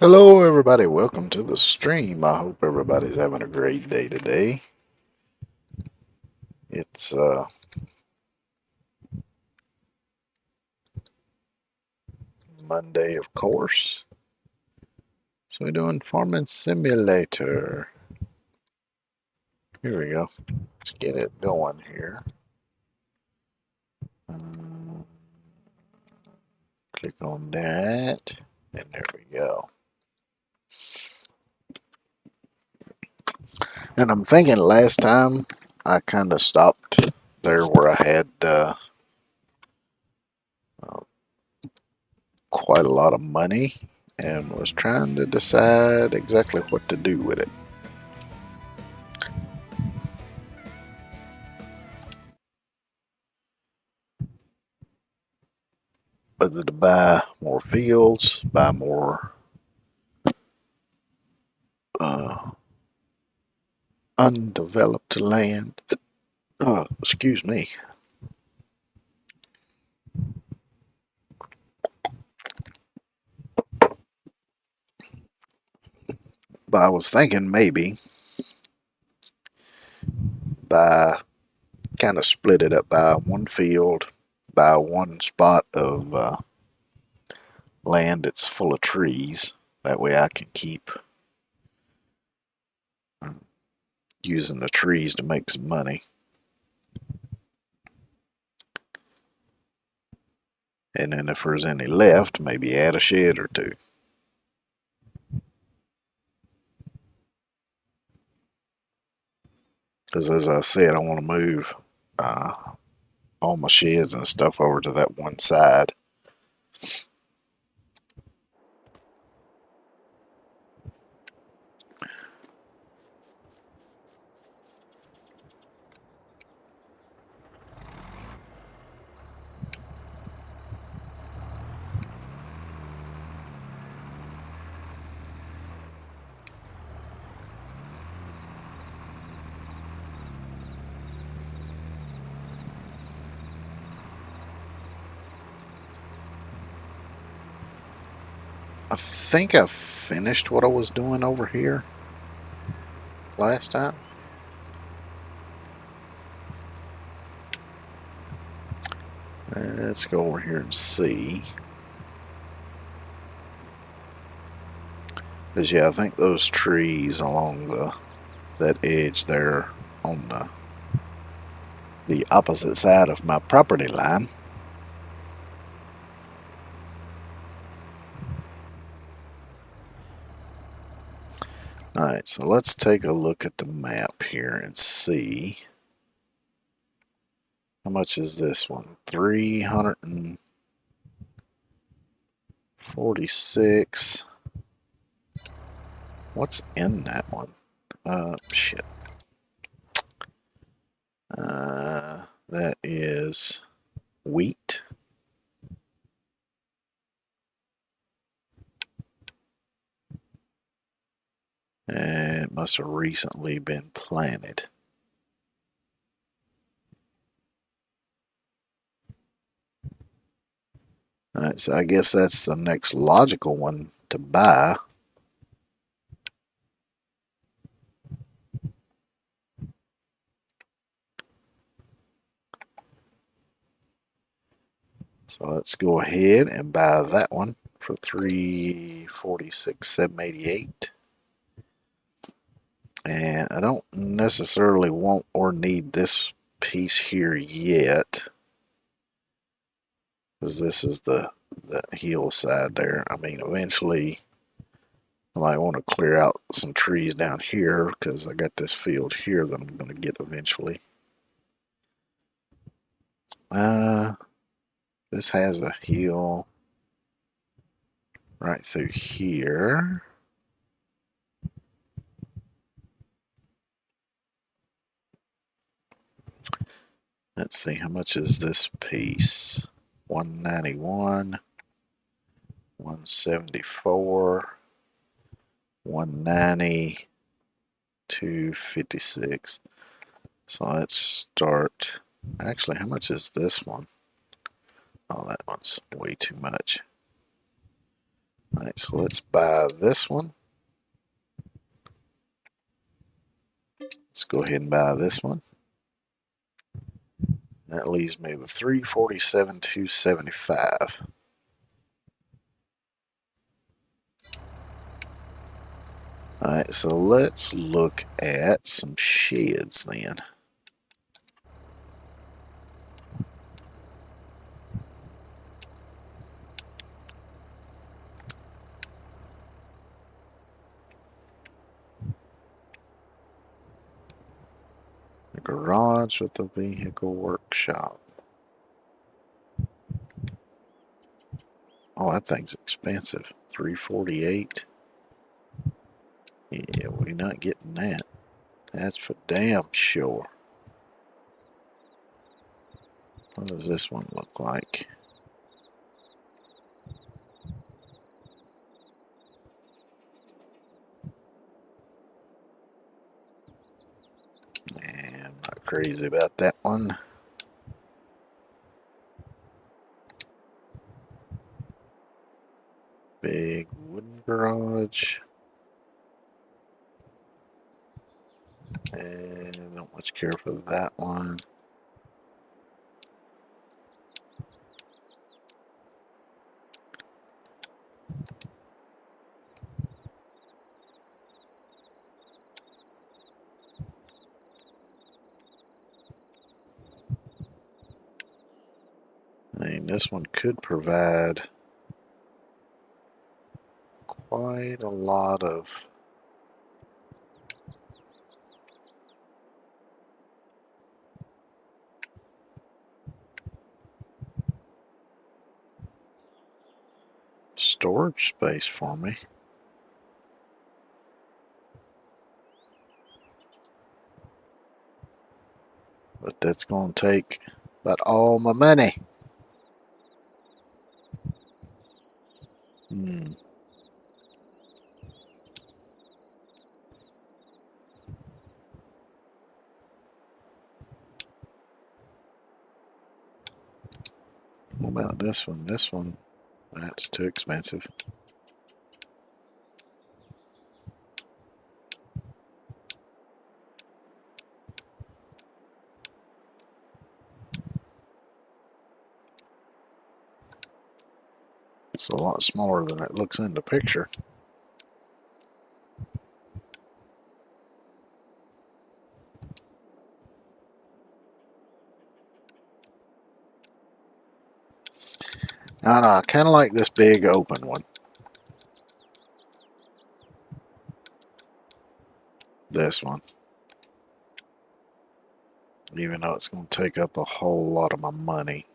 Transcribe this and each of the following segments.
Hello, everybody. Welcome to the stream. I hope everybody's having a great day today. It's Monday, of course. So we're doing Farming Simulator. Here we go. Let's get it going here. Uh, Click on that, and there we go. And I'm thinking last time I kind of stopped there where I had uh, quite a lot of money and was trying to decide exactly what to do with it. Whether to buy more fields, buy more uh, undeveloped land. Excuse me. But I was thinking maybe buy, kind of split it up by one field, buy one spot of land that's full of trees. That way I can keep using the trees to make some money. And then if there's any left, maybe add a shed or two. Because as I said, I want to move uh, all my sheds and stuff over to that one side. I think I finished what I was doing over here last time. Let's go over here and see. Because yeah, I think those trees along that edge there on the opposite side of my property line. Alright, so let's take a look at the map here and see. How much is this one? 346. What's in that one? Shit. That is wheat. And it must have recently been planted. Alright, so I guess that's the next logical one to buy. So let's go ahead and buy that one for 346,788. And I don't necessarily want or need this piece here yet, because this is the hillside there. I mean, eventually I might want to clear out some trees down here because I got this field here that I'm going to get eventually. This has a hill right through here. Let's see, how much is this piece? 191, 174, 190, 256. So let's start. Actually, how much is this one? Oh, that one's way too much. Alright, so let's buy this one. Let's go ahead and buy this one. That leaves me with 347,275. Alright, so let's look at some sheds then. A garage with a vehicle workshop. Oh, that thing's expensive. 348. Yeah, we're not getting that. That's for damn sure. What does this one look like? Man, I'm not crazy about that one. Big wooden garage. And I don't much care for that one. I mean, this one could provide quite a lot of storage space for me. But that's going to take about all my money. Hmm. What about this one? This one, that's too expensive. It's a lot smaller than it looks in the picture. I don't know, I kind of like this big open one. This one. Even though it's going to take up a whole lot of my money.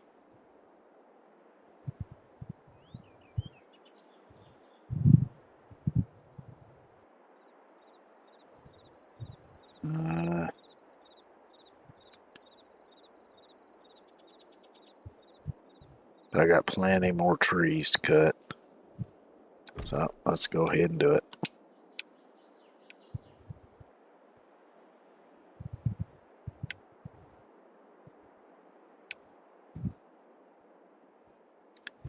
Uh, but I got plenty more trees to cut. So let's go ahead and do it.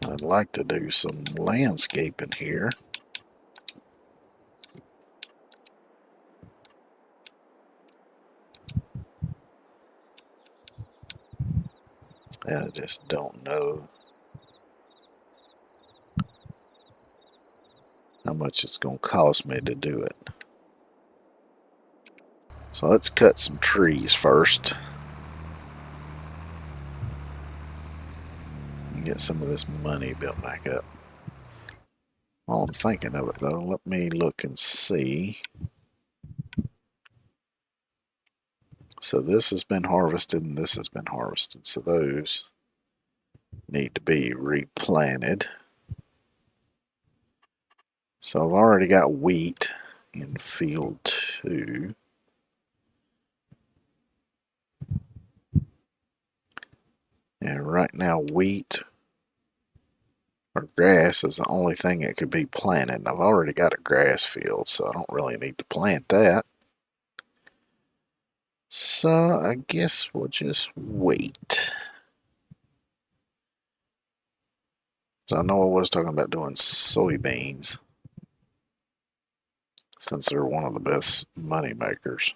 I'd like to do some landscaping here. I just don't know how much it's going to cost me to do it. So let's cut some trees first. And get some of this money built back up. While I'm thinking of it though, let me look and see. So this has been harvested and this has been harvested. So those need to be replanted. So I've already got wheat in field 2. And right now wheat or grass is the only thing that could be planted. And I've already got a grass field, so I don't really need to plant that. So I guess we'll just wait. So I know I was talking about doing soybeans since they're one of the best money makers.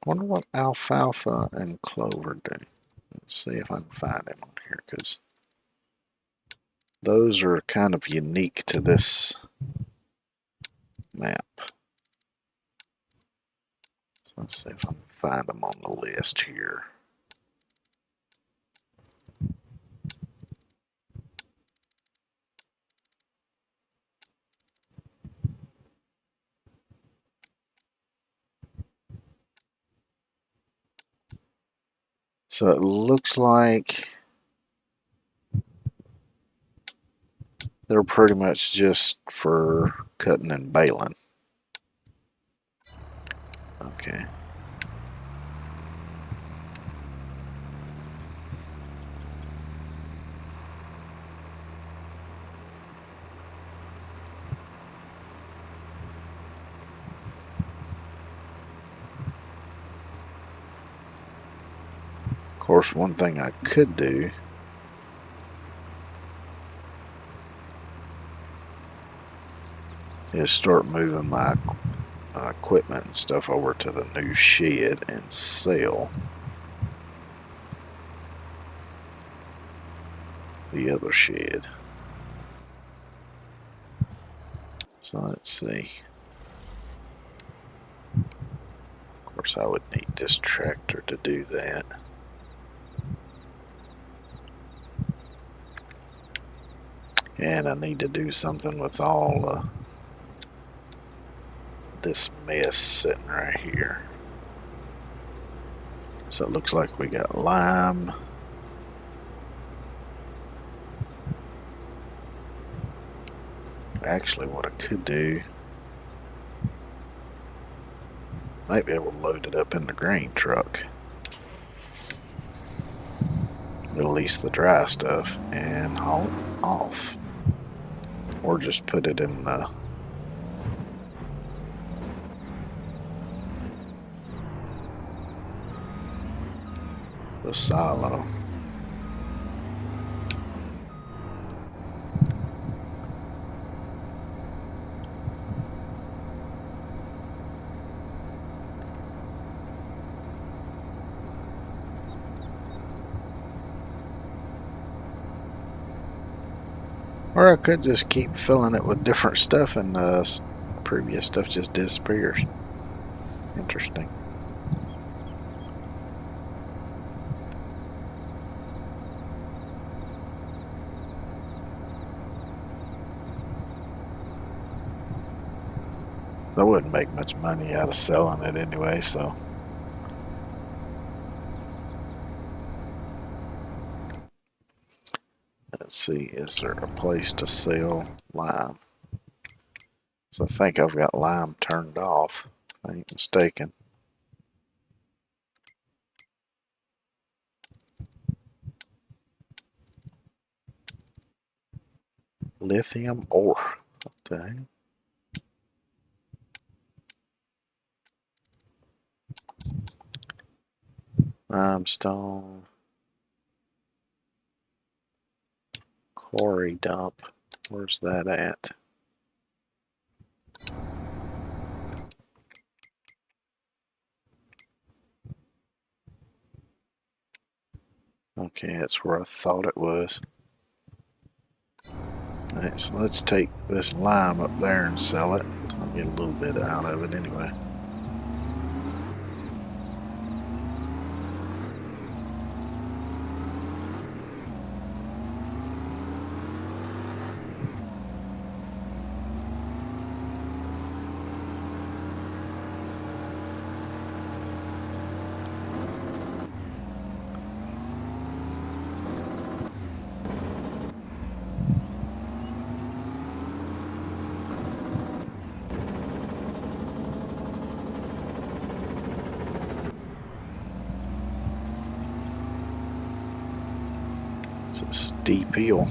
Wonder what alfalfa and clover do. Let's see if I can find them on here because those are kind of unique to this map. So let's see if I can find them on the list here. So it looks like they're pretty much just for cutting and baling. Okay. Of course, one thing I could do is start moving my equipment and stuff over to the new shed and sell the other shed. So let's see. Of course, I would need this tractor to do that. And I need to do something with all this mess sitting right here. So it looks like we got lime. Actually, what I could do, might be able to load it up in the grain truck. Release the dry stuff and haul it off. Or just put it in the silo. Or I could just keep filling it with different stuff and the previous stuff just disappears. Interesting. I wouldn't make much money out of selling it anyway, so. Let's see, is there a place to sell lime? So I think I've got lime turned off, if I ain't mistaken. Lithium ore. Okay. Limestone. Quarry dump. Where's that at? Okay, that's where I thought it was. Alright, so let's take this lime up there and sell it. I'll get a little bit out of it anyway. It's a steep hill.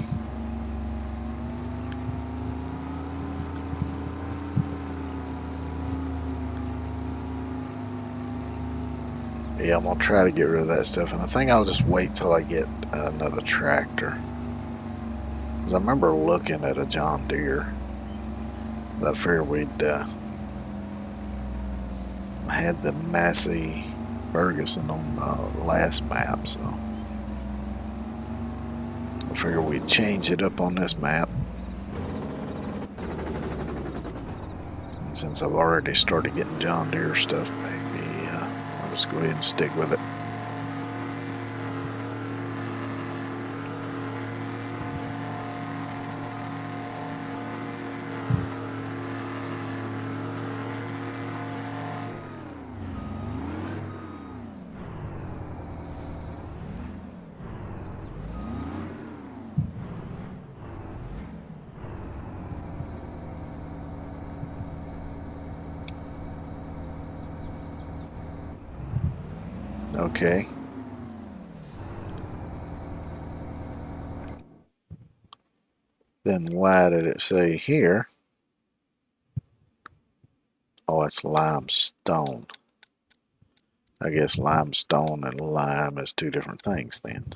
Yeah, I'm gonna try to get rid of that stuff, and I think I'll just wait till I get another tractor. Cause I remember looking at a John Deere. I figured we'd had the Massey Ferguson on the last map, so I figured we'd change it up on this map. And since I've already started getting John Deere stuff, maybe I'll just go ahead and stick with it. Okay. Then why did it say here? Oh, it's limestone. I guess limestone and lime is two different things then.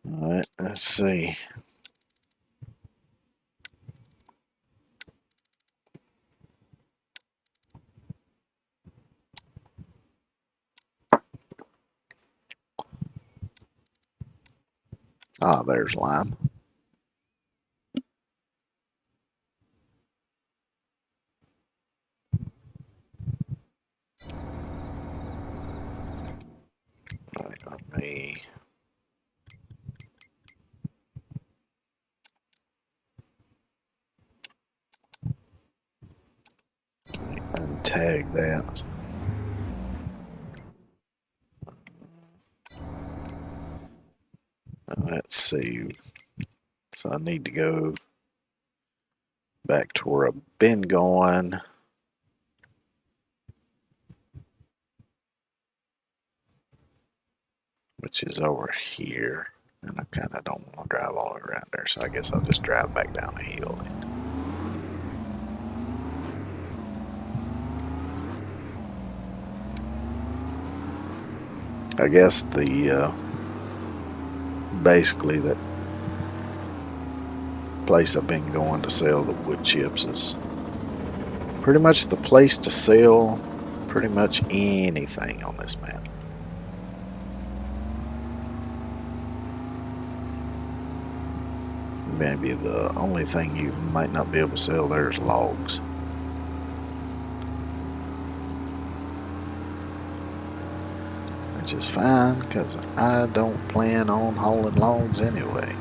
Alright, let's see. Ah, there's lime. Alright, let me untag that. Let's see. So I need to go back to where I've been going. Which is over here. And I kind of don't want to drive all the way around there, so I guess I'll just drive back down the hill then. I guess the basically that place I've been going to sell the wood chips is pretty much the place to sell pretty much anything on this map. Maybe the only thing you might not be able to sell there is logs. Which is fine, because I don't plan on hauling logs anyway.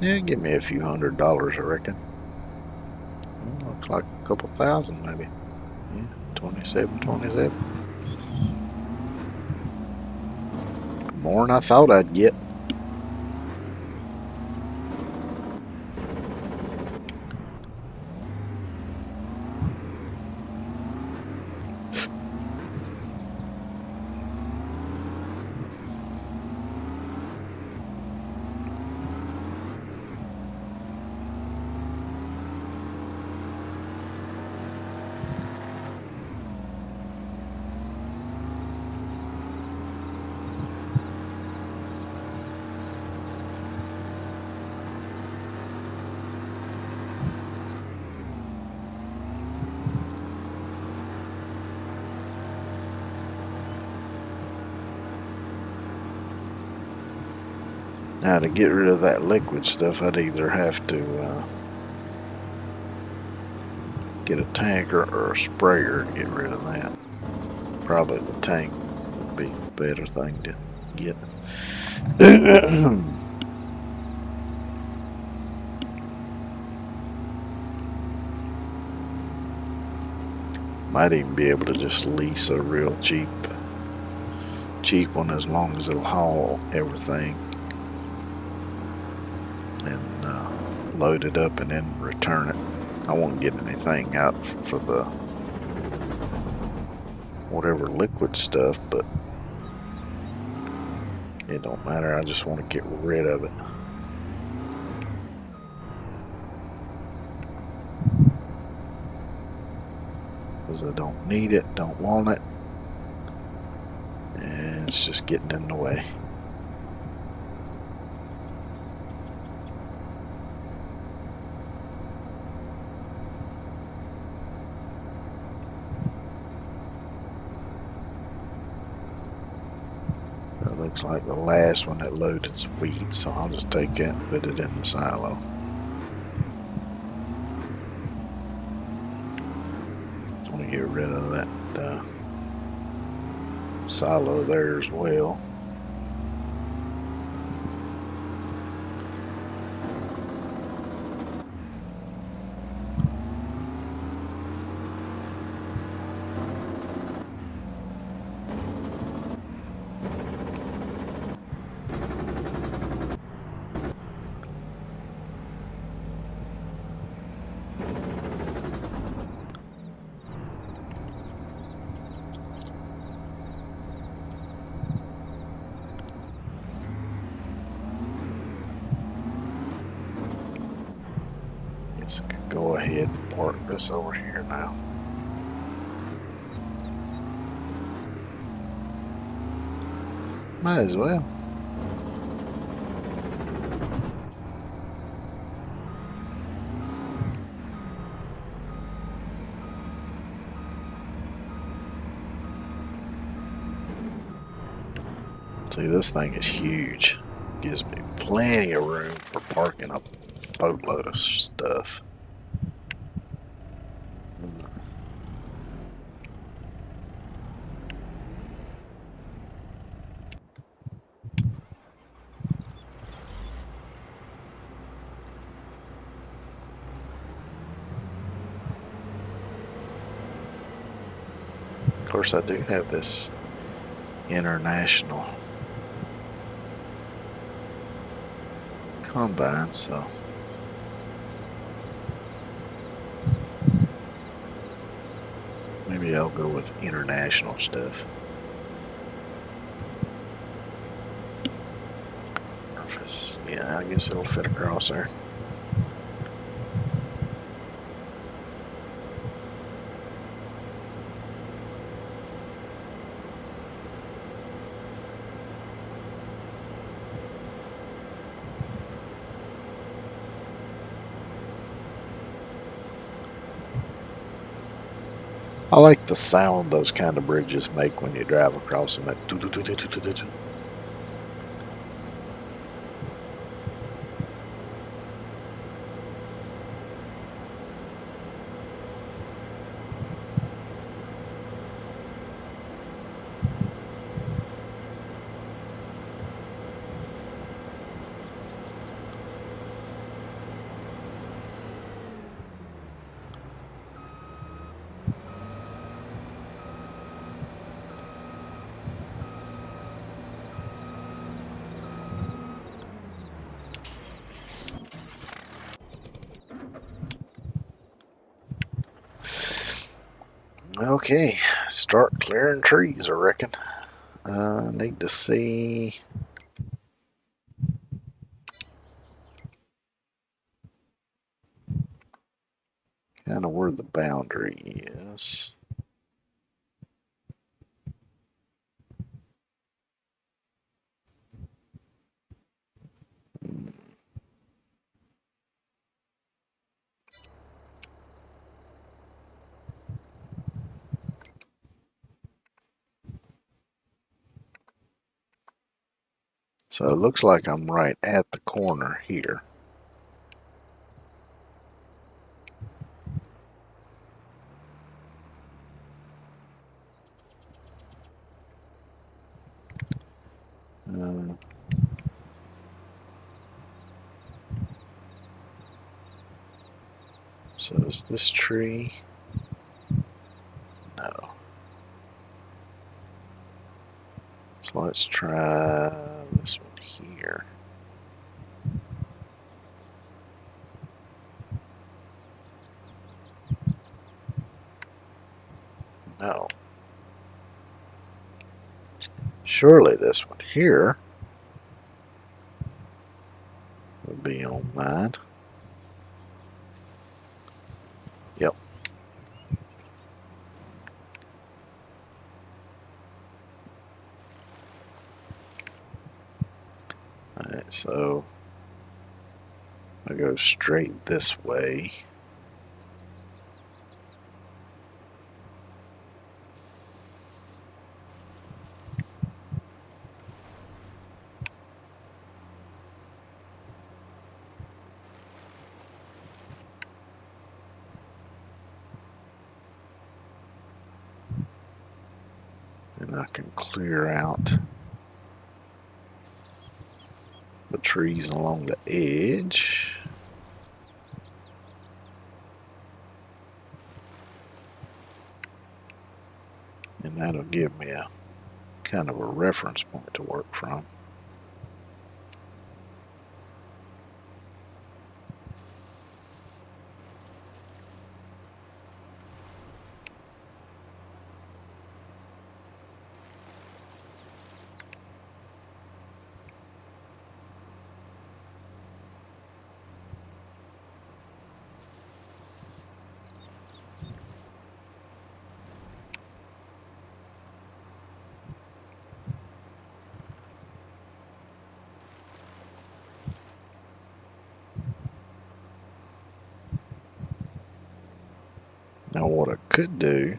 Yeah, give me a few $100s, I reckon. Well, looks like a couple thousand, maybe. Yeah, 27. More than I thought I'd get. Now to get rid of that liquid stuff, I'd either have to get a tanker or a sprayer to get rid of that. Probably the tank would be a better thing to get. Might even be able to just lease a real cheap one, as long as it'll haul everything and load it up and then return it. I won't get anything out for the whatever liquid stuff, but it don't matter. I just want to get rid of it. Because I don't need it, don't want it, and it's just getting in the way. That looks like the last one that loaded is wheat, so I'll just take that and put it in the silo. I want to get rid of that silo there as well. Guess I could go ahead and park this over here now. Might as well. See, this thing is huge. Gives me plenty of room for parking a boatload of stuff. Of course, I do have this international combine, so maybe I'll go with international stuff. Yeah, I guess it'll fit across there. I like the sound those kind of bridges make when you drive across them. Okay, start clearing trees, I reckon. Need to see. Kind of where the boundary is. So it looks like I'm right at the corner here. Uh, so is this tree? No. So let's try this one here. No. Surely this one here would be on mine. Yep. Alright, so I go straight this way. And I can clear out the trees along the edge. And that'll give me a kind of a reference point to work from. Now what I could do,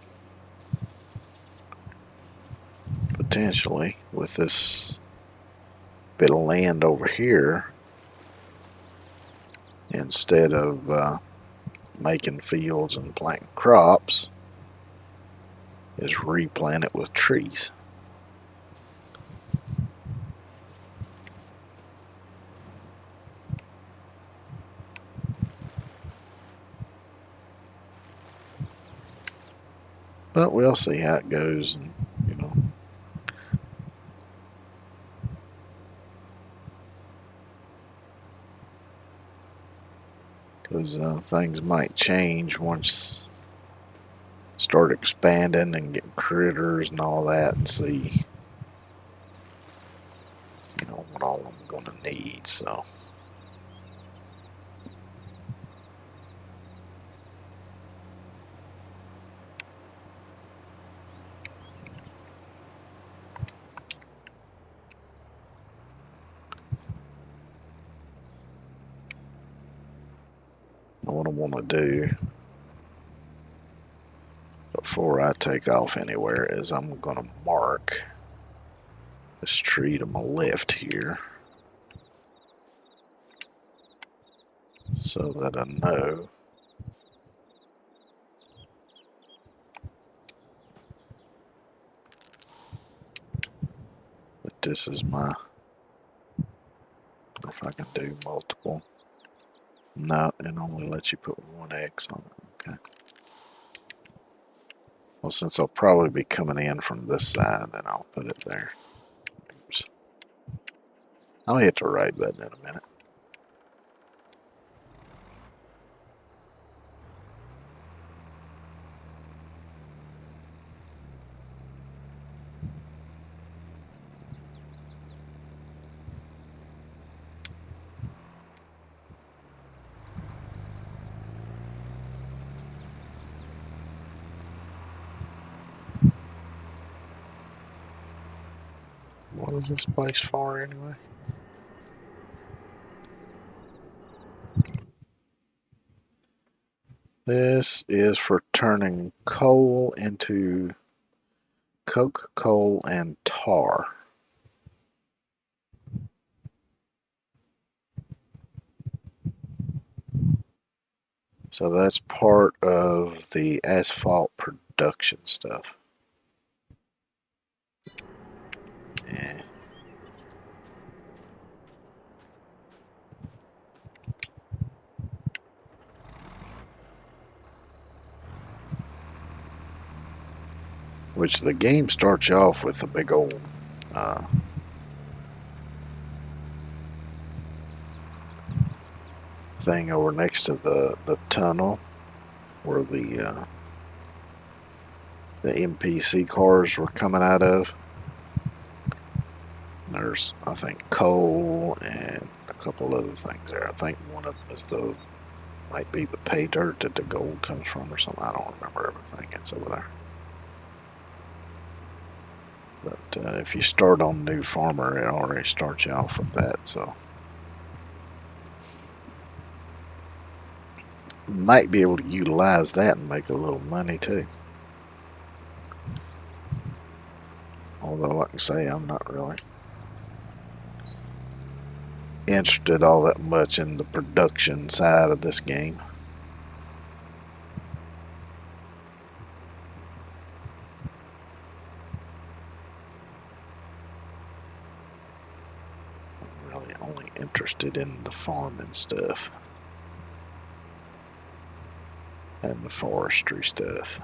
potentially, with this bit of land over here, instead of making fields and planting crops, is replant it with trees. But we'll see how it goes, and you know. Because things might change once start expanding and getting critters and all that, and see, you know, what all I'm gonna need. So what I want to do before I take off anywhere is I'm gonna mark this tree to my left here, so that I know that this is my, or if I can do multiple. No, it only lets you put one X on it. Okay. Well, since I'll probably be coming in from this side, then I'll put it there. Oops. I'll hit the right button in a minute. What is this place for anyway? This is for turning coal into coke, coal, and tar. So that's part of the asphalt production stuff. Yeah. Which the game starts you off with a big old thing over next to the tunnel where the NPC cars were coming out of. There's, I think, coal and a couple other things there. I think one of them is might be the pay dirt that the gold comes from or something. I don't remember everything. It's over there. But if you start on New Farmer, it already starts you off with that. So you might be able to utilize that and make a little money too. Although, like I say, I'm not really interested all that much in the production side of this game. I'm really only interested in the farming stuff and the forestry stuff.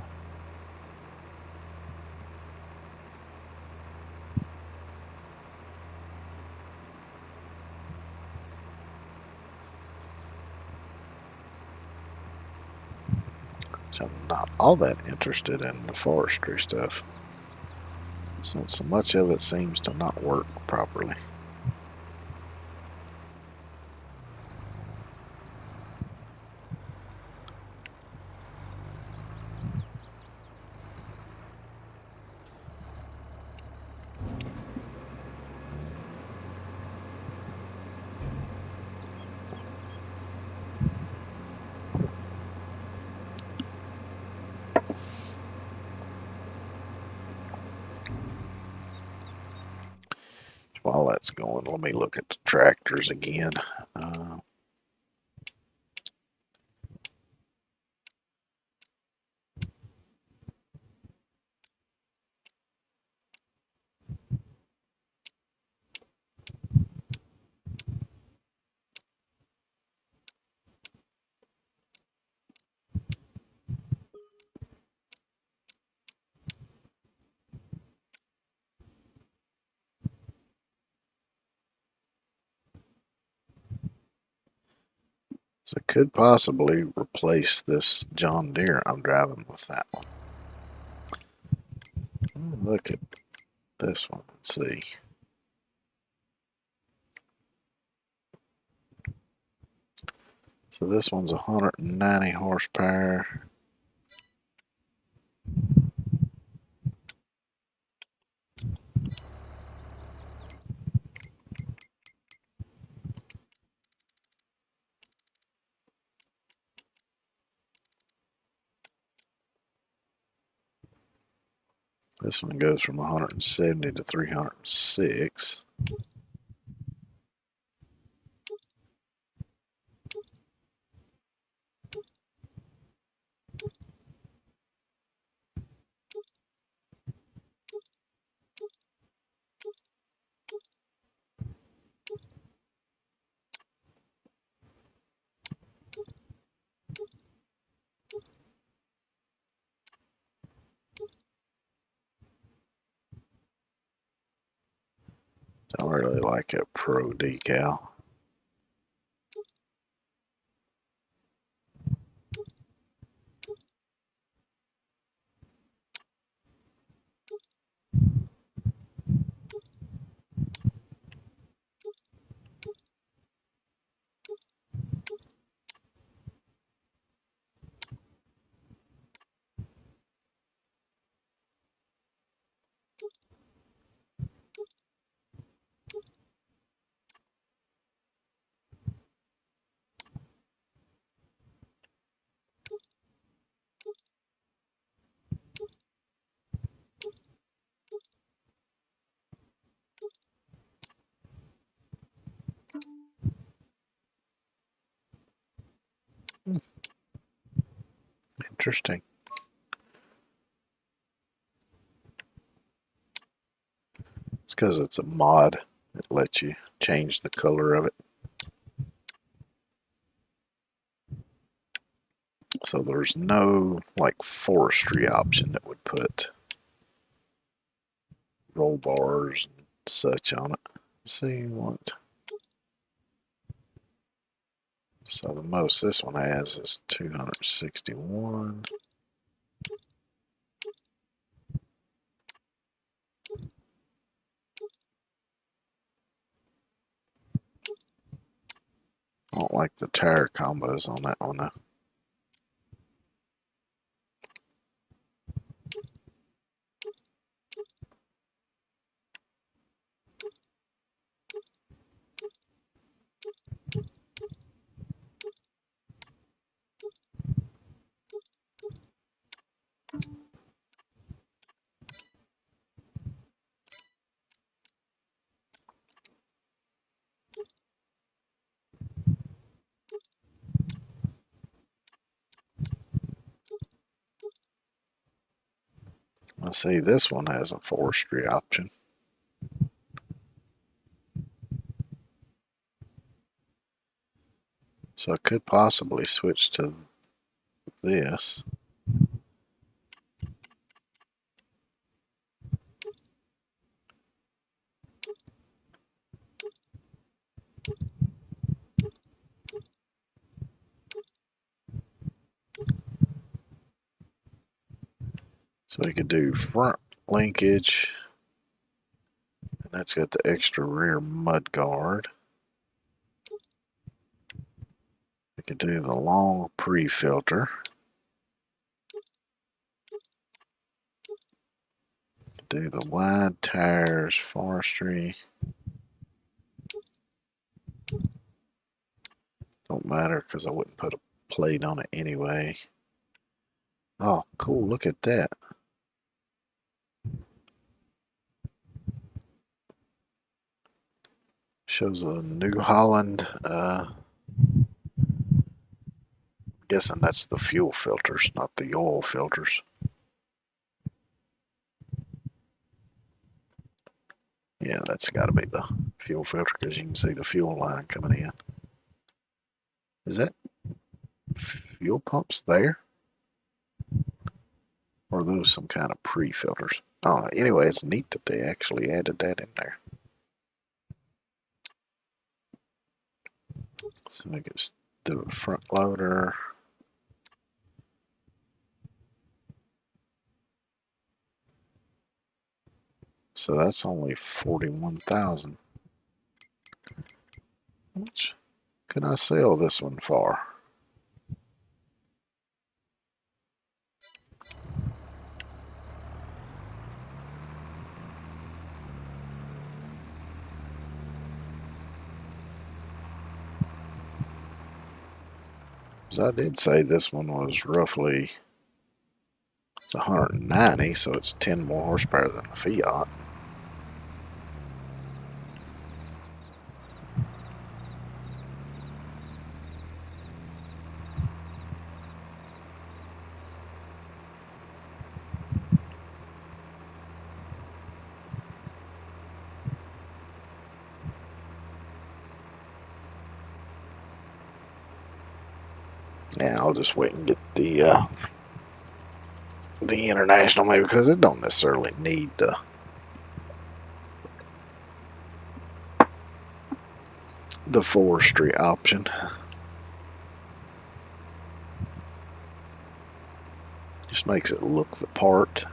So I'm not all that interested in the forestry stuff, since so much of it seems to not work properly. While that's going, let me look at the tractors again. Uh, so I could possibly replace this John Deere I'm driving with that one. Look at this one. Let's see. So this one's 190 horsepower. This one goes from 170 to 306. Don't really like that Pro decal. Interesting. It's because it's a mod. It lets you change the color of it. So there's no like forestry option that would put roll bars and such on it. Let's see what. So the most this one has is 261. I don't like the tire combos on that one though. I see this one has a forestry option. So I could possibly switch to this. So we could do front linkage, and that's got the extra rear mud guard. We could do the long pre-filter. Do the wide tires, forestry. Don't matter because I wouldn't put a plate on it anyway. Oh, cool, look at that. Shows a New Holland, guessing that's the fuel filters, not the oil filters. Yeah, that's got to be the fuel filter because you can see the fuel line coming in. Is that fuel pumps there? Or are those some kind of pre-filters? Oh, anyway, it's neat that they actually added that in there. So we can do a front loader. So that's only 41,000. How much can I sell this one for? Because I did say this one was roughly, it's 190, so it's 10 more horsepower than the Fiat. Yeah, I'll just wait and get the international maybe because it don't necessarily need the forestry option. Just makes it look the part.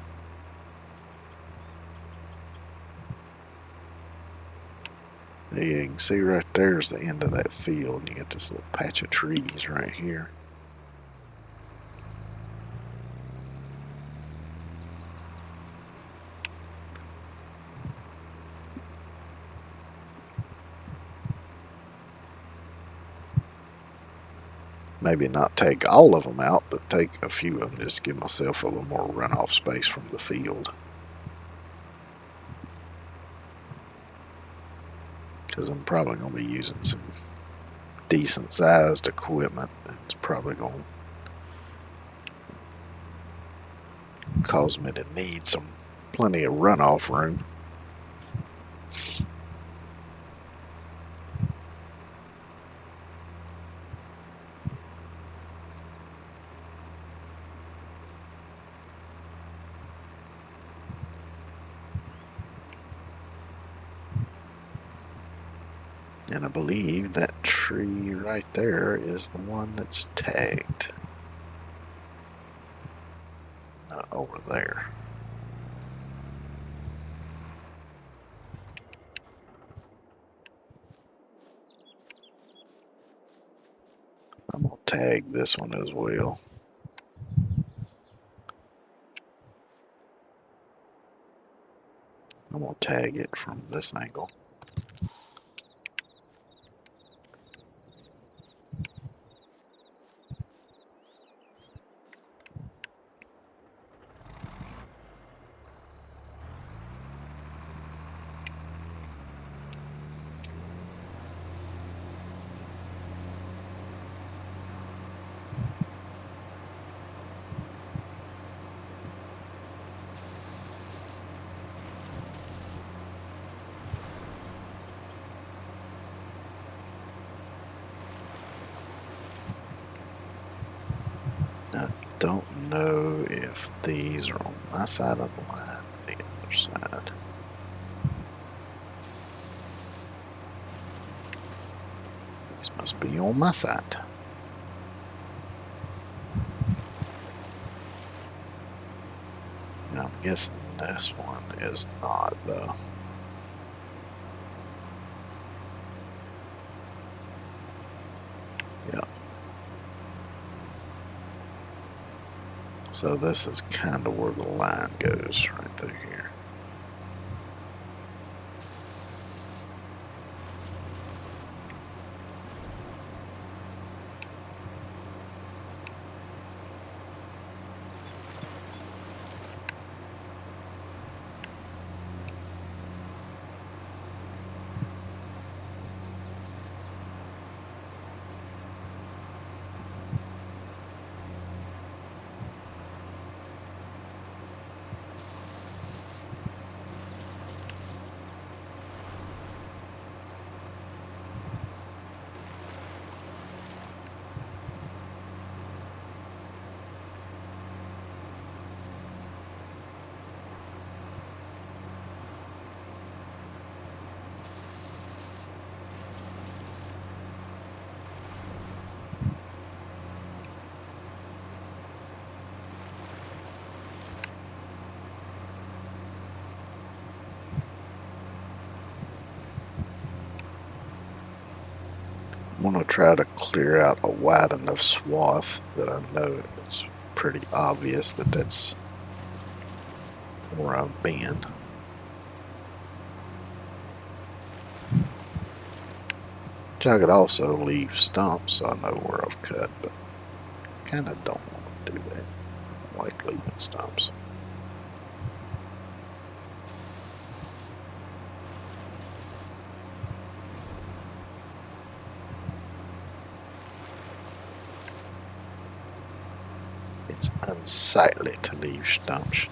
Yeah, you can see right there's the end of that field. You get this little patch of trees right here. Maybe not take all of them out, but take a few of them just to give myself a little more runoff space from the field. Because I'm probably going to be using some decent sized equipment. It's probably going to cause me to need plenty of runoff room. And I believe that tree right there is the one that's tagged. Over there. I'm going to tag this one as well. I'm going to tag it from this angle. I don't know if these are on my side of the line or the other side. These must be on my side. I'm guessing this one is not, though. Yep. So this is kind of where the line goes, right through here. I'm going to try to clear out a wide enough swath that I know it's pretty obvious that that's where I've been. I could also leave stumps so I know where I've cut, but kind of don't want to do that. I like leaving stumps. It's unsightly to leave stumps.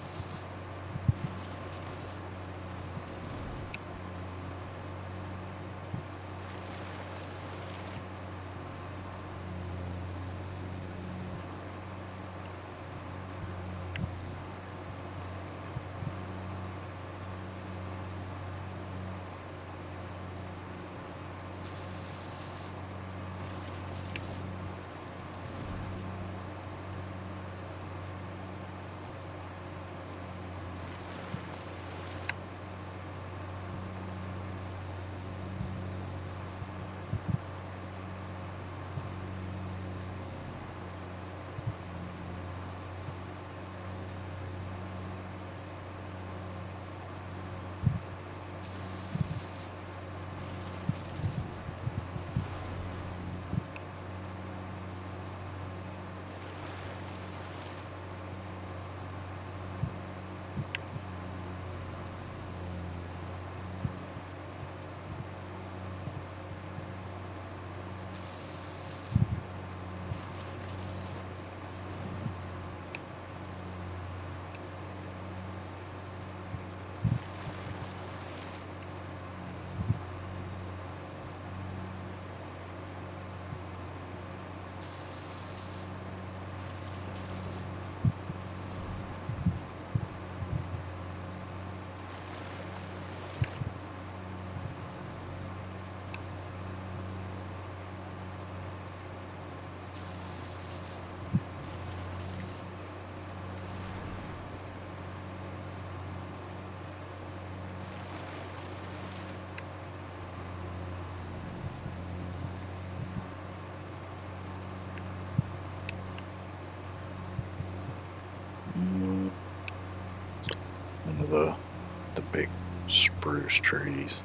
the big spruce trees.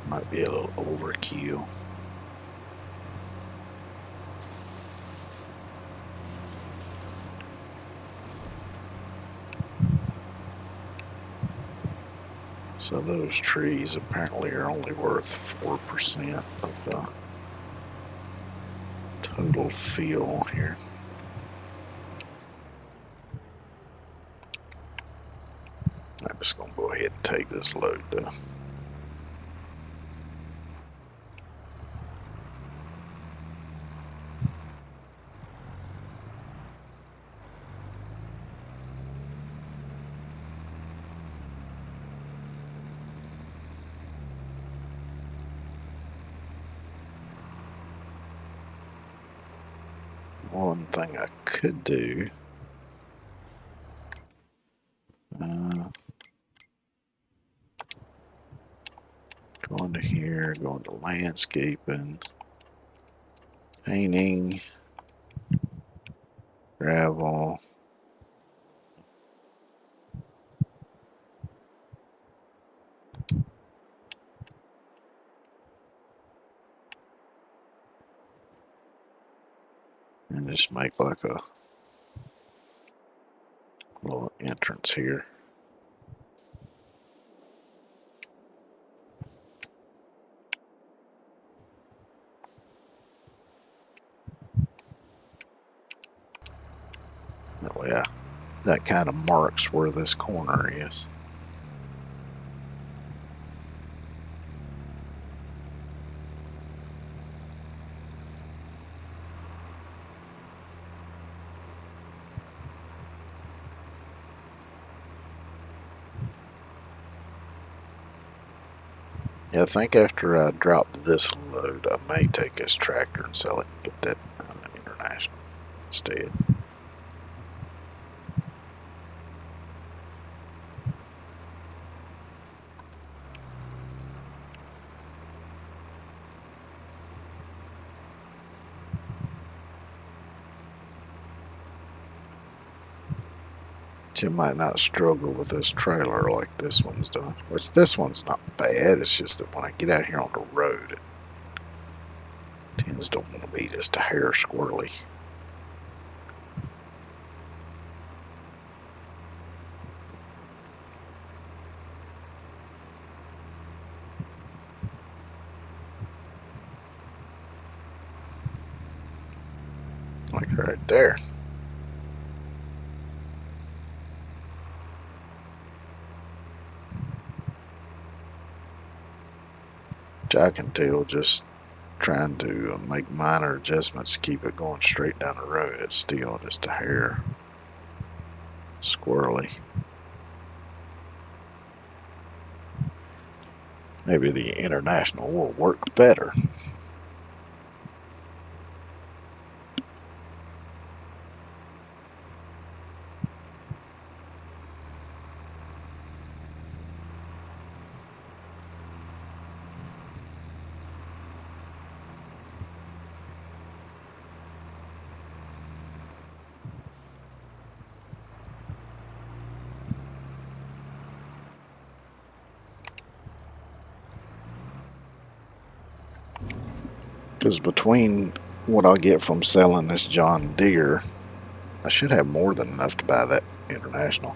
Might be a little overkill. So those trees apparently are only worth 4% of the total field here. I'm just going to go ahead and take this load though. One thing I could do, go into here, go into landscaping, painting, gravel. And just make like a little entrance here. Oh yeah, that kind of marks where this corner is. Yeah, I think after I drop this load, I may take this tractor and sell it and get that international instead. You might not struggle with this trailer like this one's doing. Which this one's not bad. It's just that when I get out here on the road, it tends to want to be just a hair squirrely. Like right there. Which I can tell just trying to make minor adjustments to keep it going straight down the road. It's still just a hair squirrely. Maybe the international will work better. Because between what I'll get from selling this John Deere, I should have more than enough to buy that international.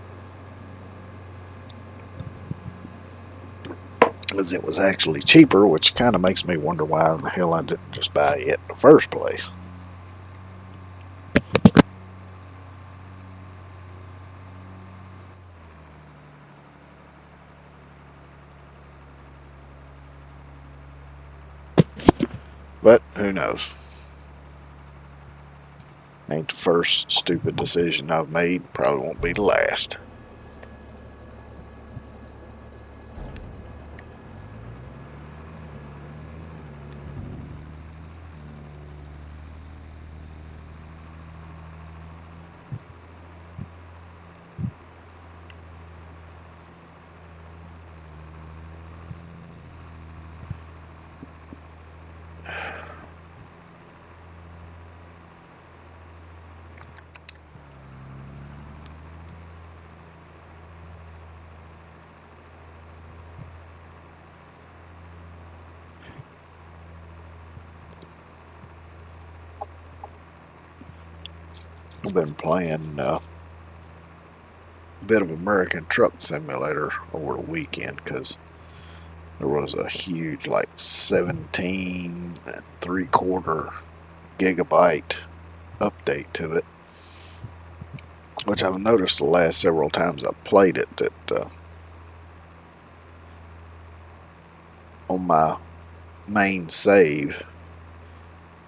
Because it was actually cheaper, which kind of makes me wonder why in the hell I didn't just buy it in the first place. But who knows? Ain't the first stupid decision I've made. Probably won't be the last. I've been playing a bit of American Truck Simulator over the weekend because there was a huge, like 17 and 3/4 gigabyte update to it, which I've noticed the last several times I've played it that on my main save,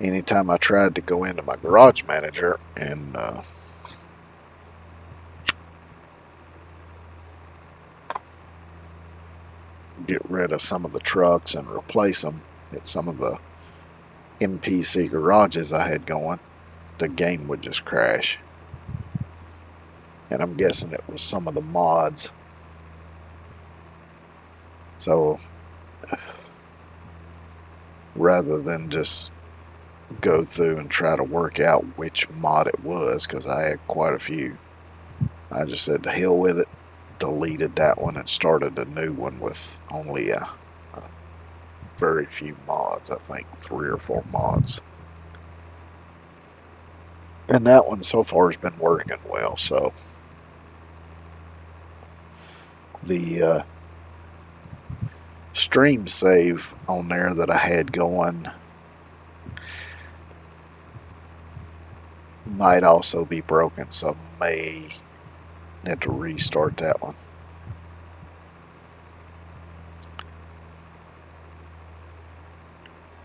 anytime I tried to go into my Garage Manager and get rid of some of the trucks and replace them at some of the NPC garages I had going, the game would just crash. And I'm guessing it was some of the mods. So rather than just go through and try to work out which mod it was, because I had quite a few, I just said to hell with it, deleted that one and started a new one with only a very few mods. I think 3 or 4 mods. And that one so far has been working well. So the stream save on there that I had going might also be broken, so I may have to restart that one.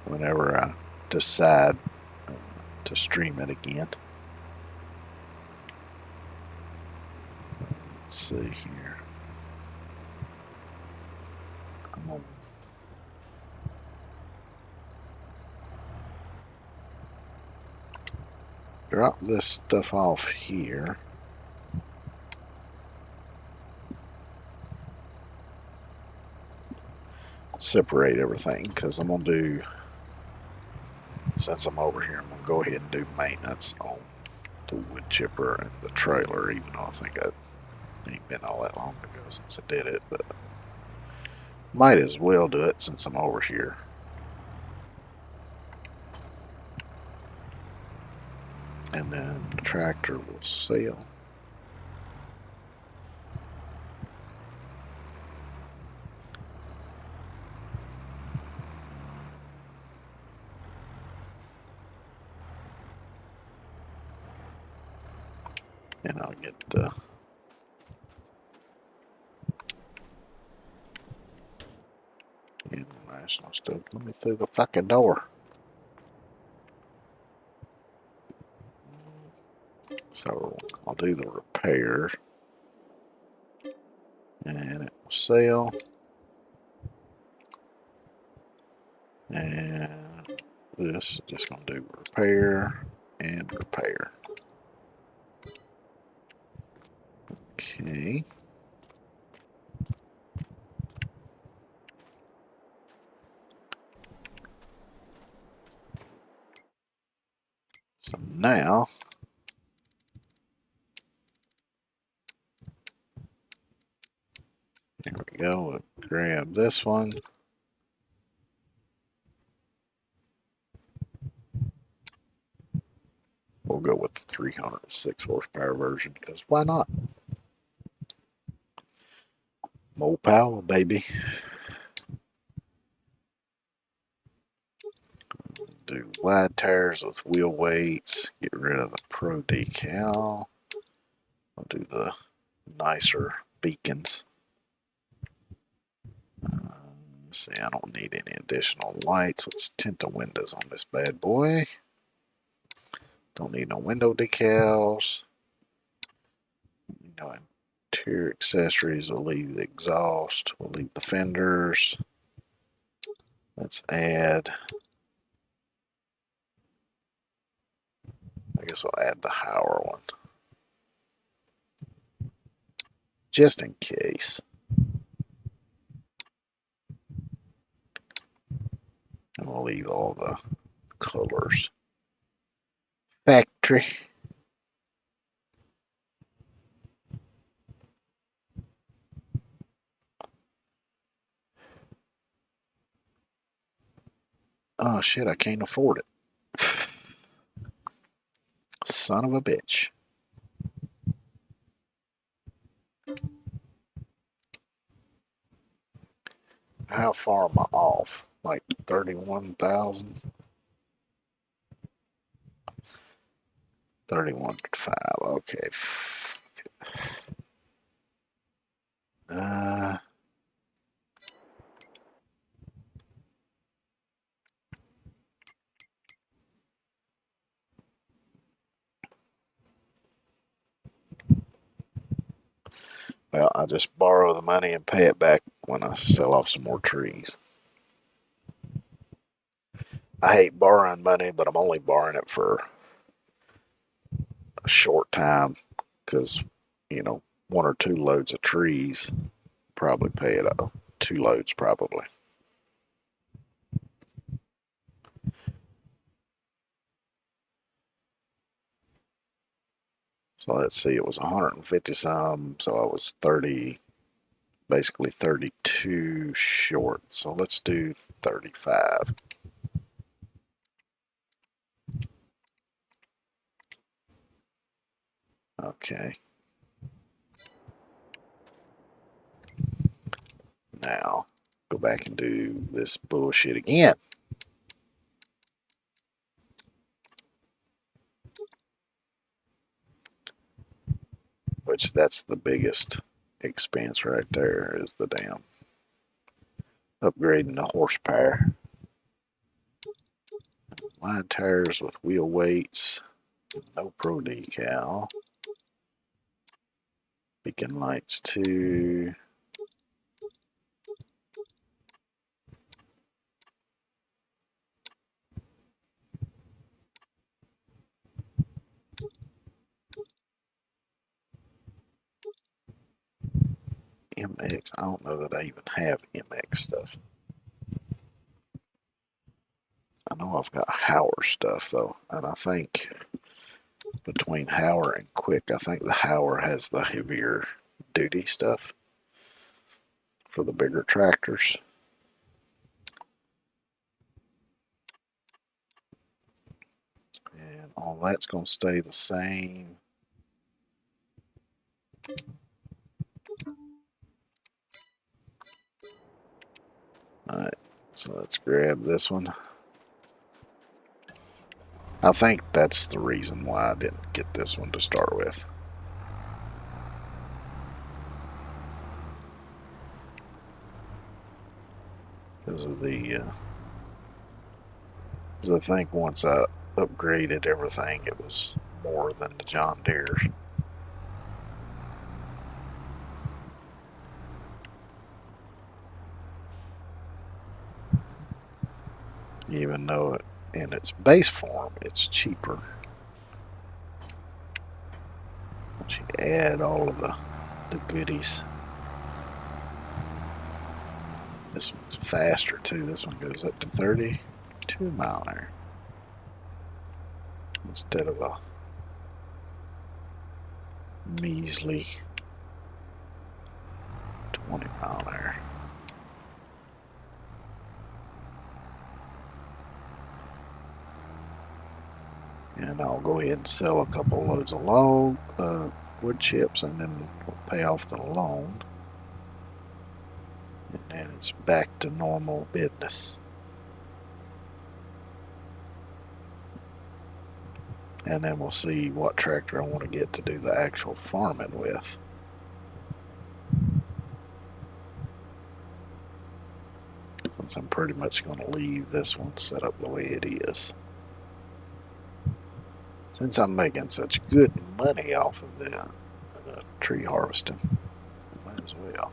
Whenever I decide to stream it again. Let's see here. I'm gonna drop this stuff off here. Separate everything because I'm gonna do, since I'm over here, I'm gonna go ahead and do maintenance on the wood chipper and the trailer, even though I think it ain't been all that long ago since I did it, but might as well do it since I'm over here. And then the tractor will sell. And I'll get the international stuff. Let me through the fucking door. So I'll do the repair. And it will sell. And this is just going to do repair and repair. Okay. So now, there we go. We'll grab this one. We'll go with the 306 horsepower version because why not? More power, baby. Do wide tires with wheel weights. Get rid of the Pro decal. I'll do the nicer beacons. Let's see, I don't need any additional lights. Let's tint the windows on this bad boy. Don't need no window decals. No interior accessories. We'll leave the exhaust. We'll leave the fenders. Let's add. I guess we'll add the Hauer one. Just in case. And we'll leave all the colors factory. Oh shit, I can't afford it. Son of a bitch. How far am I off? Like 31,000? 31.5. Okay. Uh, well, I just borrow the money and pay it back when I sell off some more trees. I hate borrowing money, but I'm only borrowing it for a short time because, you know, one or two loads of trees probably pay it up. Two loads probably. So let's see, it was 150 some, so I was 30, basically 32 short. So let's do 35. Okay. Now go back and do this bullshit again. Which that's the biggest expense right there is the damn upgrading the horsepower. Wide tires with wheel weights. No pro decal. Beacon lights too. MX. I don't know that I even have MX stuff. I know I've got Hauer stuff though, and I think between Hauer and Quick, I think the Hauer has the heavier duty stuff for the bigger tractors. And all that's going to stay the same. Alright, so let's grab this one. I think that's the reason why I didn't get this one to start with. Because of the, because I think once I upgraded everything, it was more than the John Deere's. Even though in its base form, it's cheaper. Once you add all of the goodies. This one's faster too. This one goes up to 32 mile an hour instead of a measly 20 mile an hour. And I'll go ahead and sell a couple loads of wood chips, and then we'll pay off the loan. And then it's back to normal business. And then we'll see what tractor I want to get to do the actual farming with. Since I'm pretty much going to leave this one set up the way it is. Since I'm making such good money off of the tree harvesting, might as well.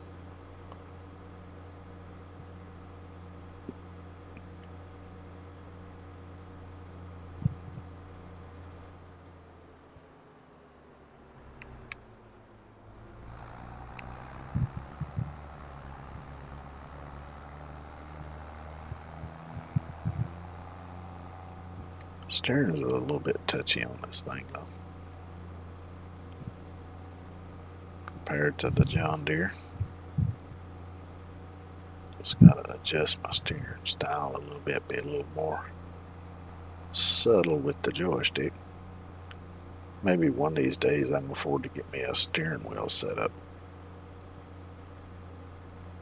Steering is a little bit touchy on this thing though, compared to the John Deere. Just gotta adjust my steering style a little bit, be a little more subtle with the joystick. Maybe one of these days I can afford to get me a steering wheel set up.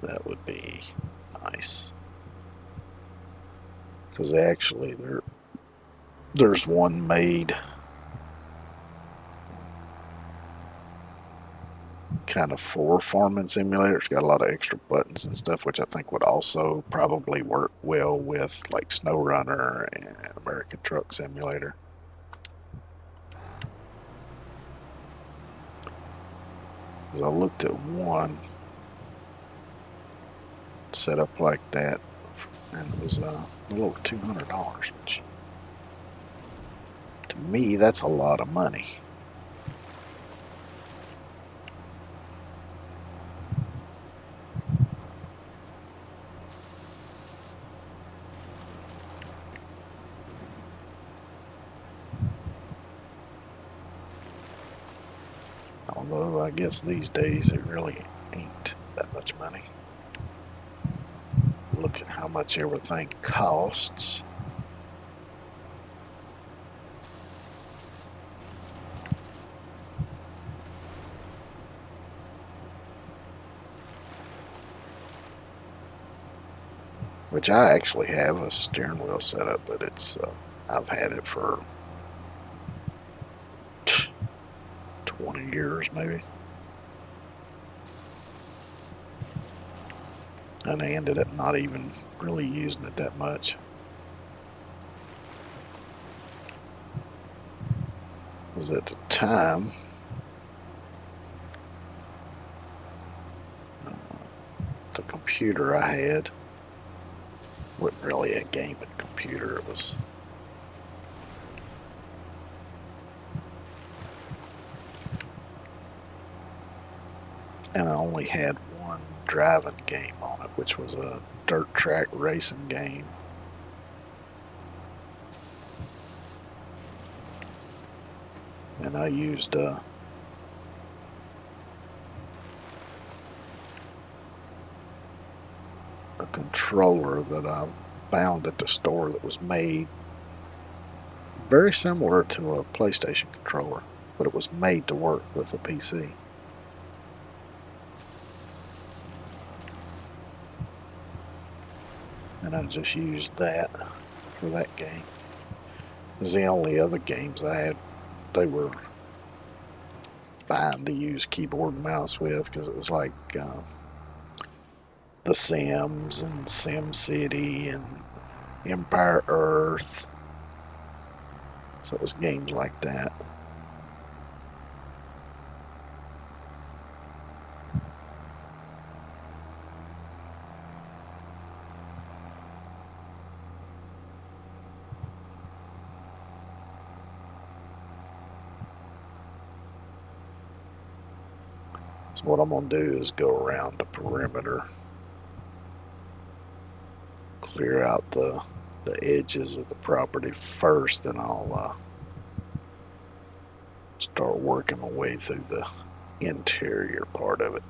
That would be nice. because actually there's one made kind of for farming simulator. It's got a lot of extra buttons and stuff, which I think would also probably work well with like SnowRunner and American Truck Simulator. Because I looked at one set up like that, and it was a little over $200, which to me that's a lot of money. Although I guess these days it really ain't that much money. Look at how much everything costs. Which I actually have a steering wheel set up, but it's I've had it for 20 years maybe. And I ended up not even really using it that much. Because at the time, the computer I had wasn't really a gaming computer. It was and I only had one driving game on it, which was a dirt track racing game. And I used a controller that I found at the store that was made very similar to a PlayStation controller, but it was made to work with a PC. And I just used that for that game. Because the only other games I had, they were fine to use keyboard and mouse with, because it was like The Sims and SimCity and Empire Earth. So it was games like that. So what I'm going to do is go around the perimeter, clear out the edges of the property first, then I'll start working my way through the interior part of it.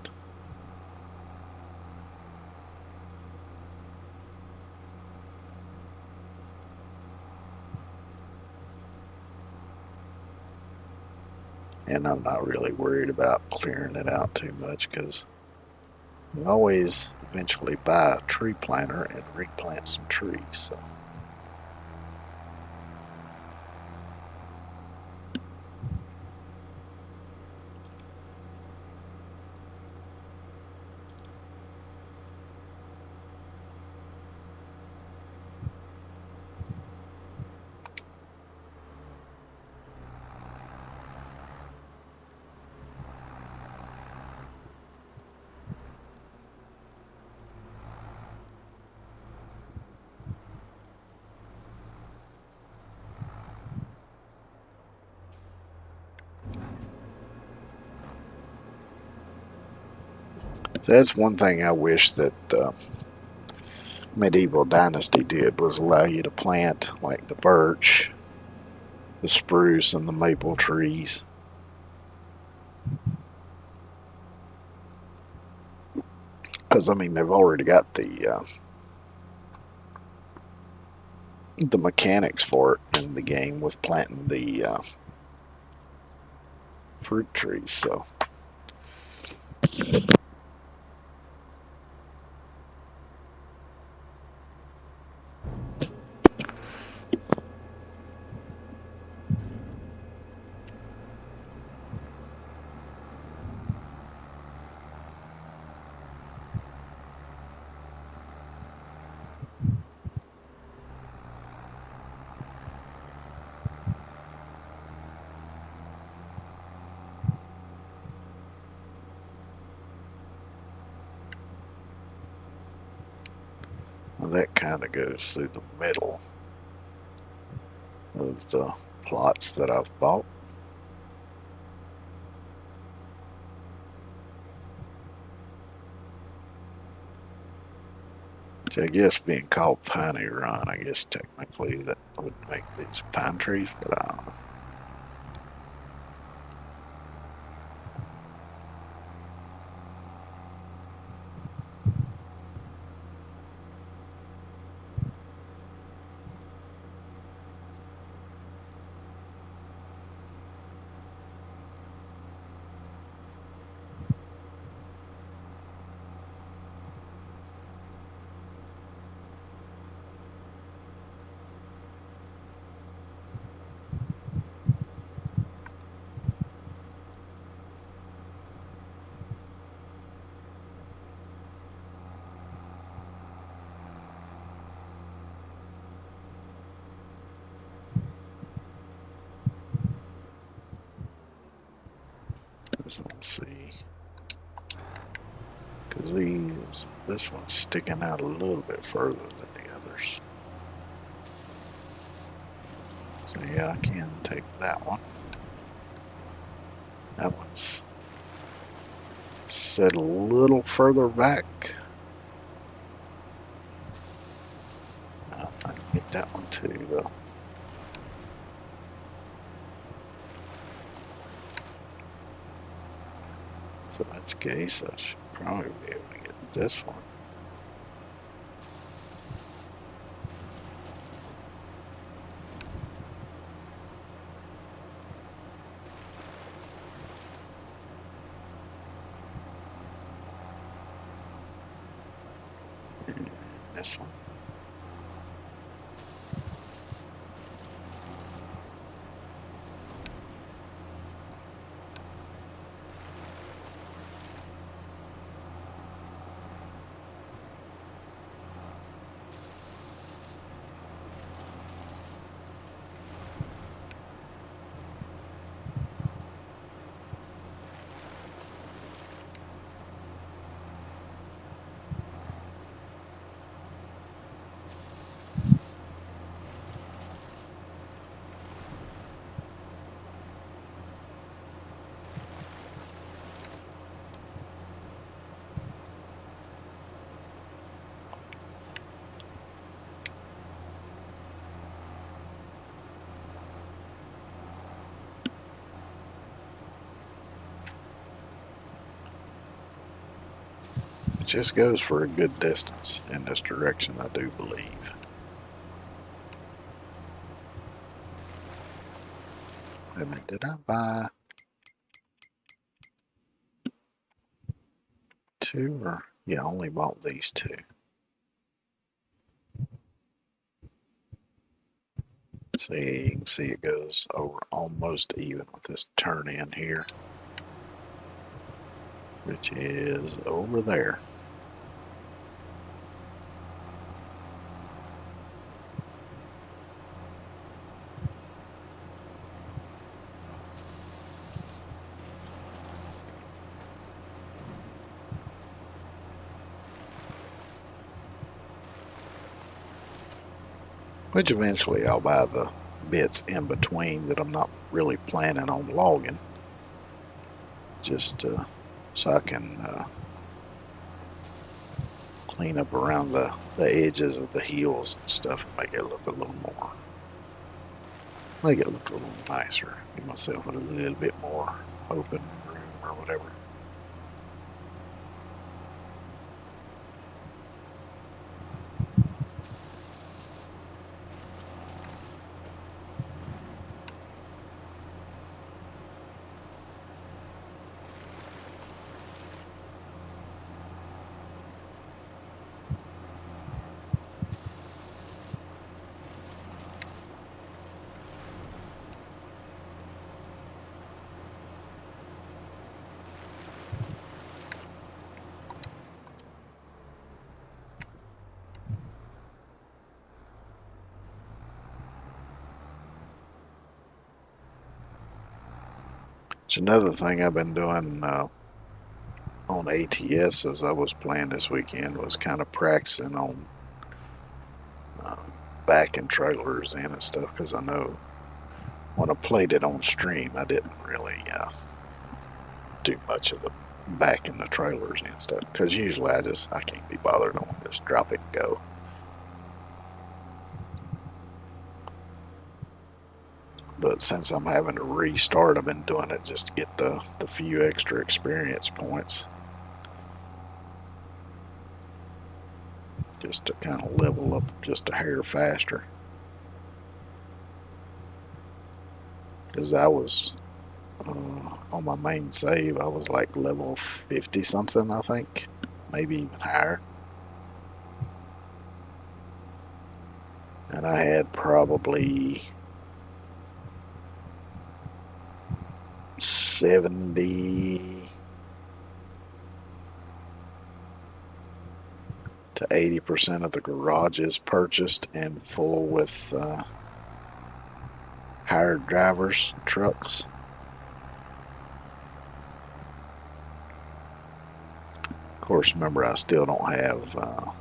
And I'm not really worried about clearing it out too much, because you always eventually buy a tree planter and replant some trees. So. So that's one thing I wish that Medieval Dynasty did, was allow you to plant like the birch, the spruce, and the maple trees. Because I mean, they've already got the mechanics for it in the game with planting the fruit trees. So. Well, that kind of goes through the middle of the plots that I've bought. Which I guess being called Piney Run, I guess technically that would make these pine trees, but I don't know. So let's see. Because this one's sticking out a little bit further than the others. So yeah, I can take that one. That one's set a little further back. I can get that one too, though. So that's case. I should probably be able to get this one. And this one. It just goes for a good distance in this direction, I do believe. Wait a minute, did I buy two or yeah, I only bought these two. See, you can see it goes over almost even with this turn in here, which is over there. Which eventually I'll buy the bits in between that I'm not really planning on logging, just so I can clean up around the edges of the hills and stuff and make it look a little more, make it look a little nicer, give myself a little bit more open room or whatever. It's another thing I've been doing on ATS as I was playing this weekend was kind of practicing on backing trailers in and stuff, because I know when I played it on stream, I didn't really do much of the backing the trailers and stuff, because usually I can't be bothered. I want to just drop it and go. But since I'm having to restart, I've been doing it just to get the few extra experience points, just to kind of level up just a hair faster. Because I was on my main save, I was like level 50 something, I think, maybe even higher. And I had probably 70 to 80% of the garages purchased and full with hired drivers, trucks. Of course, remember, I still don't have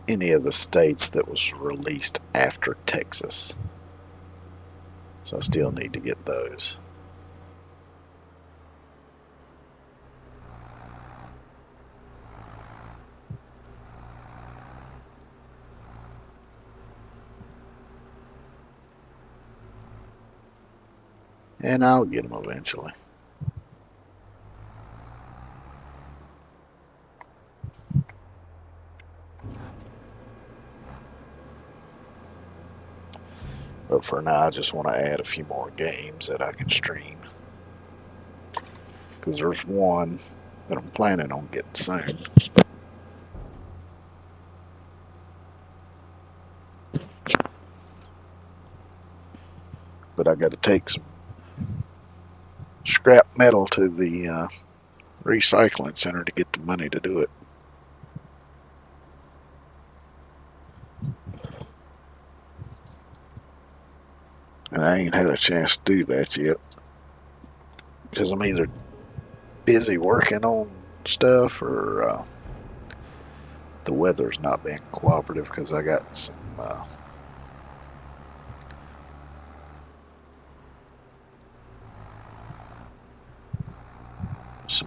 any of the states that was released after Texas. So I still need to get those. And I'll get them eventually. But for now, I just want to add a few more games that I can stream. Because there's one that I'm planning on getting soon. But I got to take some scrap metal to the recycling center to get the money to do it. And I ain't had a chance to do that yet. Because I'm either busy working on stuff or the weather's not being cooperative, because I got some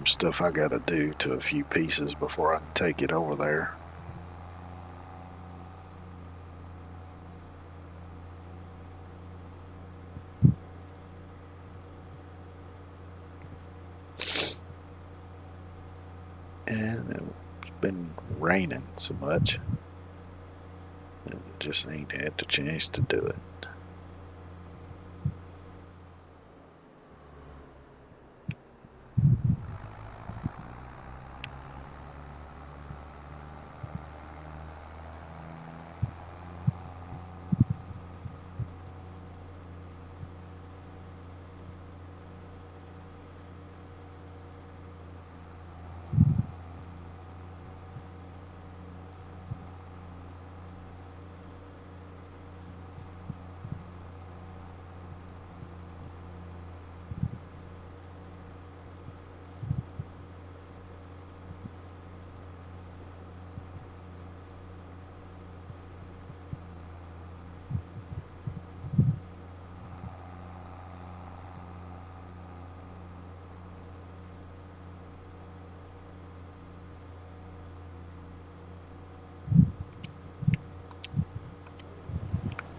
stuff I got to do to a few pieces before I can take it over there. And it's been raining so much, and just ain't had the chance to do it.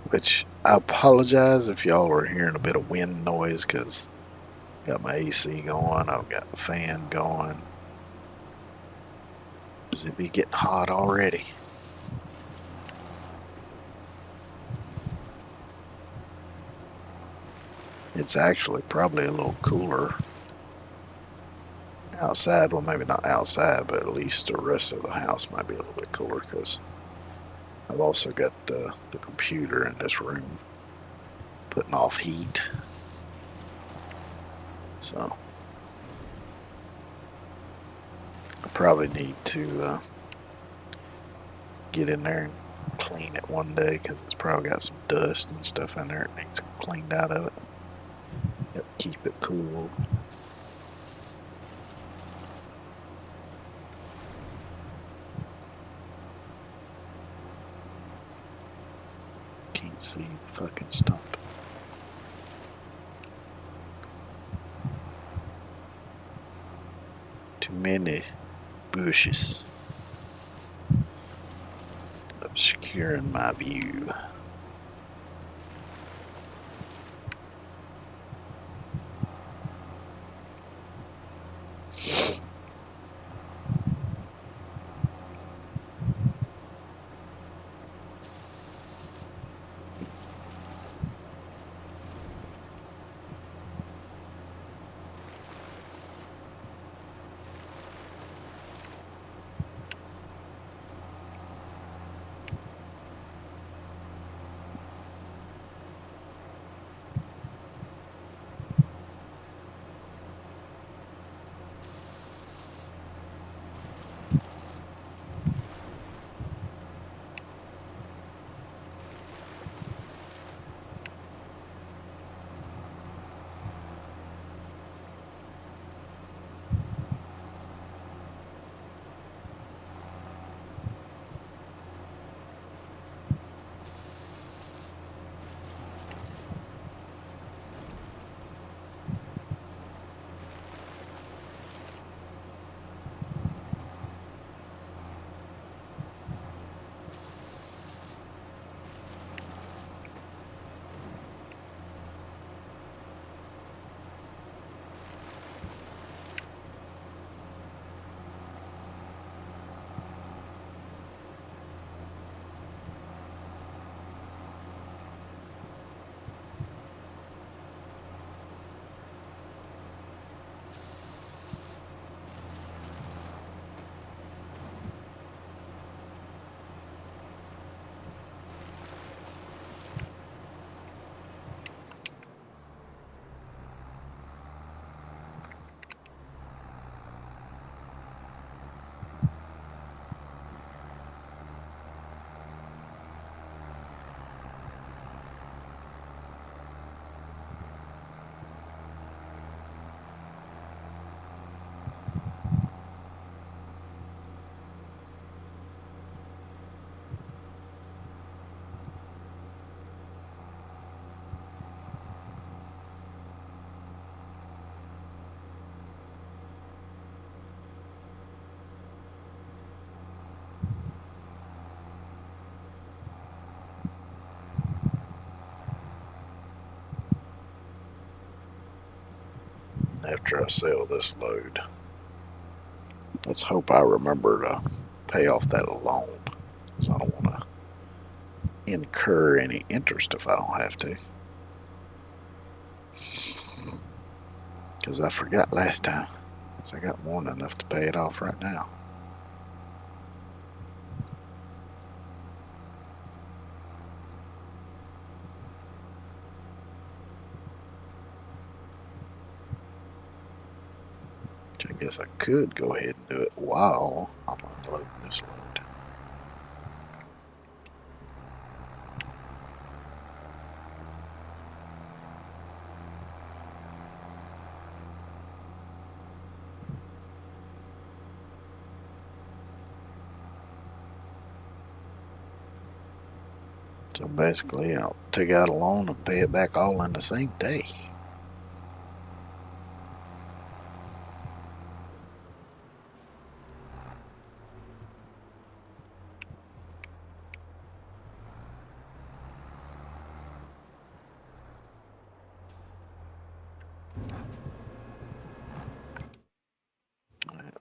Which I apologize if y'all are hearing a bit of wind noise, because got my AC going, I've got the fan going. Does it be getting hot already? It's actually probably a little cooler outside. Well, maybe not outside, but at least the rest of the house might be a little bit cooler, because I've also got the computer in this room putting off heat. So I probably need to get in there and clean it one day, because it's probably got some dust and stuff in there. It needs cleaned out of it. Yep, keep it cool. Can't see fucking stump. Too many bushes obscuring my view. After I sell this load, let's hope I remember to pay off that loan, because I don't want to incur any interest if I don't have to. Because I forgot last time, so I got more than enough to pay it off right now. Which I guess I could go ahead and do it while I'm unloading this load. So basically, I'll take out a loan and pay it back all in the same day.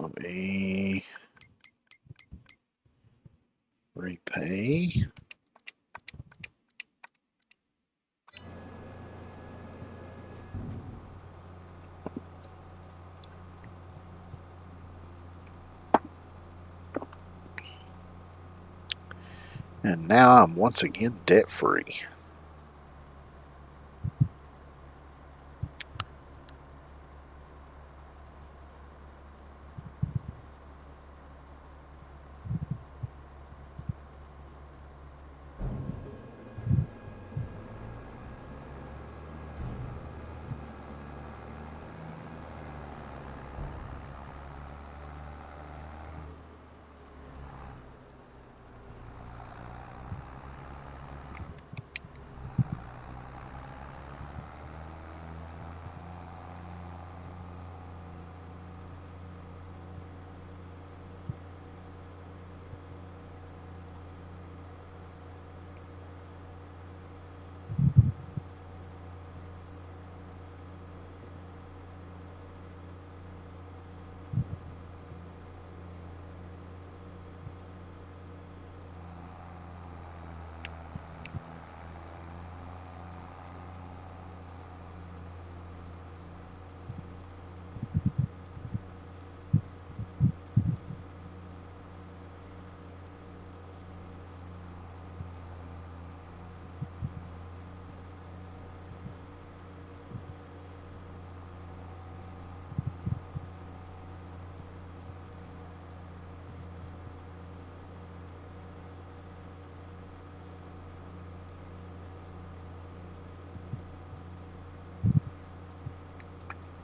Let me repay. And now I'm once again debt free.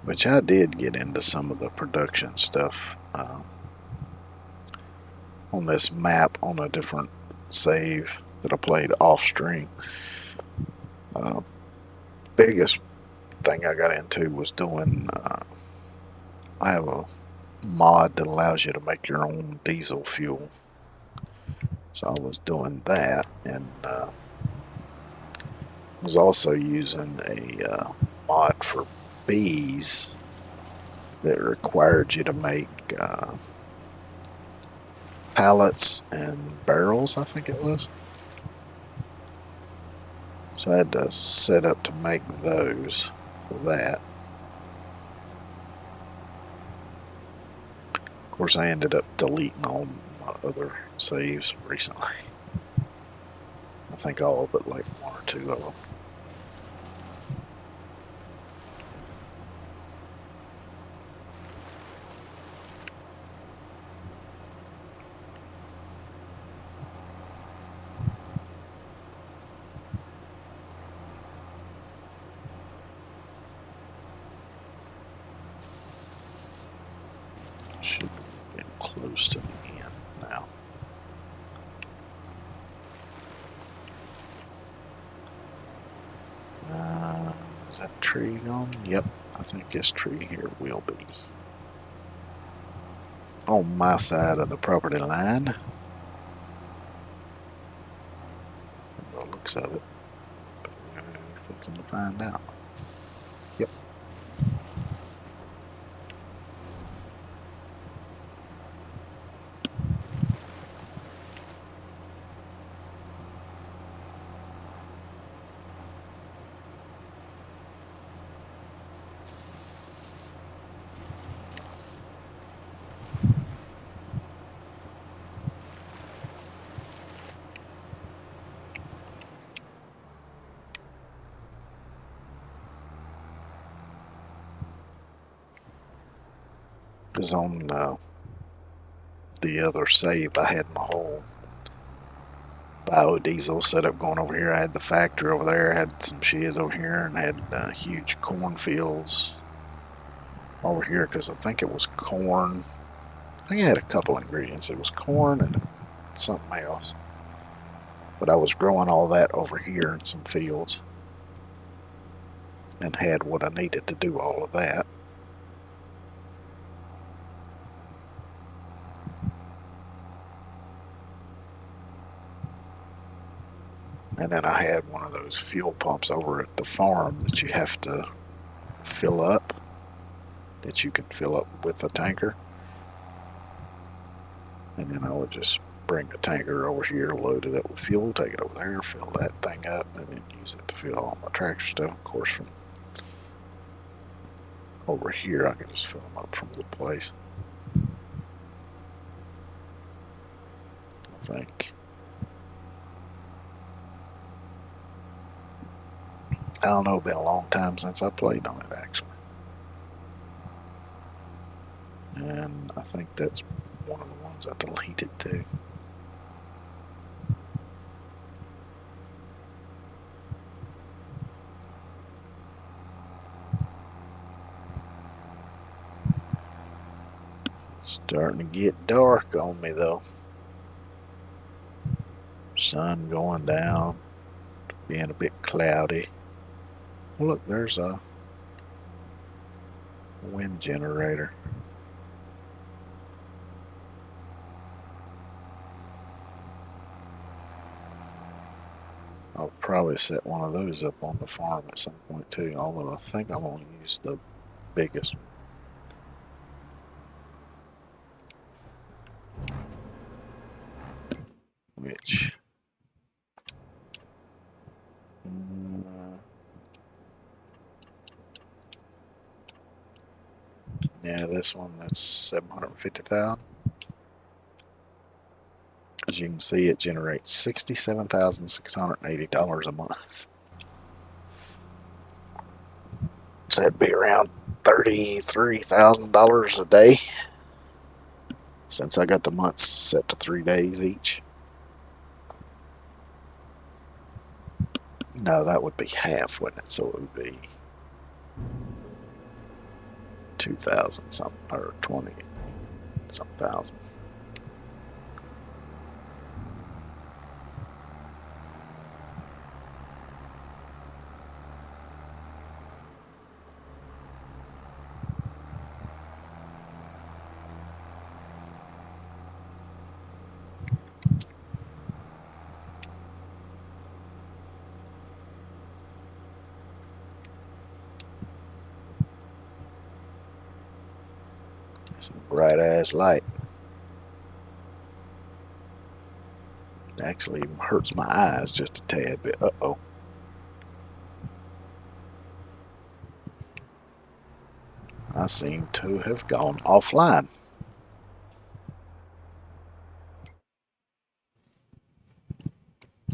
which I did get into some of the production stuff on this map on a different save that I played off stream. Biggest thing I got into was doing. I have a mod that allows you to make your own diesel fuel, so I was doing that, and was also using a mod for bees that required you to make pallets and barrels, I think it was. So I had to set up to make those for that. Of course, I ended up deleting all my other saves recently. I think all but like one or two of them. Should be getting close to the end now. Is that tree gone? Yep, I think this tree here will be on my side of the property line. The looks of it. But we're fixing to find out. Yep. Because on the other save I had my whole biodiesel setup going over here. I had the factory over there, I had some sheds over here, and I had huge cornfields over here because I think it was corn. I think I had a couple ingredients. It was corn and something else. But I was growing all that over here in some fields and had what I needed to do all of that. And then I had one of those fuel pumps over at the farm that you have to fill up, that you can fill up with a tanker. And then I would just bring the tanker over here, load it up with fuel, take it over there, fill that thing up, and then use it to fill all my tractor stuff. Of course, from over here, I can just fill them up from the place. I think. I don't know, it's been a long time since I played on it, actually. And I think that's one of the ones I deleted too. Starting to get dark on me though. Sun going down, being a bit cloudy. Look, there's a wind generator. I'll probably set one of those up on the farm at some point too, although I think I'm going to use the biggest one. Which yeah, this one, that's 750,000. As you can see, it generates $67,680 a month. So that'd be around $33,000 a day, since I got the months set to 3 days each. No, that would be half, wouldn't it? So it would be 2,000 something, or 20 some thousand. Some bright ass light. Actually even hurts my eyes just a tad bit. Uh-oh. I seem to have gone offline.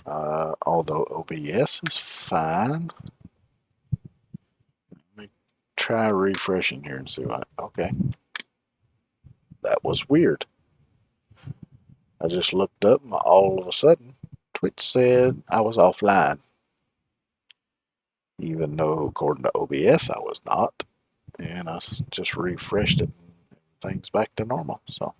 Although OBS is fine. Let me try refreshing here and see what. Okay. That was weird. I just looked up and all of a sudden Twitch said I was offline. Even though according to OBS I was not. And I just refreshed it and things back to normal. So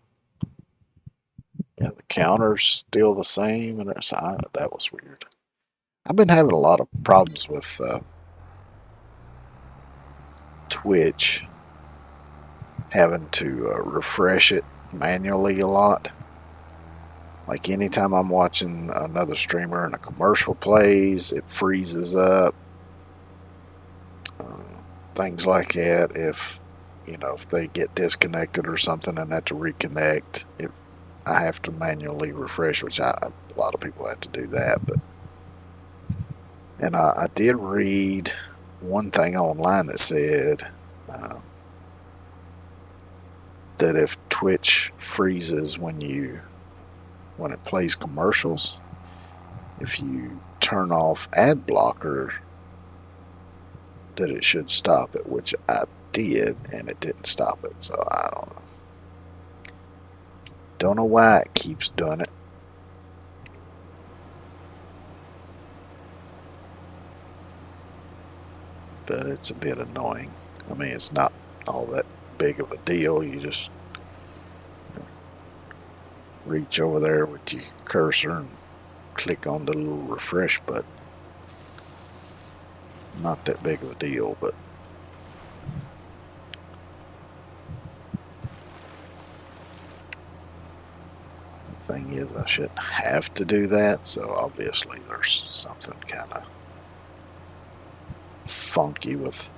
yeah, the counter's still the same and that was weird. I've been having a lot of problems with Twitch, having to refresh it manually a lot. Like anytime I'm watching another streamer and a commercial plays, it freezes up. Things like that. If if they get disconnected or something and have to reconnect, I have to manually refresh, which a lot of people have to do that. And I did read one thing online that said that if Twitch freezes when it plays commercials, if you turn off ad blocker, that it should stop it, which I did, and it didn't stop it. So I don't know. Don't know why it keeps doing it. But it's a bit annoying. I mean, it's not all that big of a deal. You just reach over there with your cursor and click on the little refresh button. Not that big of a deal, but the thing is, I shouldn't have to do that, so obviously there's something kind of funky with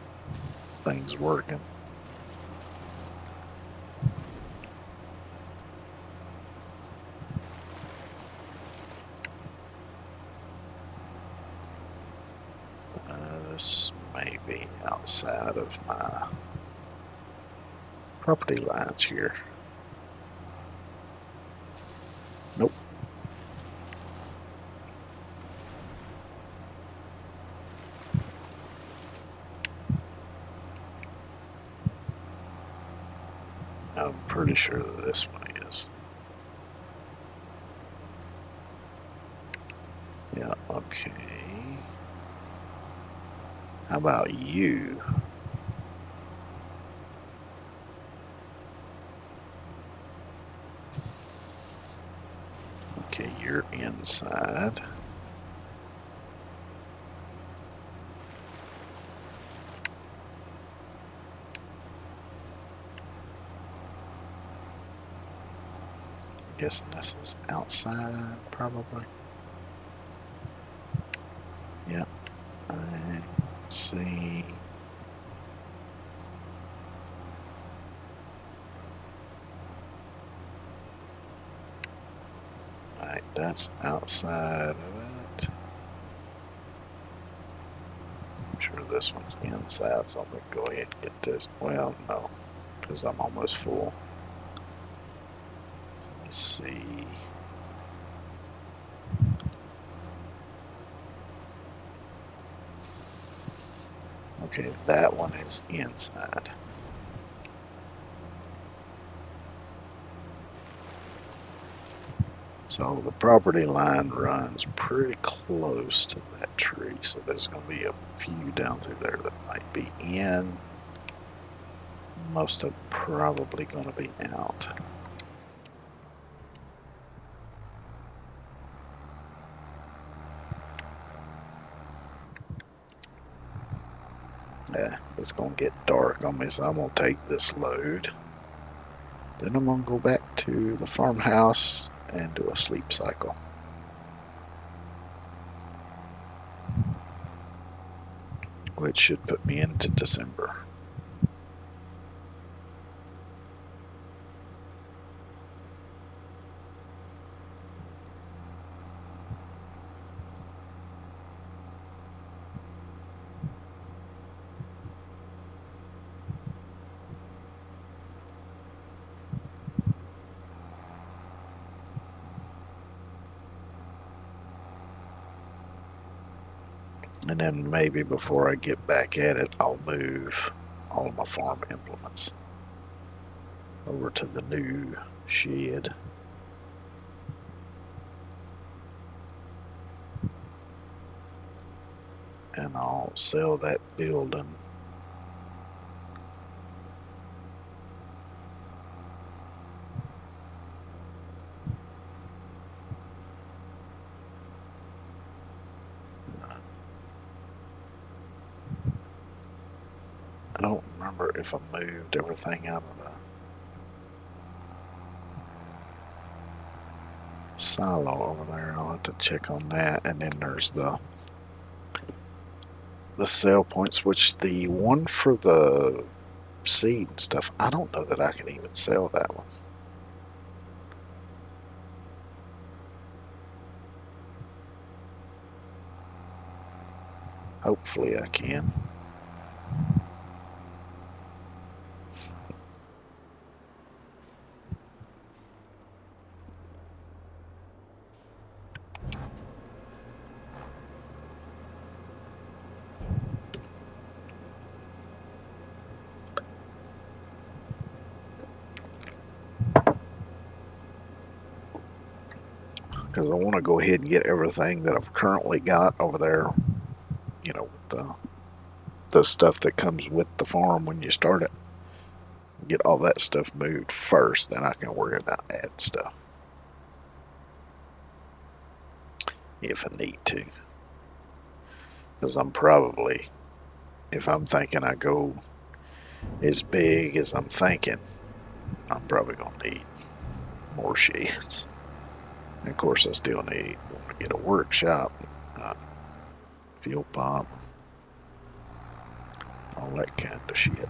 things working. This may be outside of my property lines here. Nope. I'm pretty sure that this one is. Yeah, okay. How about you? Okay, you're inside. I'm guessing this is outside, probably. Yep. Let's see. Alright, that's outside of it. I'm sure this one's inside, so I'm going to go ahead and get this. Well, no, because I'm almost full. So let's see. Okay, that one is inside. So the property line runs pretty close to that tree, so there's going to be a few down through there that might be in. most of probably going to be out. Yeah, it's going to get dark on me, so I'm going to take this load. Then I'm going to go back to the farmhouse and do a sleep cycle. Which should put me into December. And then maybe before I get back at it, I'll move all of my farm implements over to the new shed. And I'll sell that building. I don't remember if I moved everything out of the silo over there. I'll have to check on that. And then there's the sell points, which the one for the seed and stuff, I don't know that I can even sell that one. Hopefully I can. Because I want to go ahead and get everything that I've currently got over there, you know, with the stuff that comes with the farm when you start it. Get all that stuff moved first, then I can worry about adding stuff. If I need to. Because I'm probably, if I'm thinking I go as big as I'm thinking, I'm probably going to need more sheds. And of course, I still want to get a workshop, fuel pump, all that kind of shit.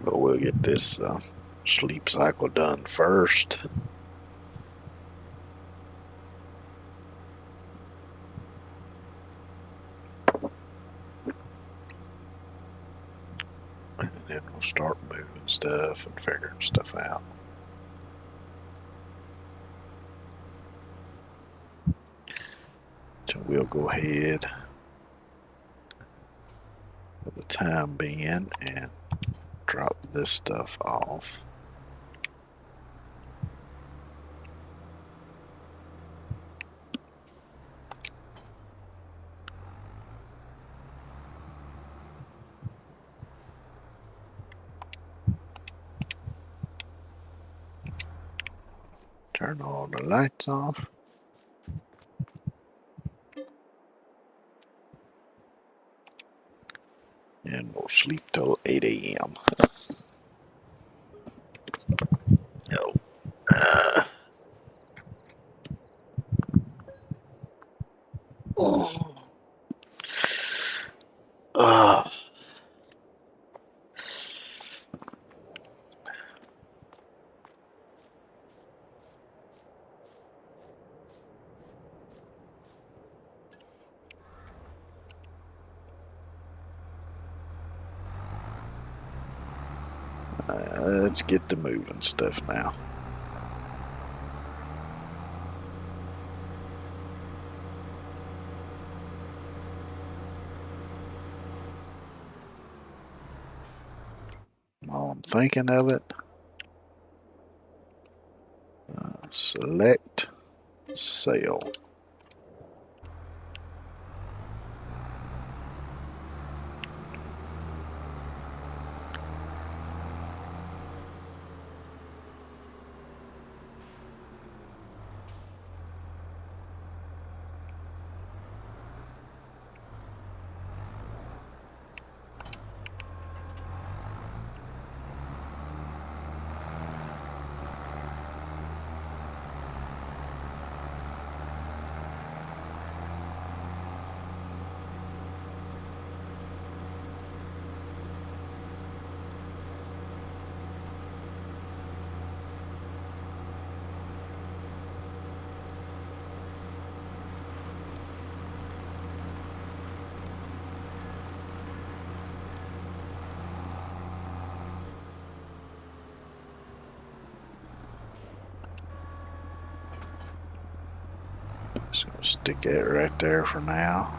But we'll get this sleep cycle done first. And then we'll start moving stuff and figuring stuff out. So we'll go ahead time being and drop this stuff off. Turn all the lights off. And we'll sleep till 8 a.m. No. Uh, let's get to moving stuff now. While I'm thinking of it, select sale. Just gonna stick it right there for now.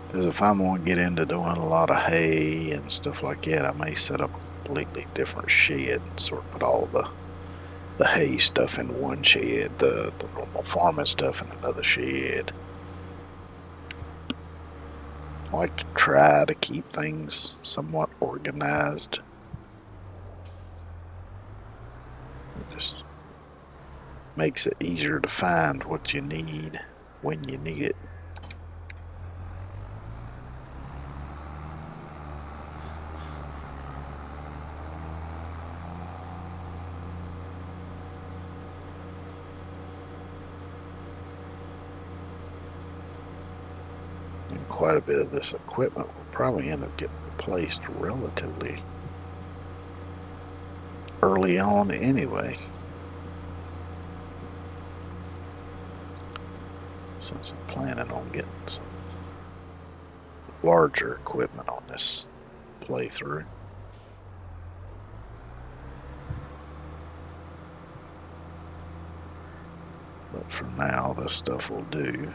Because if I'm going to get into doing a lot of hay and stuff like that, I may set up a completely different shed and sort of put all the hay stuff in one shed, the normal farming stuff in another shed. I like to try to keep things somewhat organized. It just makes it easier to find what you need when you need it. And quite a bit of this equipment will probably end up getting replaced relatively early on anyway, since I'm planning on getting some larger equipment on this playthrough. But for now, this stuff will do.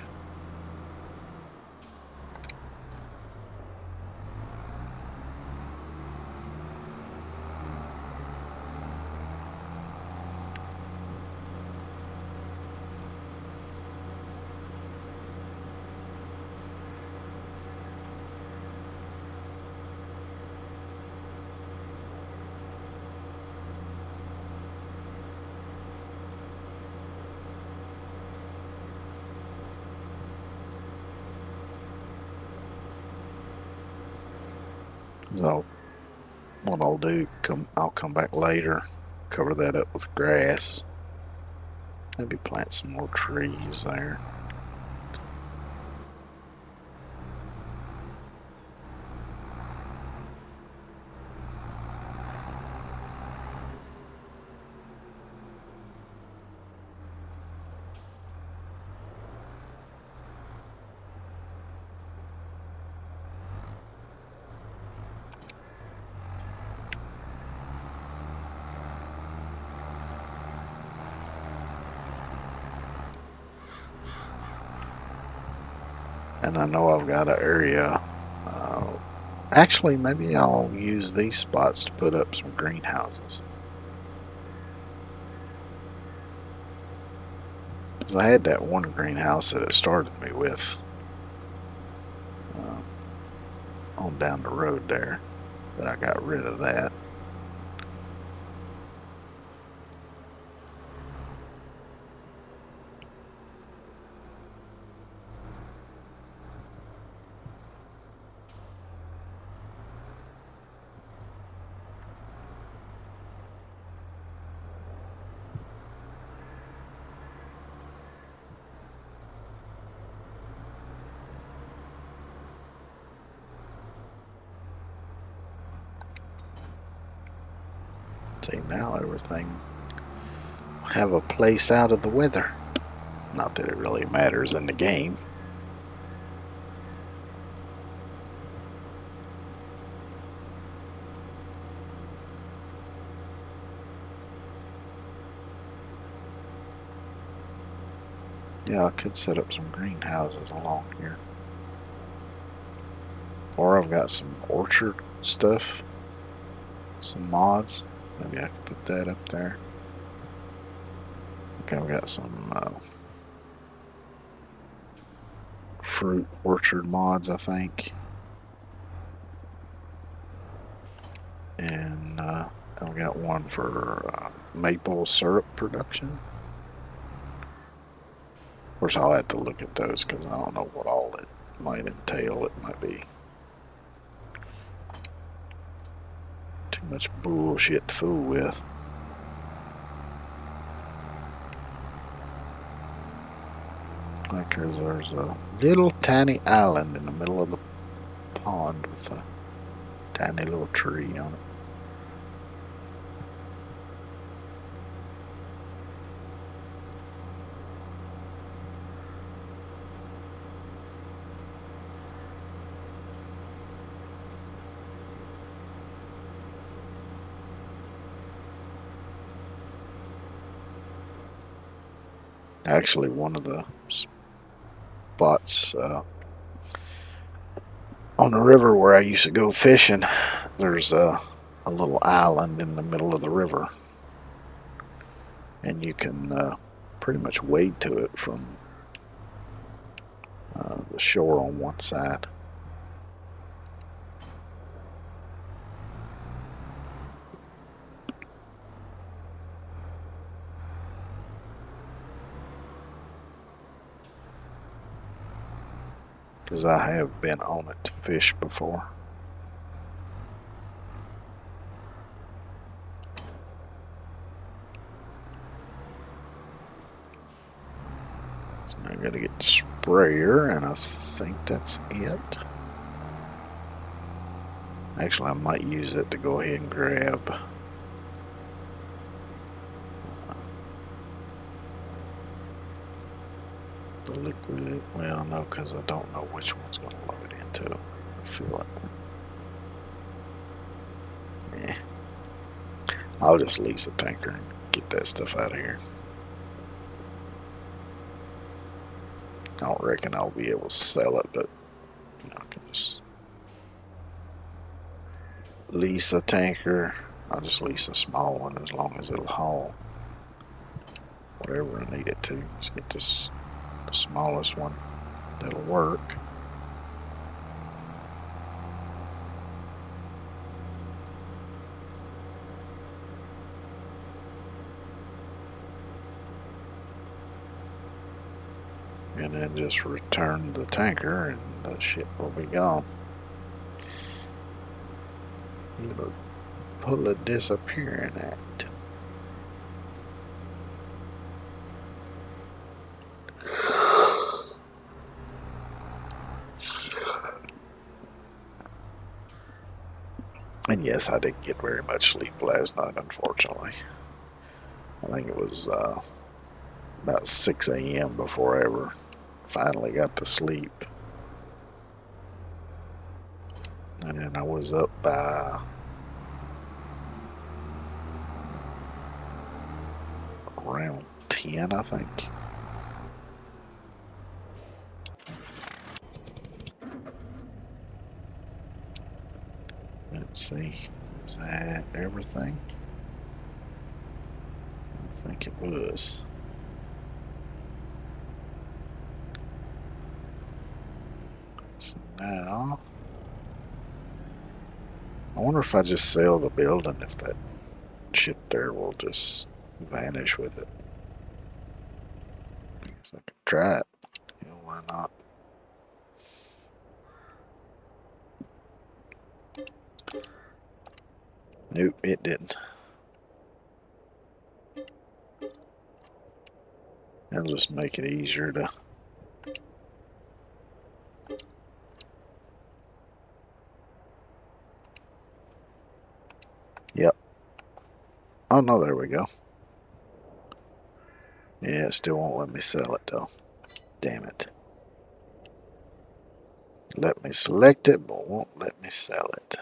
So what I'll do, I'll come back later, cover that up with grass, maybe plant some more trees there. And I know I've got an area. Uh, Actually, maybe I'll use these spots to put up some greenhouses. Because I had that one greenhouse that it started me with on down the road there, but I got rid of that. See, now everything have a place out of the weather. Not that it really matters in the game. Yeah, I could set up some greenhouses along here. Or I've got some orchard stuff, some mods. Maybe I could put that up there. Okay, I've got some fruit orchard mods, I think. And I've got one for maple syrup production. Of course, I'll have to look at those because I don't know what all it might entail. It might be too much bullshit to fool with. Like there's a little tiny island in the middle of the pond with a tiny little tree on it. Actually, one of the spots on the river where I used to go fishing, there's a little island in the middle of the river. And you can pretty much wade to it from the shore on one side. Because I have been on it to fish before. So I gotta get the sprayer, and I think that's it. Actually, I might use it to go ahead and grab the liquid. Well, no, because I don't know which one's going to load into. I feel it. Yeah. I'll just lease a tanker and get that stuff out of here. I don't reckon I'll be able to sell it, but you know, I can just lease a tanker. I'll just lease a small one as long as it'll haul whatever I need it to. Just get this, the smallest one that'll work. And then just return the tanker and the shit will be gone. It'll pull a disappearing act. And yes, I didn't get very much sleep last night, unfortunately. I think it was about 6 a.m. before I ever finally got to sleep. And then I was up by around 10, I think. Let's see. Is that everything? I think it was. So now, I wonder if I just sell the building, if that shit there will just vanish with it. So I could try it. You know, why not? Nope, it didn't. That'll just make it easier to... Yep. Oh no, there we go. Yeah, it still won't let me sell it though. Damn it. Let me select it, but won't let me sell it.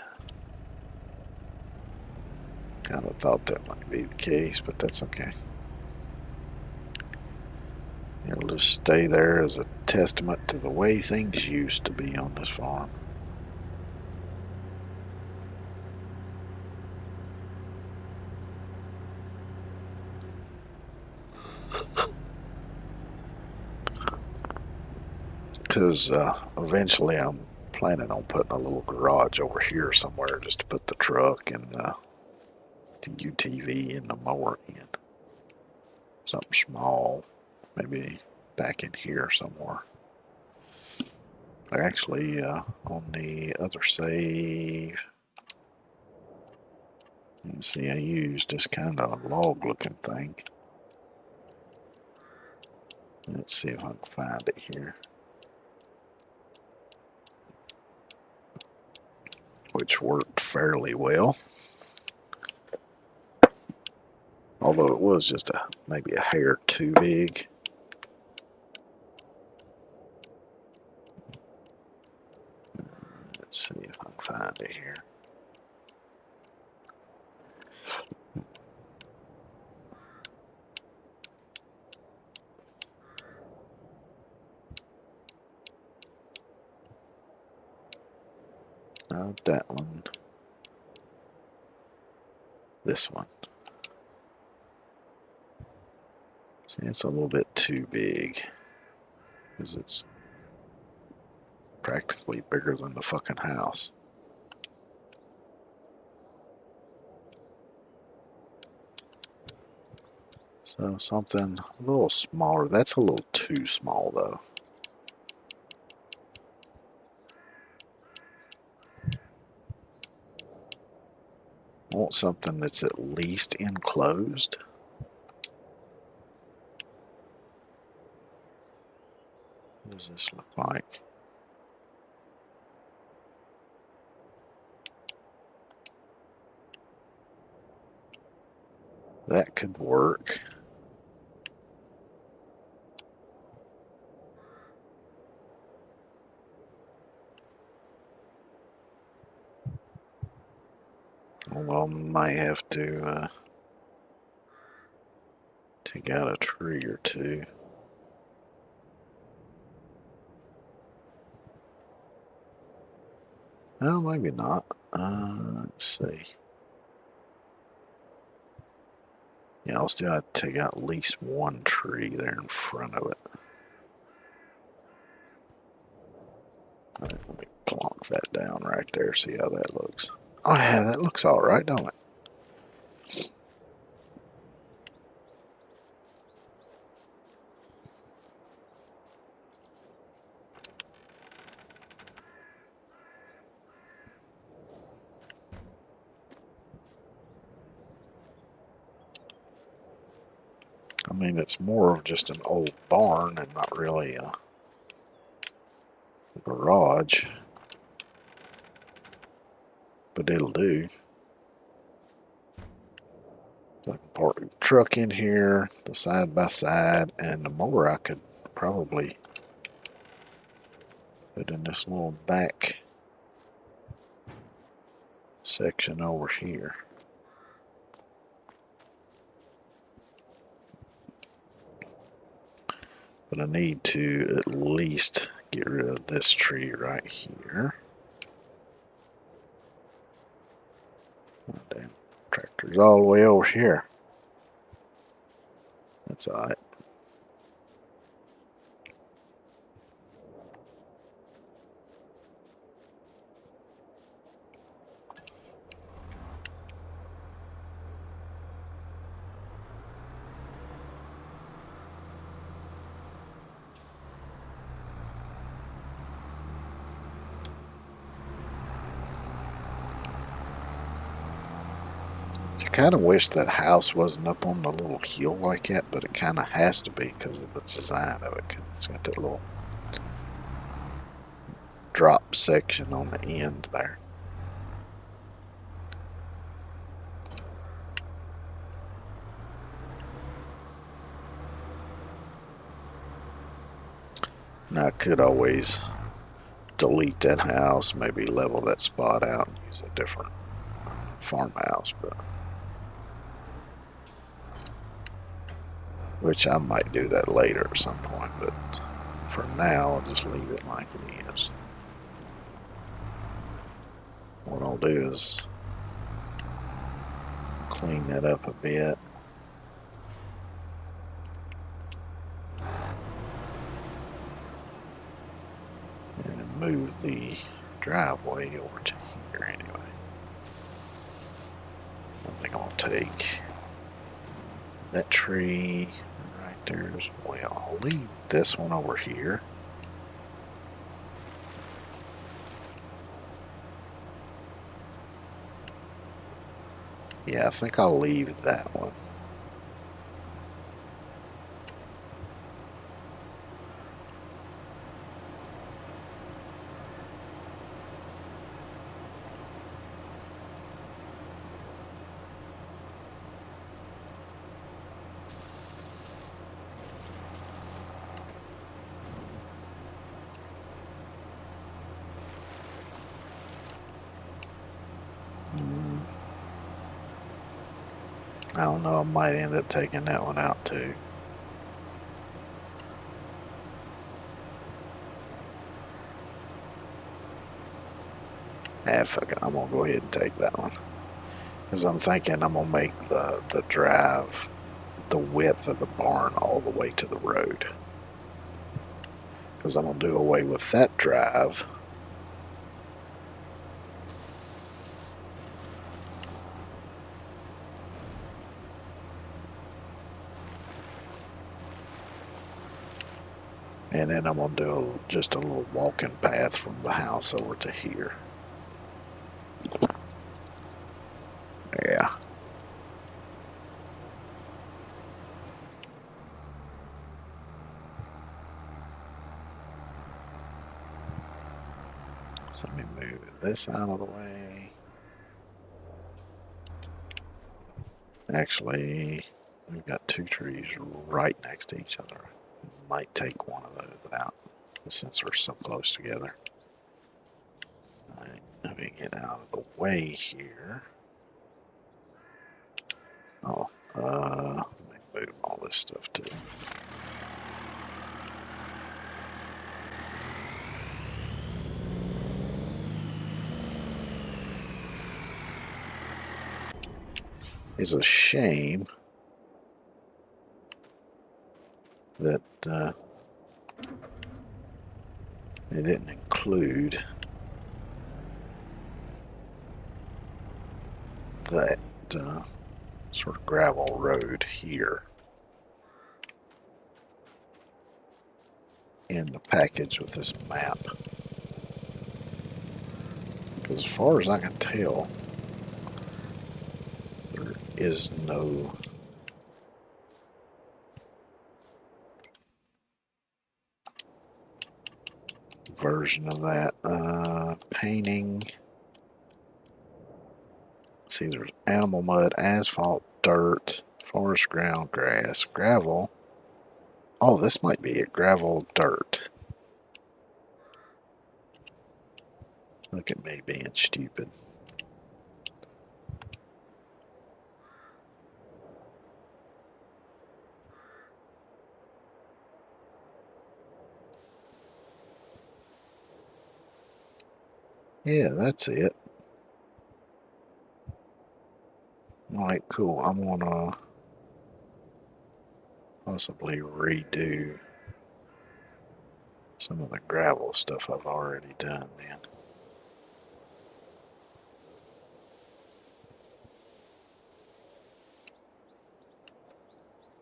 Kind of thought that might be the case, but that's okay. It'll just stay there as a testament to the way things used to be on this farm. Because eventually I'm planning on putting a little garage over here somewhere just to put the truck and the UTV and the mower in. Something small, maybe back in here somewhere. Actually, on the other save, you can see I used this kind of log looking thing. Let's see if I can find it here. Which worked fairly well. Although it was just maybe a hair too big. Let's see if I can find it here. Not that one. This one. See, it's a little bit too big. Because it's practically bigger than the fucking house. So something a little smaller. That's a little too small though. I want something that's at least enclosed. What does this look like? That could work. Although I might have to take out a tree or two. Well, maybe not. Let's see. Yeah, I'll still have to take out at least one tree there in front of it. All right, let me plonk that down right there, see how that looks. Oh yeah, that looks alright, don't it? I mean, it's more of just an old barn and not really a garage. But it'll do. So I can park the truck in here, the side by side, and the mower I could probably put in this little back section over here. But I need to at least get rid of this tree right here. Oh, damn. Tractor's all the way over here. That's alright. I kind of wish that house wasn't up on the little hill like that, but it kind of has to be because of the design of it. 'Cause it's got that little drop section on the end there. Now I could always delete that house, maybe level that spot out and use a different farmhouse, but which I might do that later at some point, but for now I'll just leave it like it is. What I'll do is clean that up a bit. And move the driveway over to here anyway. I think I'll take that tree right there as well. I'll leave this one over here. Yeah, I think I'll leave that one. I don't know, I might end up taking that one out too. Ah, fuck it, I'm gonna go ahead and take that one. Because I'm thinking I'm gonna make the drive the width of the barn all the way to the road. Because I'm gonna do away with that drive. And then I'm gonna do just a little walking path from the house over to here. Yeah. So let me move this out of the way. Actually, we've got two trees right next to each other. Might take one of those out since they're so close together. Alright, let me get out of the way here. Oh, let me move all this stuff too. It's a shame that it didn't include that sort of gravel road here in the package with this map. Because as far as I can tell, there is no version of that. Painting. See, there's animal mud, asphalt, dirt, forest ground, grass, gravel. Oh, this might be it. Gravel, dirt. Look at me being stupid. Yeah, that's it. Alright, cool. I'm gonna possibly redo some of the gravel stuff I've already done then.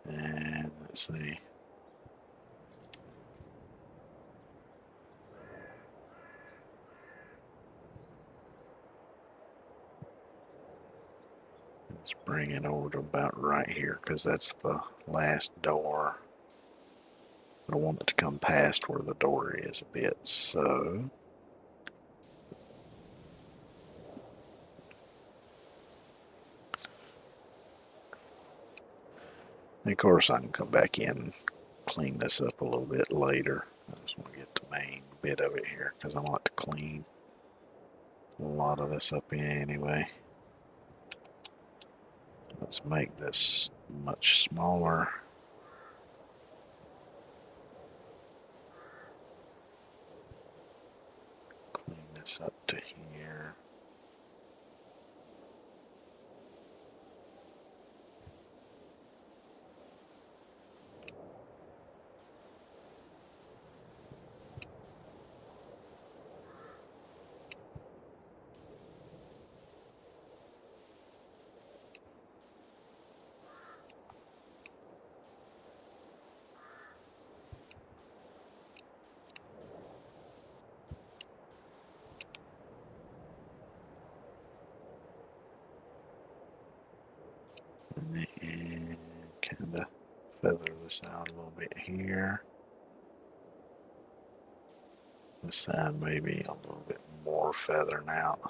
And let's see. Let's bring it over to about right here because that's the last door. I want it to come past where the door is a bit, so and of course I can come back in and clean this up a little bit later. I just want to get the main bit of it here because I want to clean a lot of this up in anyway. Let's make this much smaller. Clean this up to here. And kind of feather this out a little bit here. This side maybe a little bit more feathering out.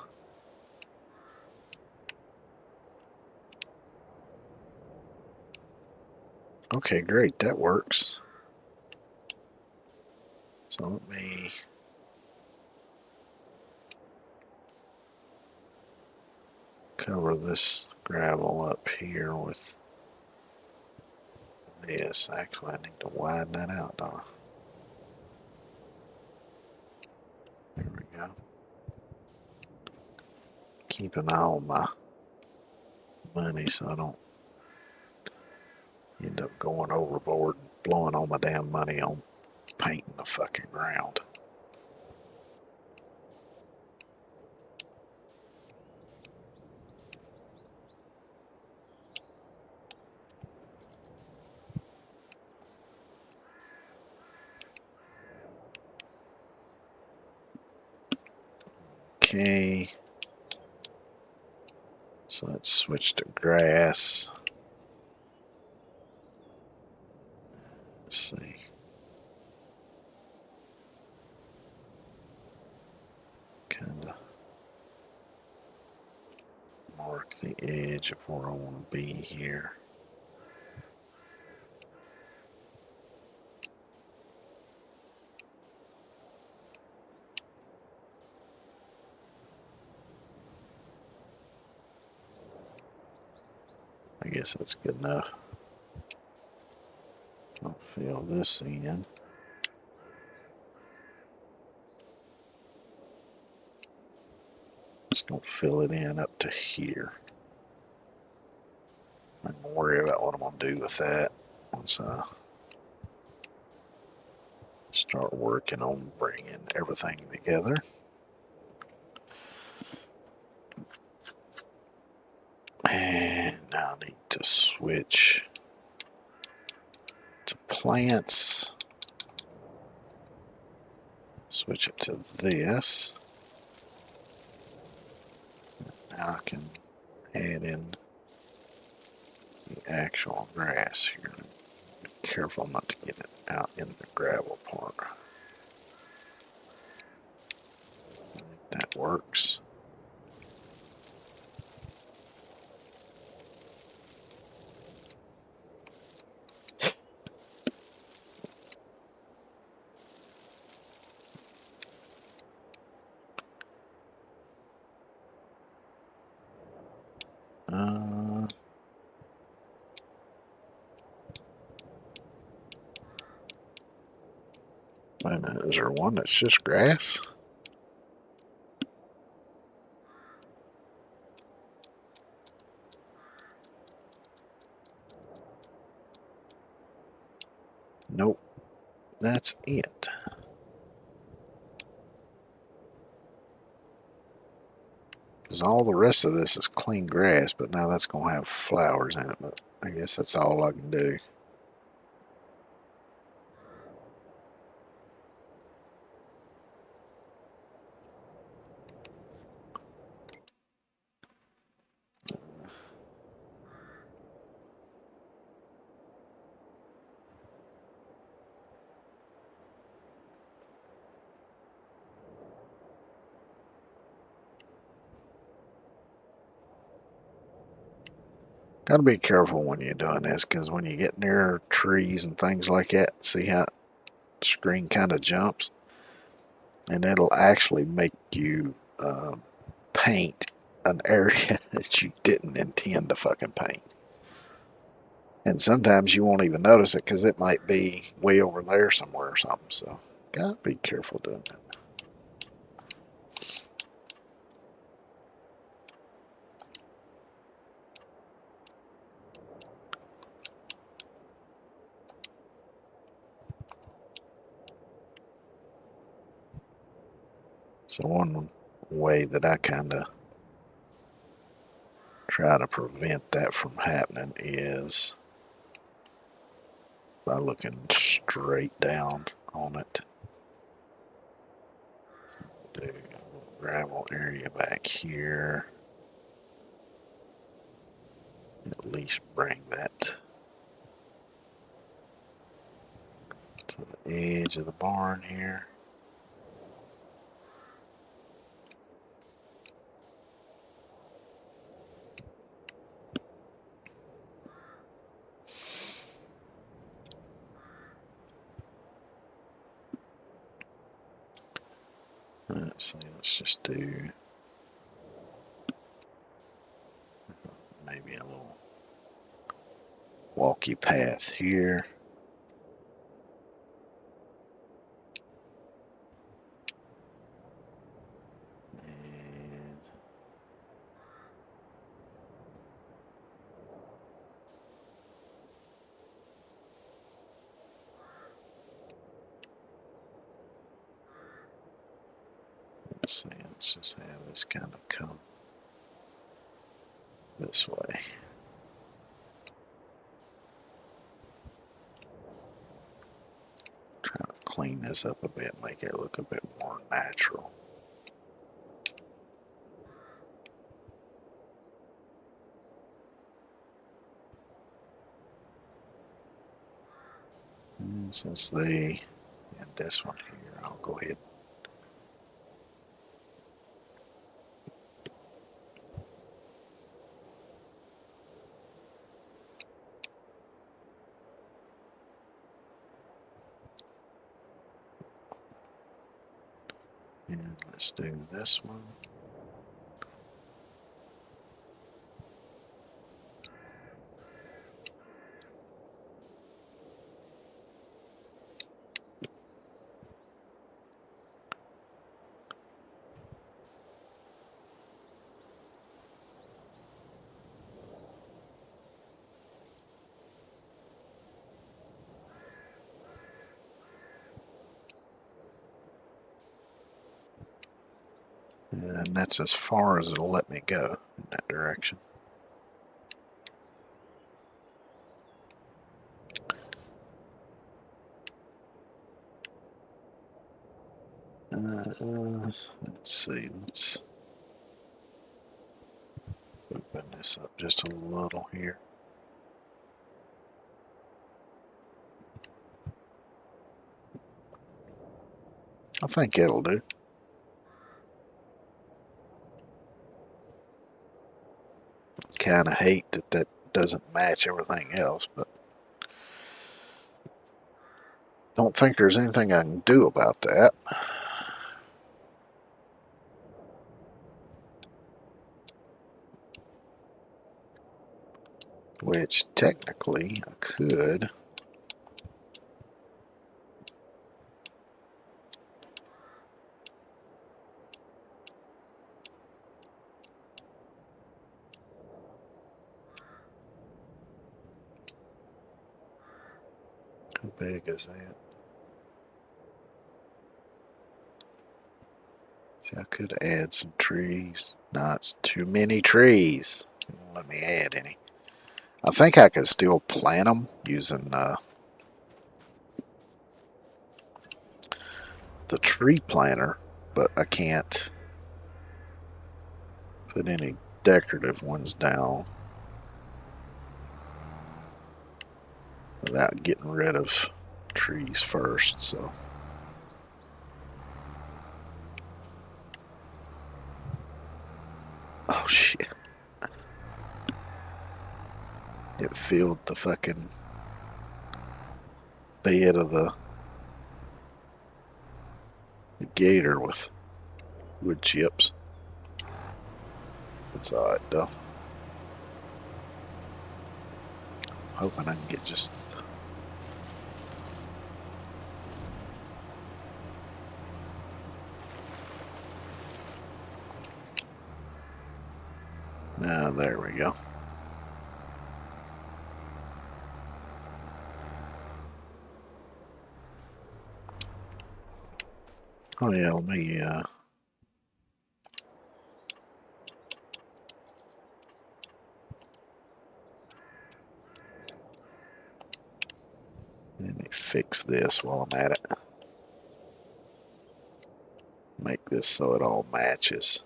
Okay, great, that works. So let me cover this gravel up here with this. Actually, I need to widen that out, don't I? There we go. Keep an eye on my money so I don't end up going overboard and blowing all my damn money on painting the fucking ground. Okay. So let's switch to grass. Let's see. Kind of mark the edge of where I want to be here. I guess that's good enough. I'll fill this in. Just gonna fill it in up to here. I'm gonna worry about what I'm gonna do with that once I start working on bringing everything together. And now I need to switch to plants. Switch it to this. Now I can add in the actual grass here. Be careful not to get it out in the gravel part. I think that works. Wait a minute, is there one that's just grass? Nope, that's it. Because all the rest of this is clean grass, but now that's going to have flowers in it. But I guess that's all I can do. Got to be careful when you're doing this, because when you get near trees and things like that, see how the screen kind of jumps? And it'll actually make you paint an area that you didn't intend to fucking paint. And sometimes you won't even notice it because it might be way over there somewhere or something. So, gotta be careful doing that. So, one way that I kind of try to prevent that from happening is by looking straight down on it. Do a little gravel area back here. At least bring that to the edge of the barn here. Let's see, let's just do maybe a little walkie path here. And let's see, let's just have this kind of come this way. Try to clean this up a bit, make it look a bit more natural. And since they and this one here, I'll go ahead. And let's do this one. And that's as far as it'll let me go in that direction. Let's see, let's open this up just a little here. I think it'll do. Kind of hate that that doesn't match everything else, but don't think there's anything I can do about that. Which technically I could. big is that? See, I could add some trees. No, it's too many trees. It won't let me add any. I think I could still plant them using the tree planter, but I can't put any decorative ones down without getting rid of trees first, so. Oh shit. It filled the fucking bed of the gator with wood chips. It's alright though. Hoping I can get just. Ah, there we go. Oh yeah, let me fix this while I'm at it. Make this so it all matches.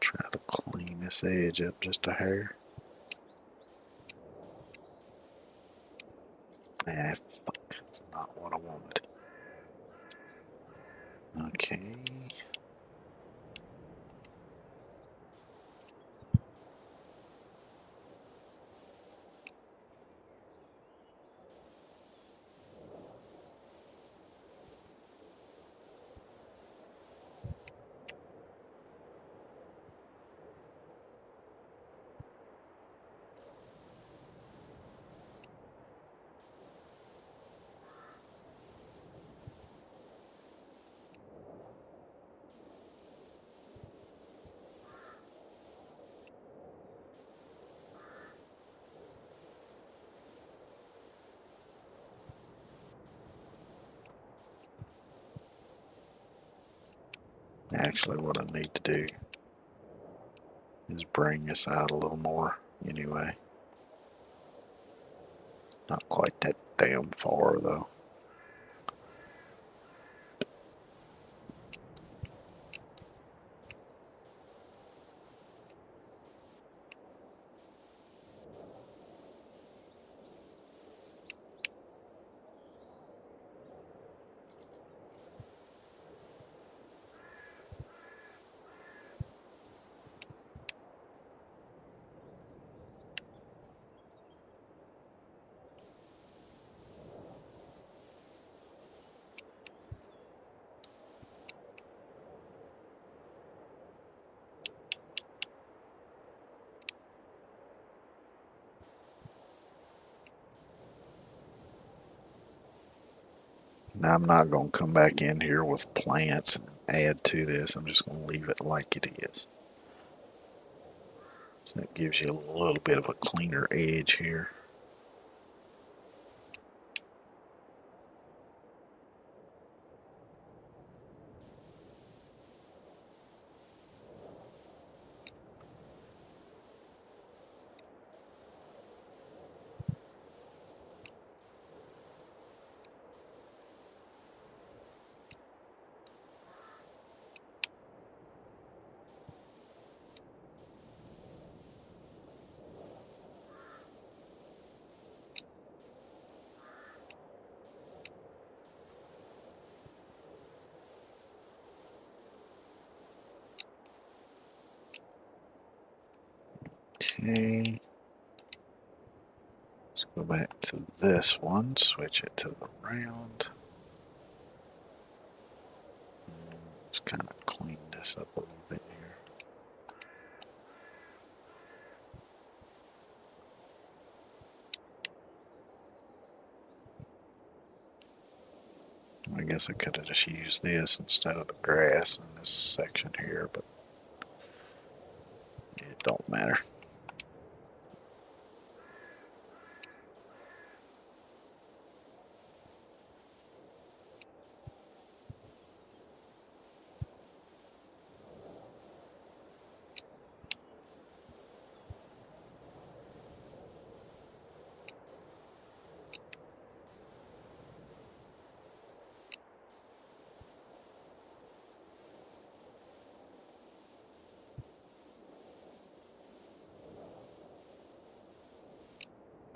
Try to clean this edge up just a hair. Ah, fuck. That's not what I wanted. Okay. Actually, what I need to do is bring this out a little more anyway. Not quite that damn far though. Now I'm not going to come back in here with plants and add to this. I'm just going to leave it like it is. So that gives you a little bit of a cleaner edge here. Okay. Let's go back to this one, switch it to the round. Let's kind of clean this up a little bit here. I guess I could have just used this instead of the grass in this section here, but it don't matter.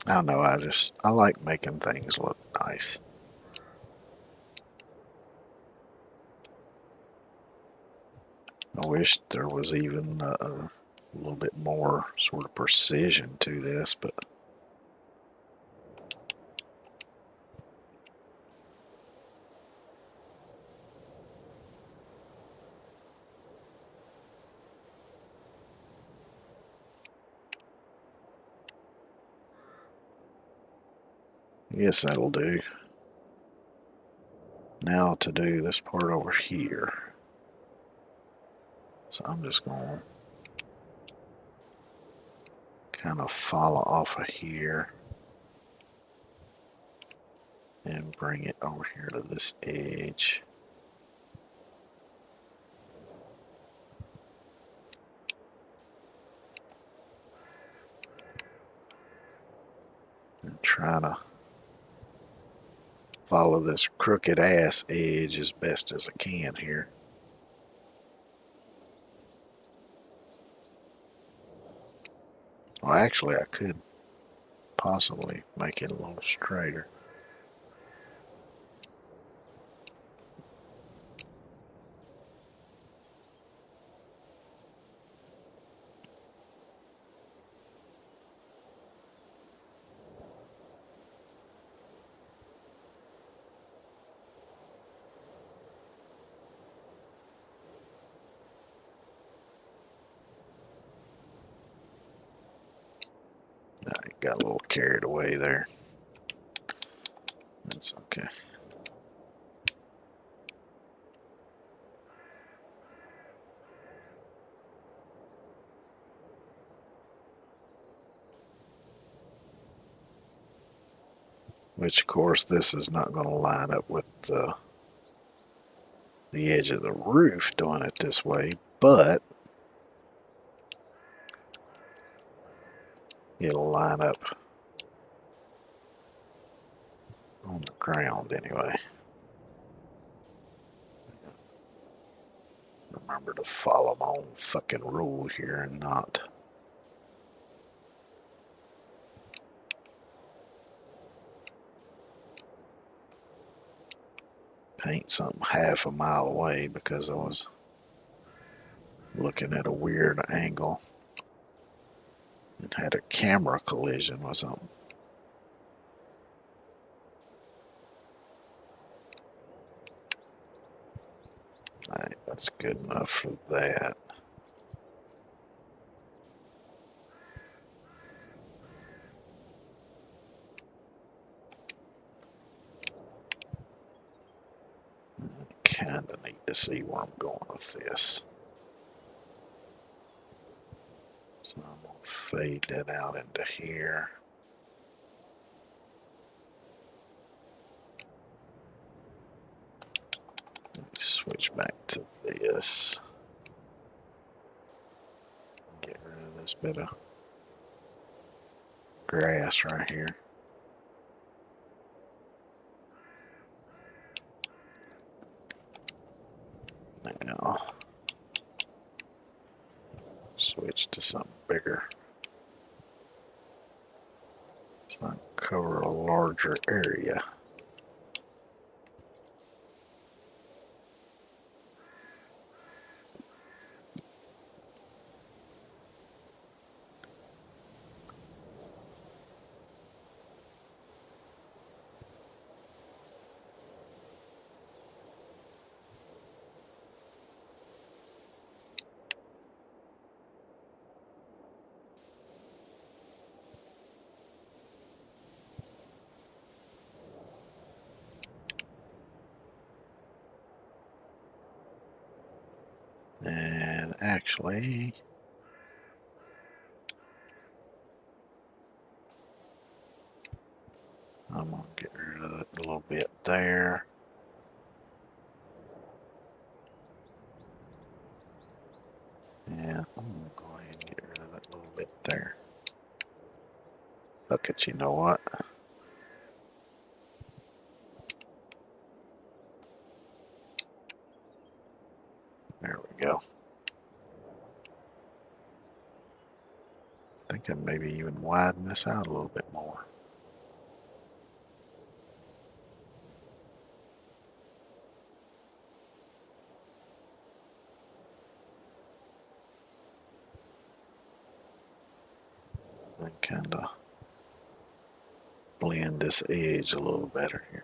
I don't know, I like making things look nice. I wish there was even a little bit more sort of precision to this, but I guess that'll do. Now to do this part over here. So I'm just going to kind of follow off of here and bring it over here to this edge. And try to follow this crooked ass edge as best as I can here. Well, actually, I could possibly make it a little straighter. I got a little carried away there. That's okay. Which, of course, this is not going to line up with the edge of the roof doing it this way, but it'll line up on the ground anyway. Remember to follow my own fucking rule here and not paint something half a mile away because I was looking at a weird angle and had a camera collision with something. Alright, that's good enough for that. Kinda need to see where I'm going with this. So I'm going to fade that out into here. Let me switch back to this. Get rid of this bit of grass right here. Now, switch to something bigger. So I can cover a larger area. And actually, I'm going to get rid of it a little bit there. And I'm going to go ahead and get rid of it a little bit there. Look at, you know what? There we go. I think I maybe even widen this out a little bit more. And kind of blend this edge a little better here.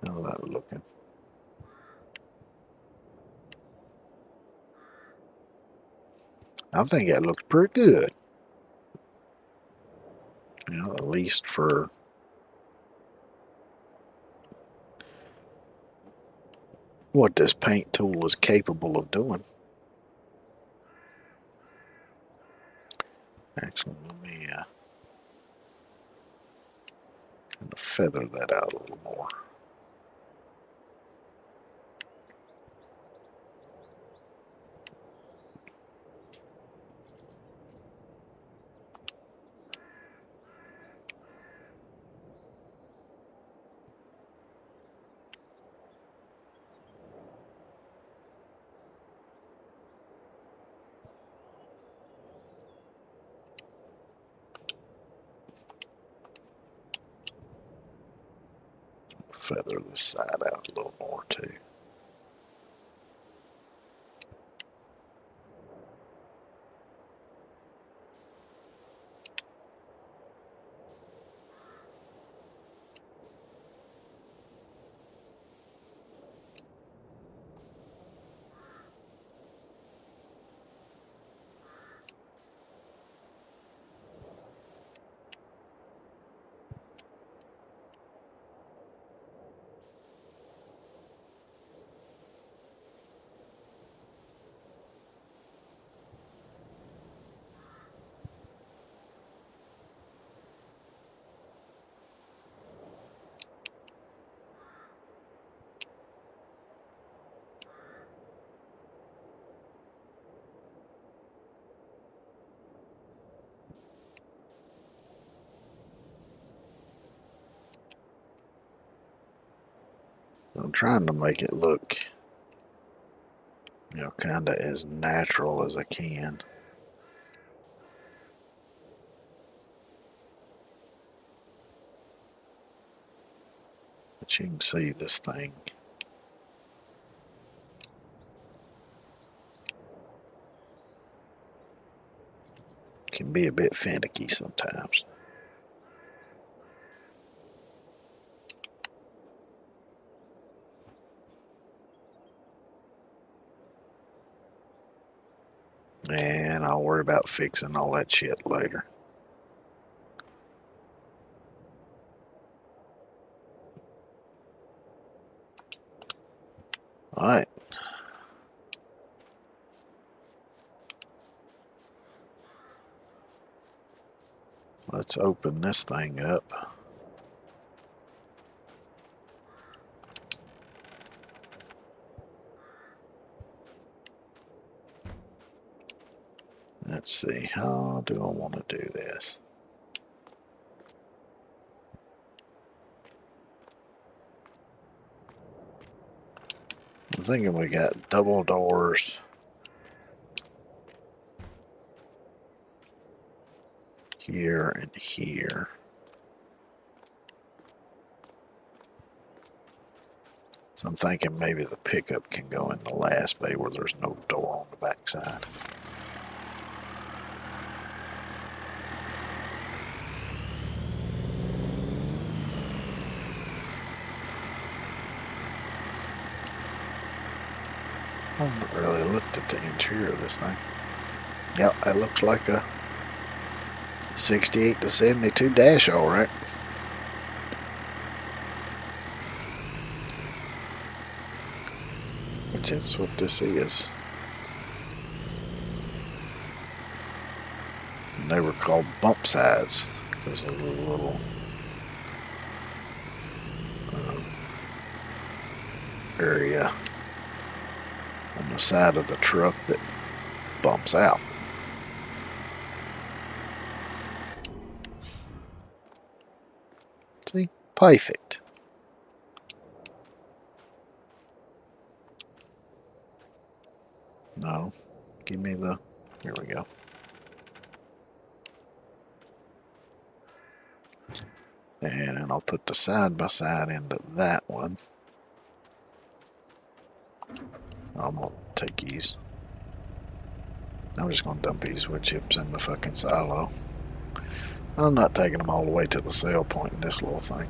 How's that looking? I think that looks pretty good. You know, at least for what this paint tool is capable of doing. Actually, let me kind of feather that out a little more. Feather this side out a little more too. I'm trying to make it look, you know, kind of as natural as I can. But you can see this thing can be a bit finicky sometimes. And I'll worry about fixing all that shit later. Alright. Let's open this thing up. Let's see, how do I want to do this? I'm thinking we got double doors here and here. So I'm thinking maybe the pickup can go in the last bay where there's no door on the back side. I haven't really looked at the interior of this thing. Yep, that looks like a 68 to 72 dash, all right. which is what this is. And they were called bump sides because of the little area on the side of the truck that bumps out. See? Perfect. No. Give me the... Here we go. And I'll put the side-by-side into that one. I'm going to take these. I'm just going to dump these wood chips in the fucking silo. I'm not taking them all the way to the sale point in this little thing.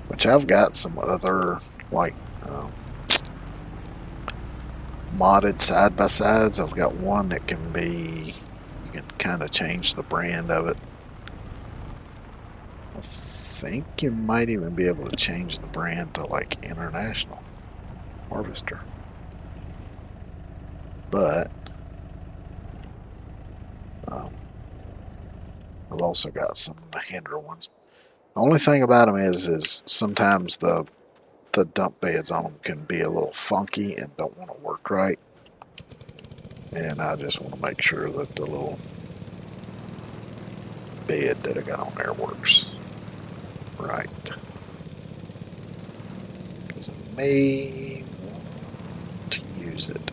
Which I've got some other, like, modded side-by-sides. I've got one that can be, you can kind of change the brand of it. I think you might even be able to change the brand to, like, International Harvester. But I've also got some Mahindra ones. The only thing about them is sometimes the dump beds on them can be a little funky and don't want to work right. And I just want to make sure that the little bed that I got on there works right. Because I may want to use it.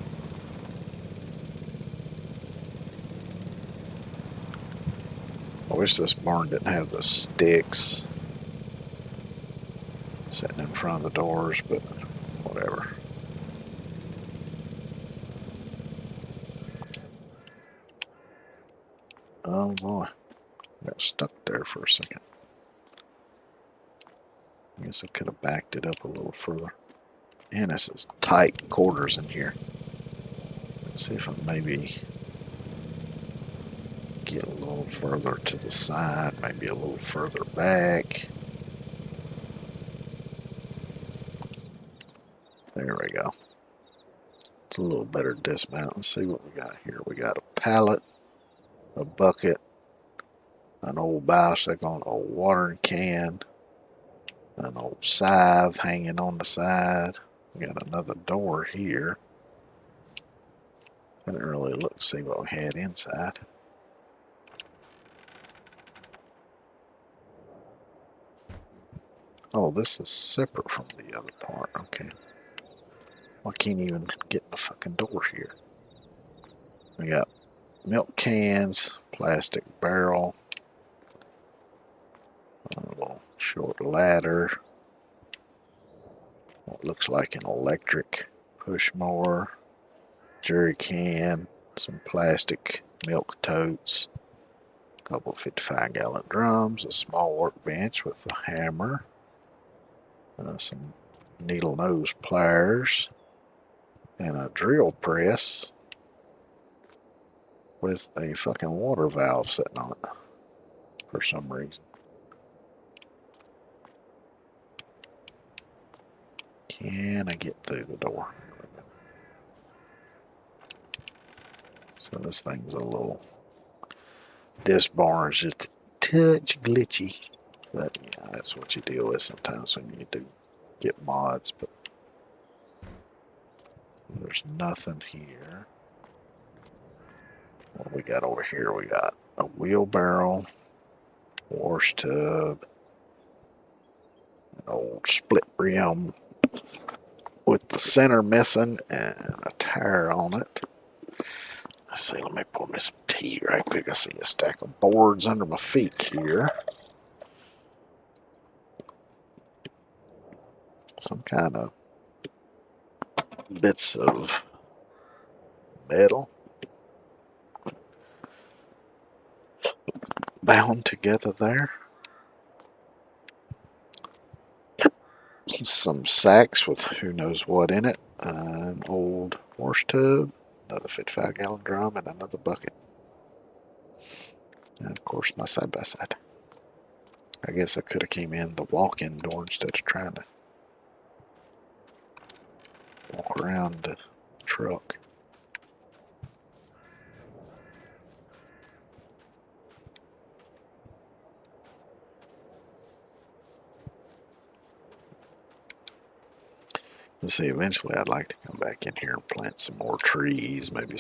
I wish this barn didn't have the sticks sitting in front of the doors, but whatever. Oh boy, got stuck there for a second. I guess I could have backed it up a little further. Man, this is tight quarters in here. Let's see if I maybe get a little further to the side, maybe a little further back. There we go. It's a little better dismount. Let's see what we got here. We got a pallet, a bucket, an old bicycle, an old watering can, an old scythe hanging on the side. We got another door here. I didn't really look to see what we had inside. Oh, this is separate from the other part. Okay. I can't even get in the fucking door here. We got milk cans, plastic barrel, a little short ladder, what looks like an electric push mower, jerry can, some plastic milk totes, a couple of 55-gallon drums, a small workbench with a hammer, some needle nose pliers, and a drill press with a fucking water valve sitting on it for some reason. Can I get through the door? So this thing's a little... This barn is just a touch glitchy. But yeah, that's what you deal with sometimes when you do get mods. But there's nothing here. What we got over here? We got a wheelbarrow, wash tub, an old split rim with the center missing and a tire on it. Let's see, let me pour me some tea right quick. I see a stack of boards under my feet here. Some kind of bits of metal bound together there. some sacks with who knows what in it, an old wash tub, another 55-gallon drum, and another bucket. And of course my side-by-side. I guess I could have came in the walk-in door instead of trying to walk around the truck. Let's see, eventually I'd like to come back in here and plant some more trees, maybe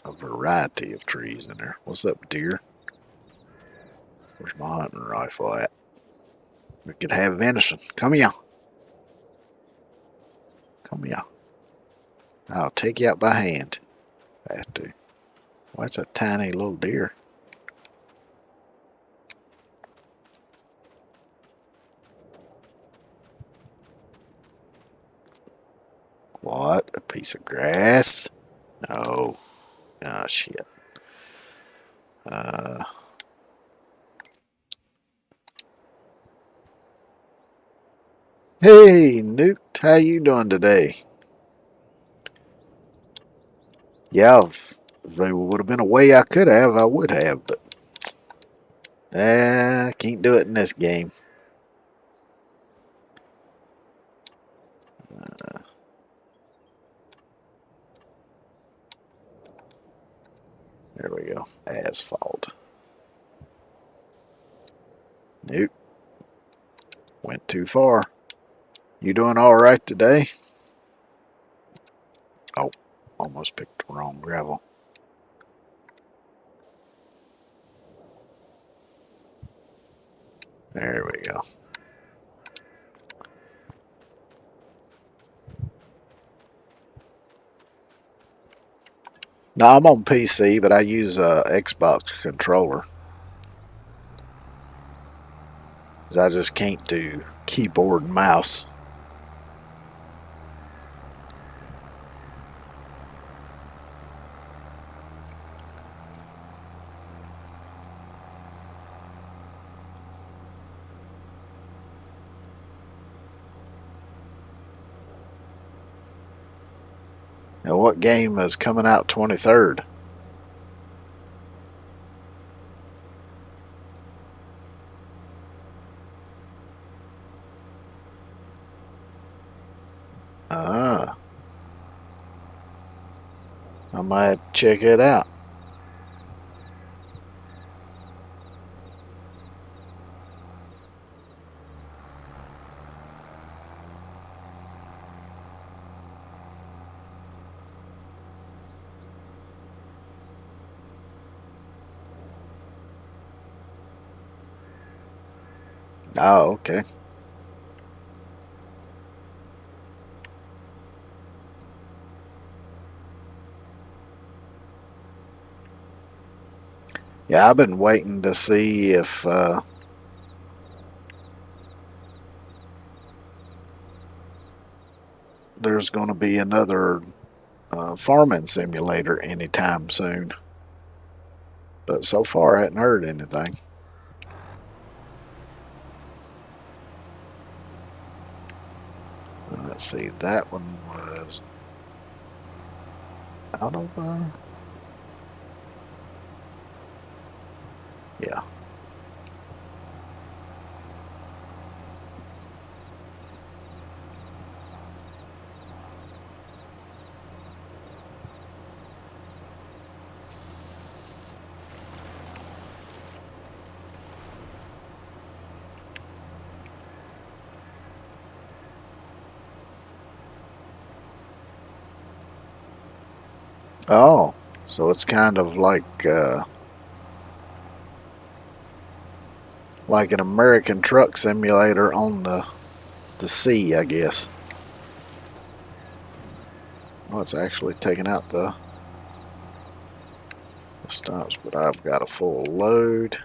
a variety of trees in there. What's up, deer? Where's my hunting rifle at? We could have venison. Come here. Come here. I'll take you out by hand. I have to. Well, that's a tiny little deer. What? A piece of grass? No. Ah, shit. Hey, Newt. How you doing today? Yeah, if there would have been a way I could have, I would have, but I can't do it in this game. There we go. Asphalt. Nope. Went too far. You doing all right today? Oh, almost picked the wrong gravel. There we go. No, I'm on PC, but I use a Xbox controller. I just can't do keyboard and mouse. Now, what game is coming out 23rd? Ah, I might check it out. Oh, okay. Yeah, I've been waiting to see if there's going to be another farming simulator anytime soon. But so far, I hadn't heard anything. Let's see, that one was out of, yeah. Oh, so it's kind of like an American truck simulator on the sea, I guess. Well, it's actually taking out the stumps, but I've got a full load.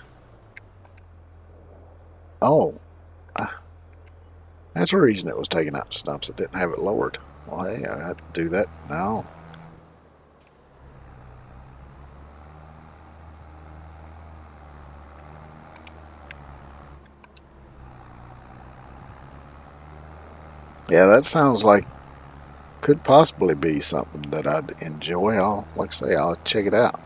Oh, that's the reason it was taking out the stumps. It didn't have it lowered. Well, hey, I had to do that now. Yeah, that sounds like could possibly be something that I'd enjoy. Like I say, I'll check it out.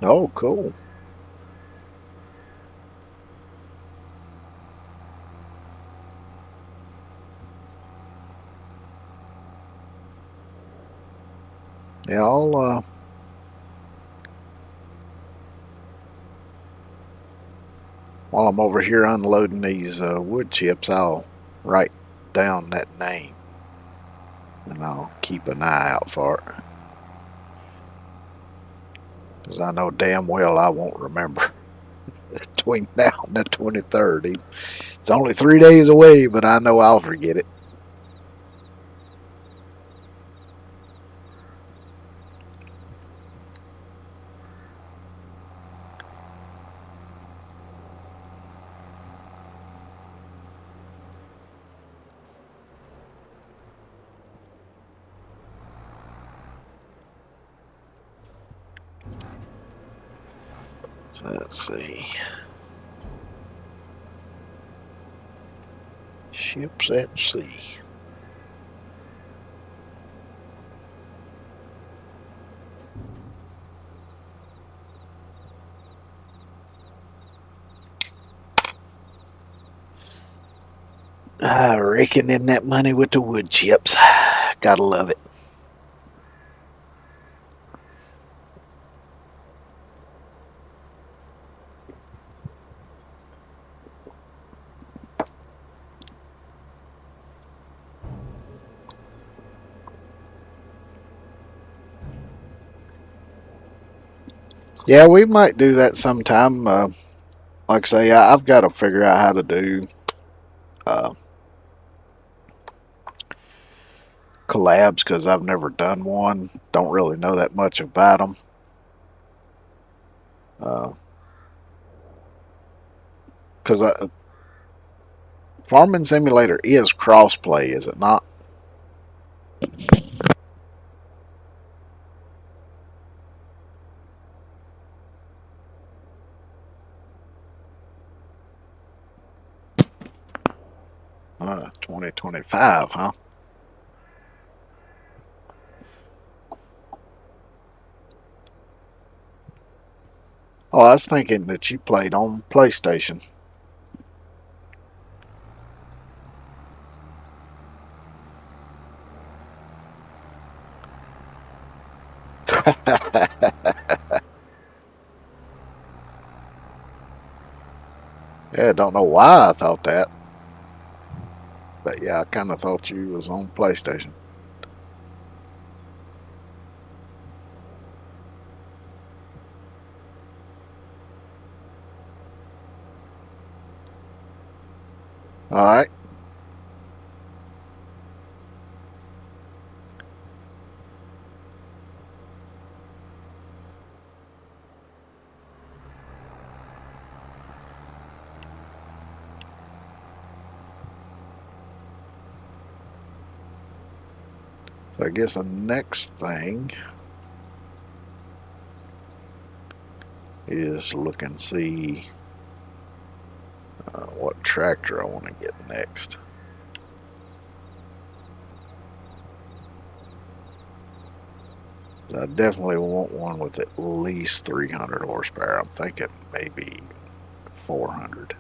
Oh, cool. Yeah, while I'm over here unloading these wood chips, I'll write down that name and I'll keep an eye out for it. Because I know damn well I won't remember between now and the 23rd. It's only 3 days away, but I know I'll forget it. So let's see. Ships at sea. I reckon in that money with the wood chips. Gotta love it. Yeah, we might do that sometime. Like I say, I've got to figure out how to do uh, collabs because I've never done one. Don't really know that much about them. Because Farming Simulator is crossplay, is it not? Uh, 2025, huh? Oh, I was thinking that you played on PlayStation. Yeah, don't know why I thought that, but yeah, I kind of thought you was on PlayStation. All right. So I guess the next thing is look and see what tractor I want to get next. I definitely want one with at least 300 horsepower. I'm thinking maybe 400.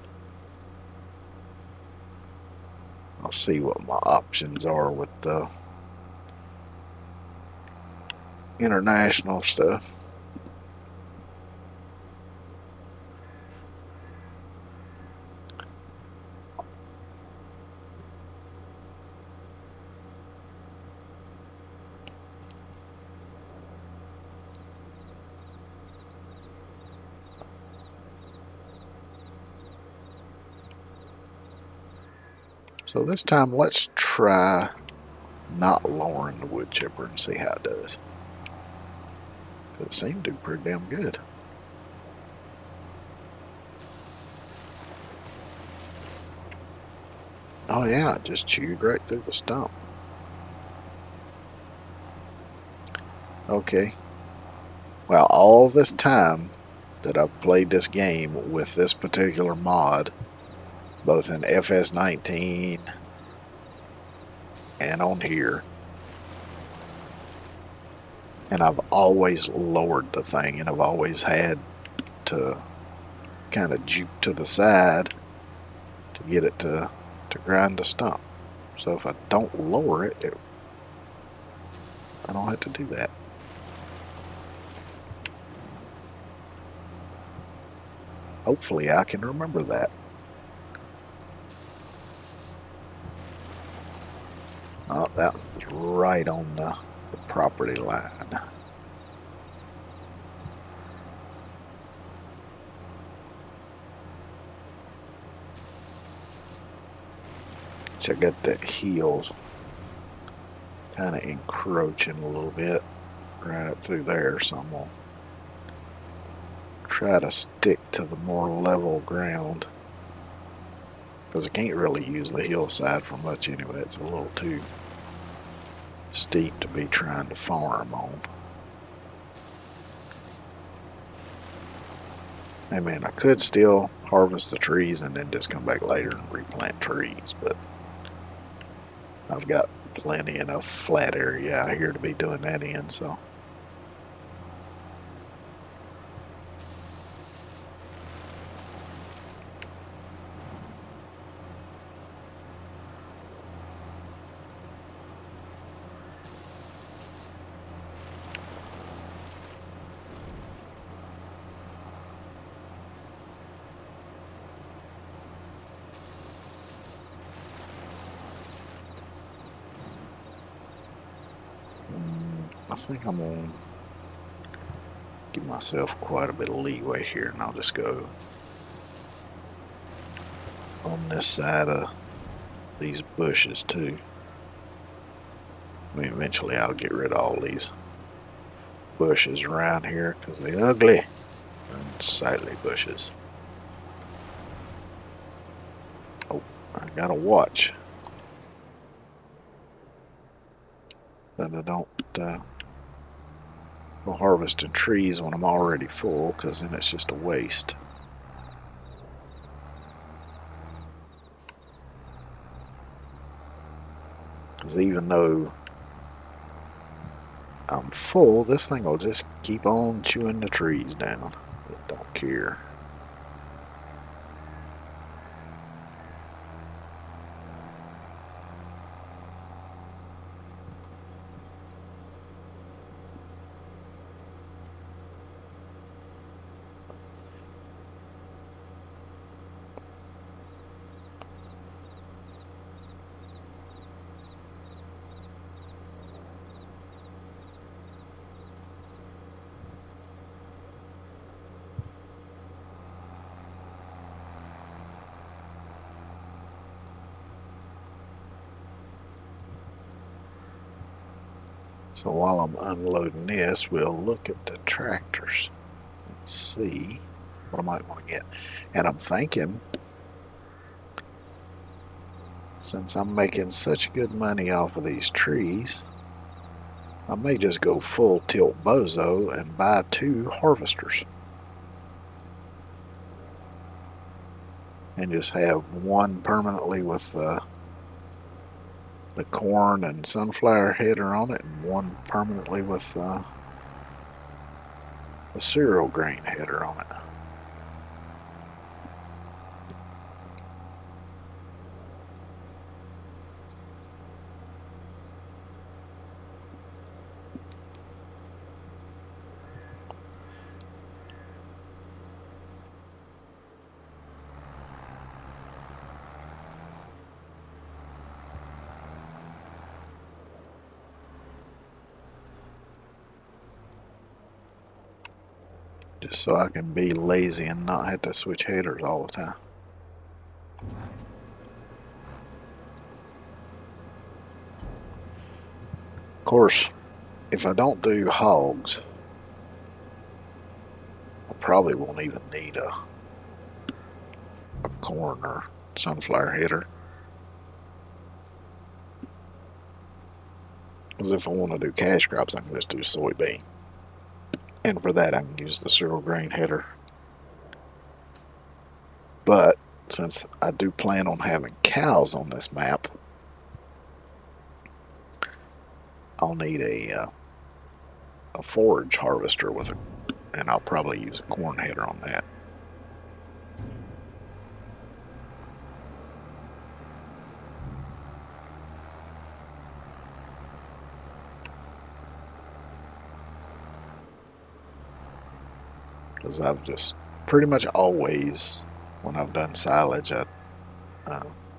I'll see what my options are with the international stuff. So this time let's try not lowering the wood chipper and see how it does. It seemed to do pretty damn good. Oh yeah, it just chewed right through the stump. Okay. Well, all this time that I've played this game with this particular mod, both in FS19 and on here, and I've always lowered the thing, and I've always had to kind of juke to the side to get it to grind the stump. So if I don't lower it, I don't have to do that. Hopefully I can remember that. Oh, that was right on the property line. Check out that heel kind of encroaching a little bit right up through there, so I'm going to try to stick to the more level ground, because I can't really use the hillside for much anyway. It's a little too steep to be trying to farm on. I mean, I could still harvest the trees and then just come back later and replant trees, but I've got plenty enough flat area out here to be doing that in, so. I think I'm going to give myself quite a bit of leeway here, and I'll just go on this side of these bushes too. I mean, eventually I'll get rid of all these bushes around here because they're ugly, unsightly bushes. Oh, I gotta watch that I don't go harvesting trees when I'm already full, because then it's just a waste. Because even though I'm full, this thing will just keep on chewing the trees down. It don't care. So while I'm unloading this, we'll look at the tractors and see what I might want to get. And I'm thinking, since I'm making such good money off of these trees, I may just go full tilt bozo and buy 2 harvesters. And just have one permanently with the corn and sunflower header on it, and one permanently with a cereal grain header on it. Just so I can be lazy and not have to switch headers all the time. course, if I don't do hogs, I probably won't even need a corn or sunflower header. Because if I want to do cash crops, I can just do soybean. And for that, I can use the cereal grain header. But since I do plan on having cows on this map, I'll need a forage harvester with and I'll probably use a corn header on that. Because I've just pretty much always, when I've done silage, I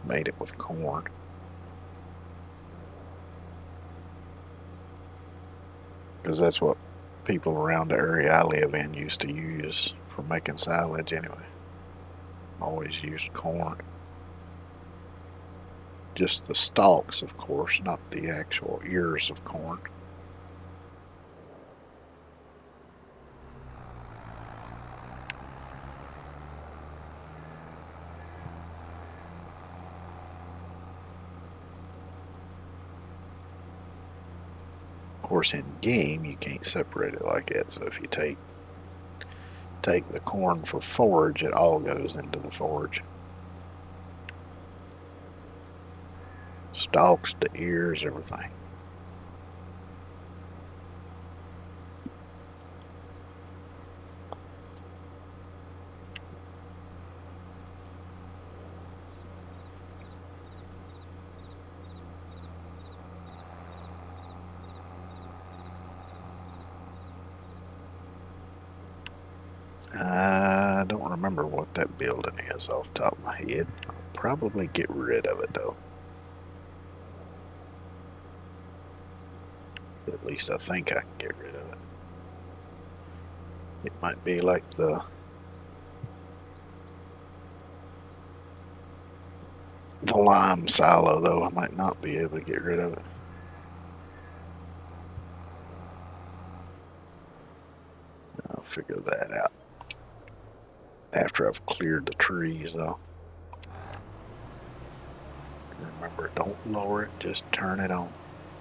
made it with corn. Because that's what people around the area I live in used to use for making silage anyway. Always used corn. Just the stalks, of course, not the actual ears of corn. Of course, in game, you can't separate it like that. So if you take the corn for forage, it all goes into the forage. Stalks, the ears, everything. I don't remember what that building is off the top of my head. I'll probably get rid of it though. At least I think I can get rid of it. It might be like the lime silo though. I might not be able to get rid of it. I'll figure that out after I've cleared the trees though. Remember, don't lower it, just turn it on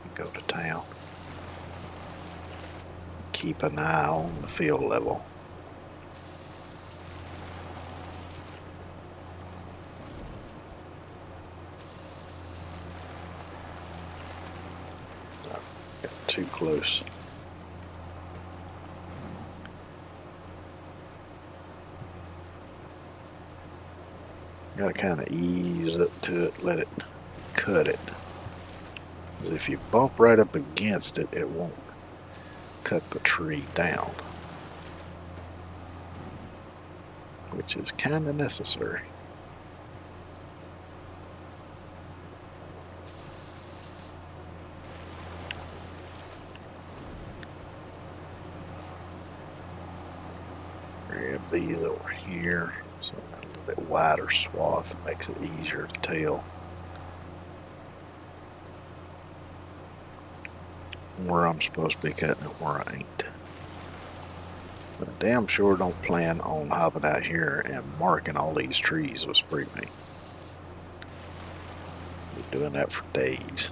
and go to town. Keep an eye on the field level. Got too close. Gotta kind of ease up to it, let it cut it. Because if you bump right up against it, it won't cut the tree down. Which is kind of necessary. Grab these over here. So a little bit wider swath makes it easier to tell where I'm supposed to be cutting and where I ain't. But I damn sure don't plan on hopping out here and marking all these trees with spray paint. We're doing that for days.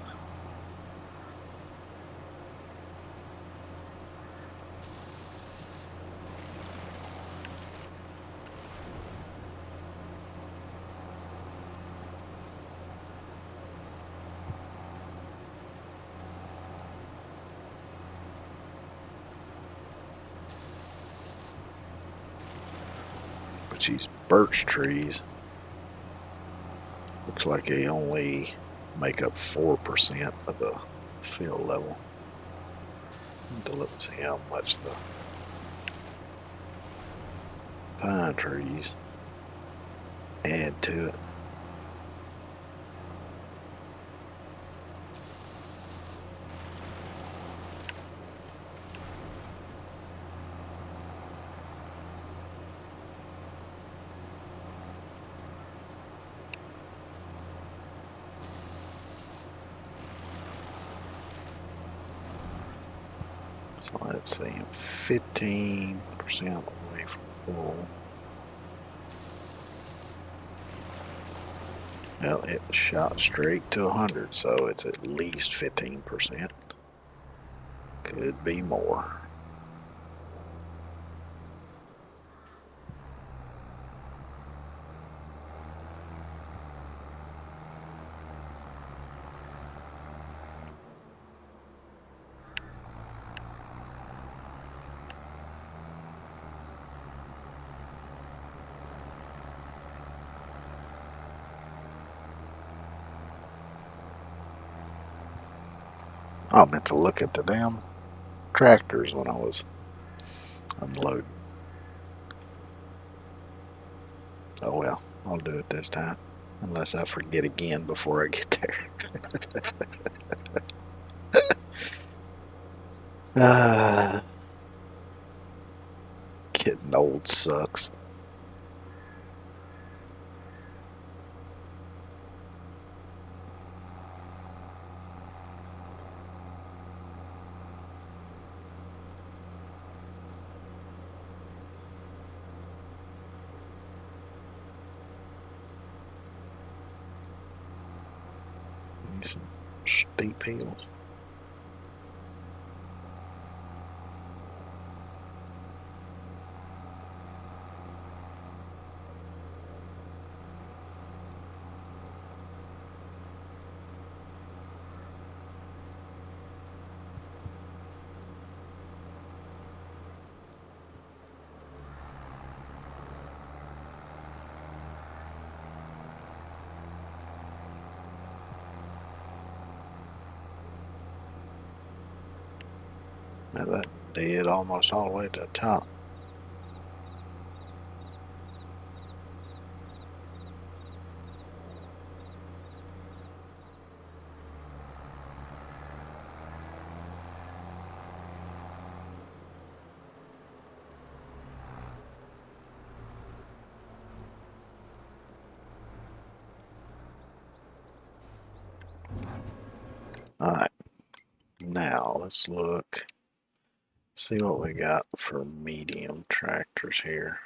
These birch trees, looks like they only make up 4% of the field level. Let's see how much the pine trees add to it. So let's see, 15% away from full. Well, it shot straight to 100, so it's at least 15%. Could be more. I meant to look at the damn tractors when I was unloading. Oh well, I'll do it this time. Unless I forget again before I get there. Getting old sucks. Some steep hills. Now that dead almost all the way to the top. Alright, now let's look, see what we got for medium tractors here.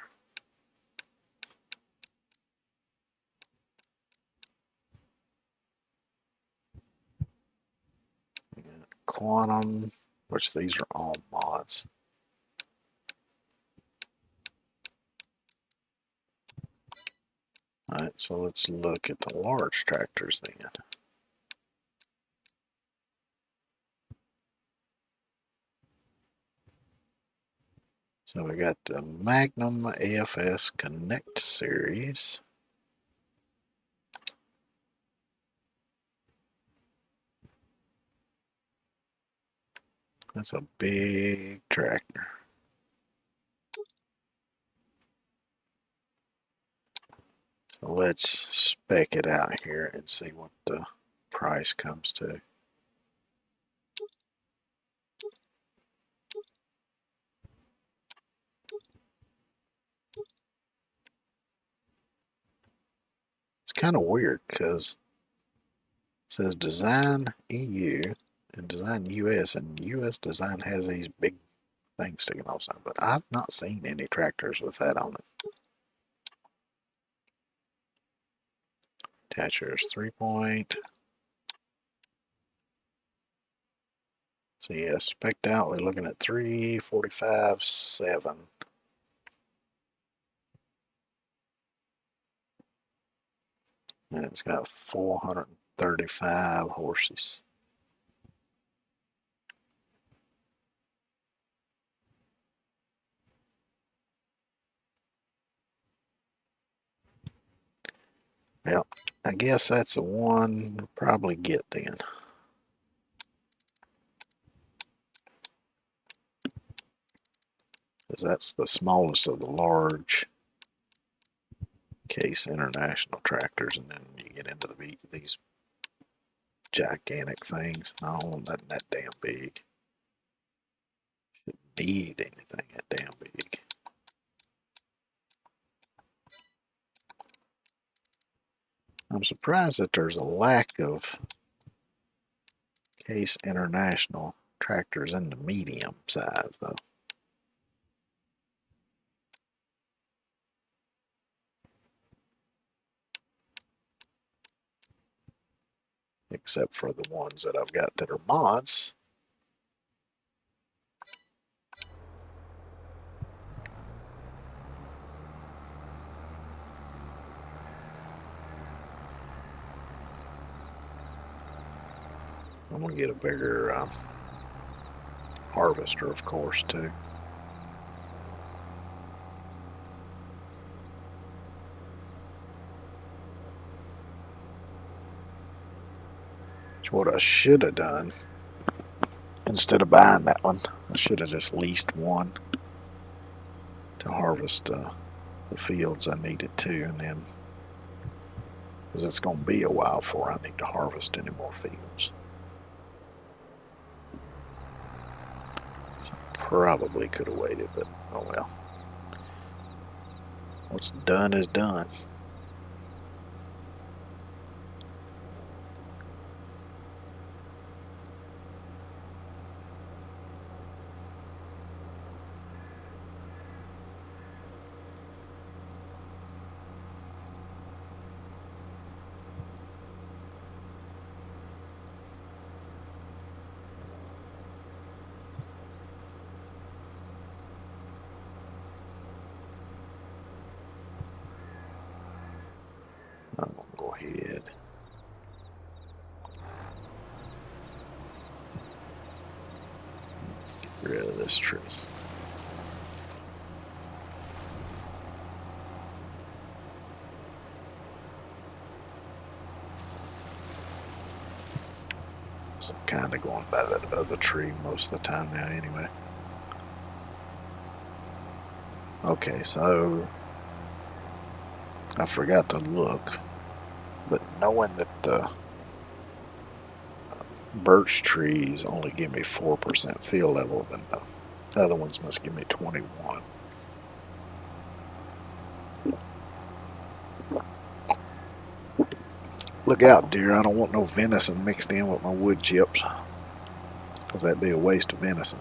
Quantum, which these are all mods. Alright, so let's look at the large tractors then. So we got the Magnum AFS Connect series. That's a big tractor. So let's spec it out here and see what the price comes to. It's kind of weird because it says Design EU and Design US, and US Design has these big things sticking off something, but I've not seen any tractors with that on it. Attachers 3-point. So yeah, spec'd out, we're looking at 345.7. And it's got 435 horses. Well, I guess that's the one we'll probably get then. Because that's the smallest of the large Case International tractors, and then you get into these gigantic things. I don't want nothing that damn big. Shouldn't need anything that damn big. I'm surprised that there's a lack of Case International Tractor's in the medium size though. Except for the ones that I've got that are mods. I'm gonna get a bigger harvester, of course, too. Which what I should have done instead of buying that one, I should have just leased one to harvest the fields I needed to, and then because it's gonna be a while before I need to harvest any more fields. Probably could have waited, but oh well. What's done is done. I'm gonna go ahead. Get rid of this tree. So I'm kind of going by that other tree most of the time now anyway. Okay, so I forgot to look, but knowing that the birch trees only give me 4% field level, then the other ones must give me 21. Look out, dear, I don't want no venison mixed in with my wood chips, because that'd be a waste of venison.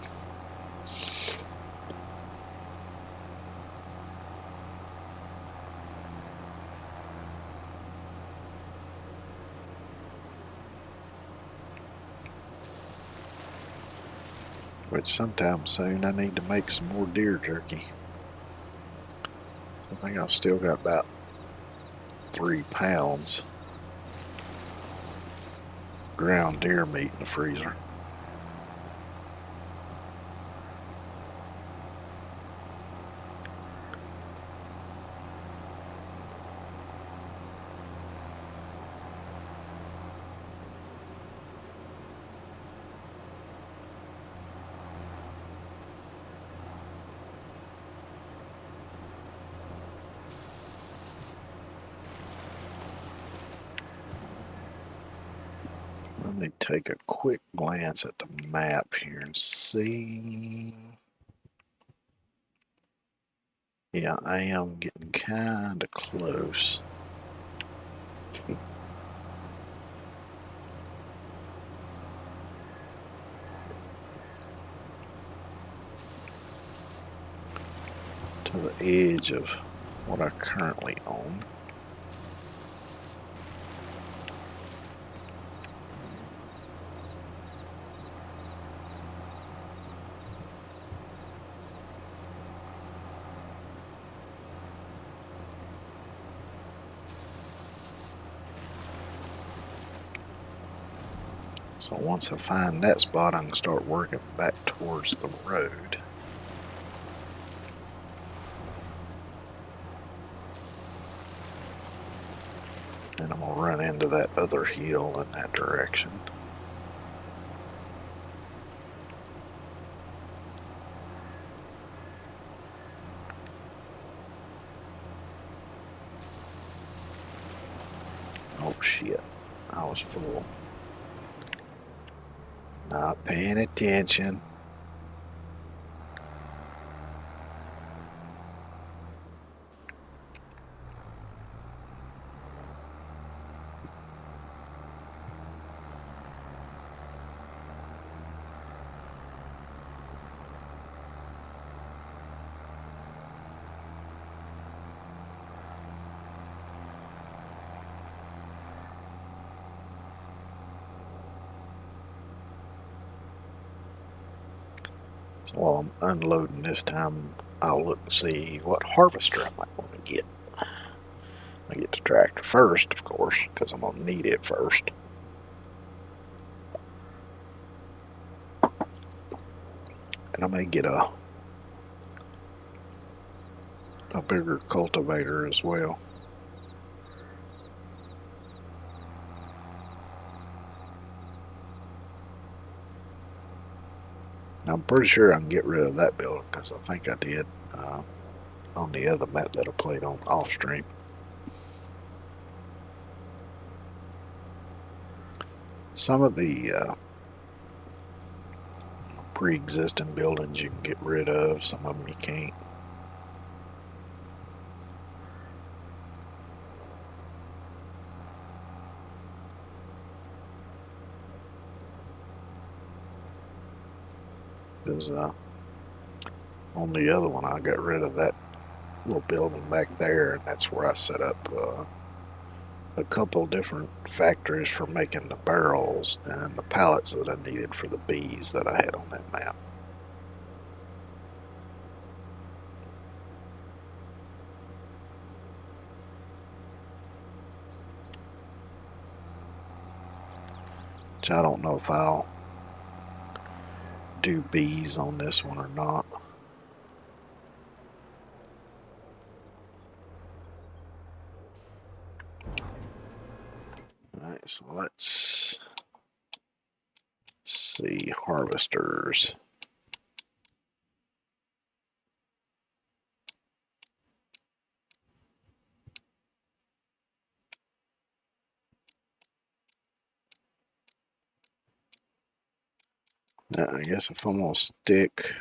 Which sometime soon I need to make some more deer jerky. I think I've still got about 3 pounds ground deer meat in the freezer. Let me take a quick glance at the map here and see. Yeah, I am getting kind of close. To the edge of what I currently own. So once I find that spot, I can start working back towards the road. And I'm going to run into that other hill in that direction. Oh shit, I was full. Not paying attention. So while I'm unloading this time, I'll look and see what harvester I might want to get. I get the tractor first, of course, because I'm going to need it first. And I may get a bigger cultivator as well. I'm pretty sure I can get rid of that building because I think I did on the other map that I played on off stream. Some of the pre-existing buildings you can get rid of, some of them you can't. Because on the other one I got rid of that little building back there, and that's where I set up a couple different factories for making the barrels and the pallets that I needed for the bees that I had on that map. Which I don't know if I'll do bees on this one or not. Alright, so let's see, harvesters. Now, I guess if I'm going to stick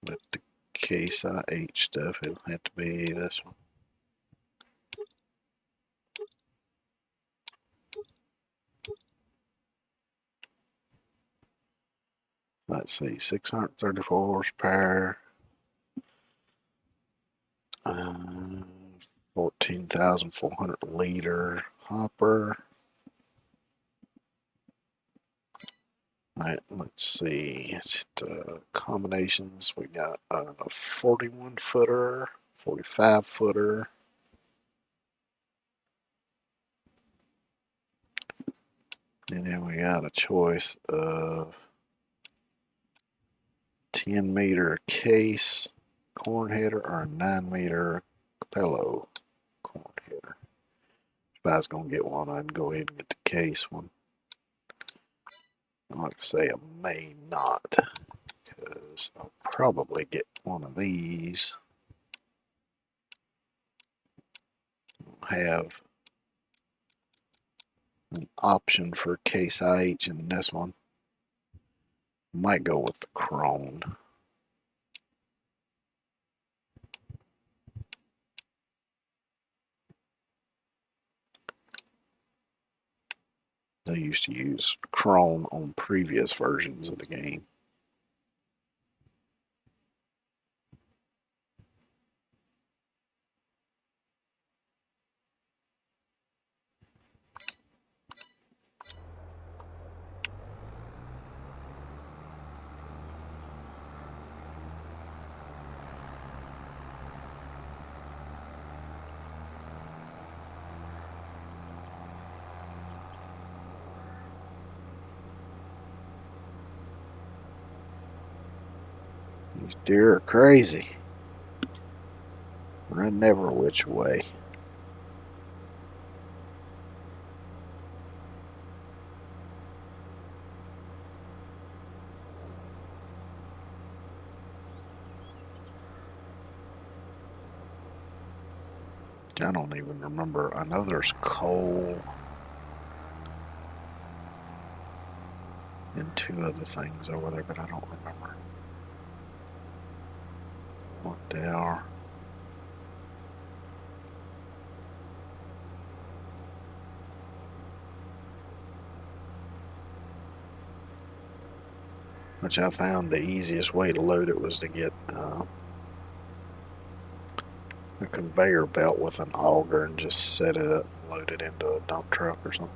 with the Case IH stuff, it'll have to be this one. Let's see, 634 horsepower, 14,400 liter hopper. Alright, let's see. It's combinations. We got a 41 footer, 45 footer. And then we got a choice of 10 meter case corn header or a 9 meter Capello corn header. If I was going to get one, I'd go ahead and get the case one. Like I say, I may not, because I'll probably get one of these. I'll have an option for Case IH in this one. Might go with the Krone. They used to use Krone on previous versions of the game. These deer are crazy. Run never which way. I don't even remember. I know there's coal and two other things over there, but I don't remember what they are. Which I found the easiest way to load it was to get a conveyor belt with an auger and just set it up and load it into a dump truck or something.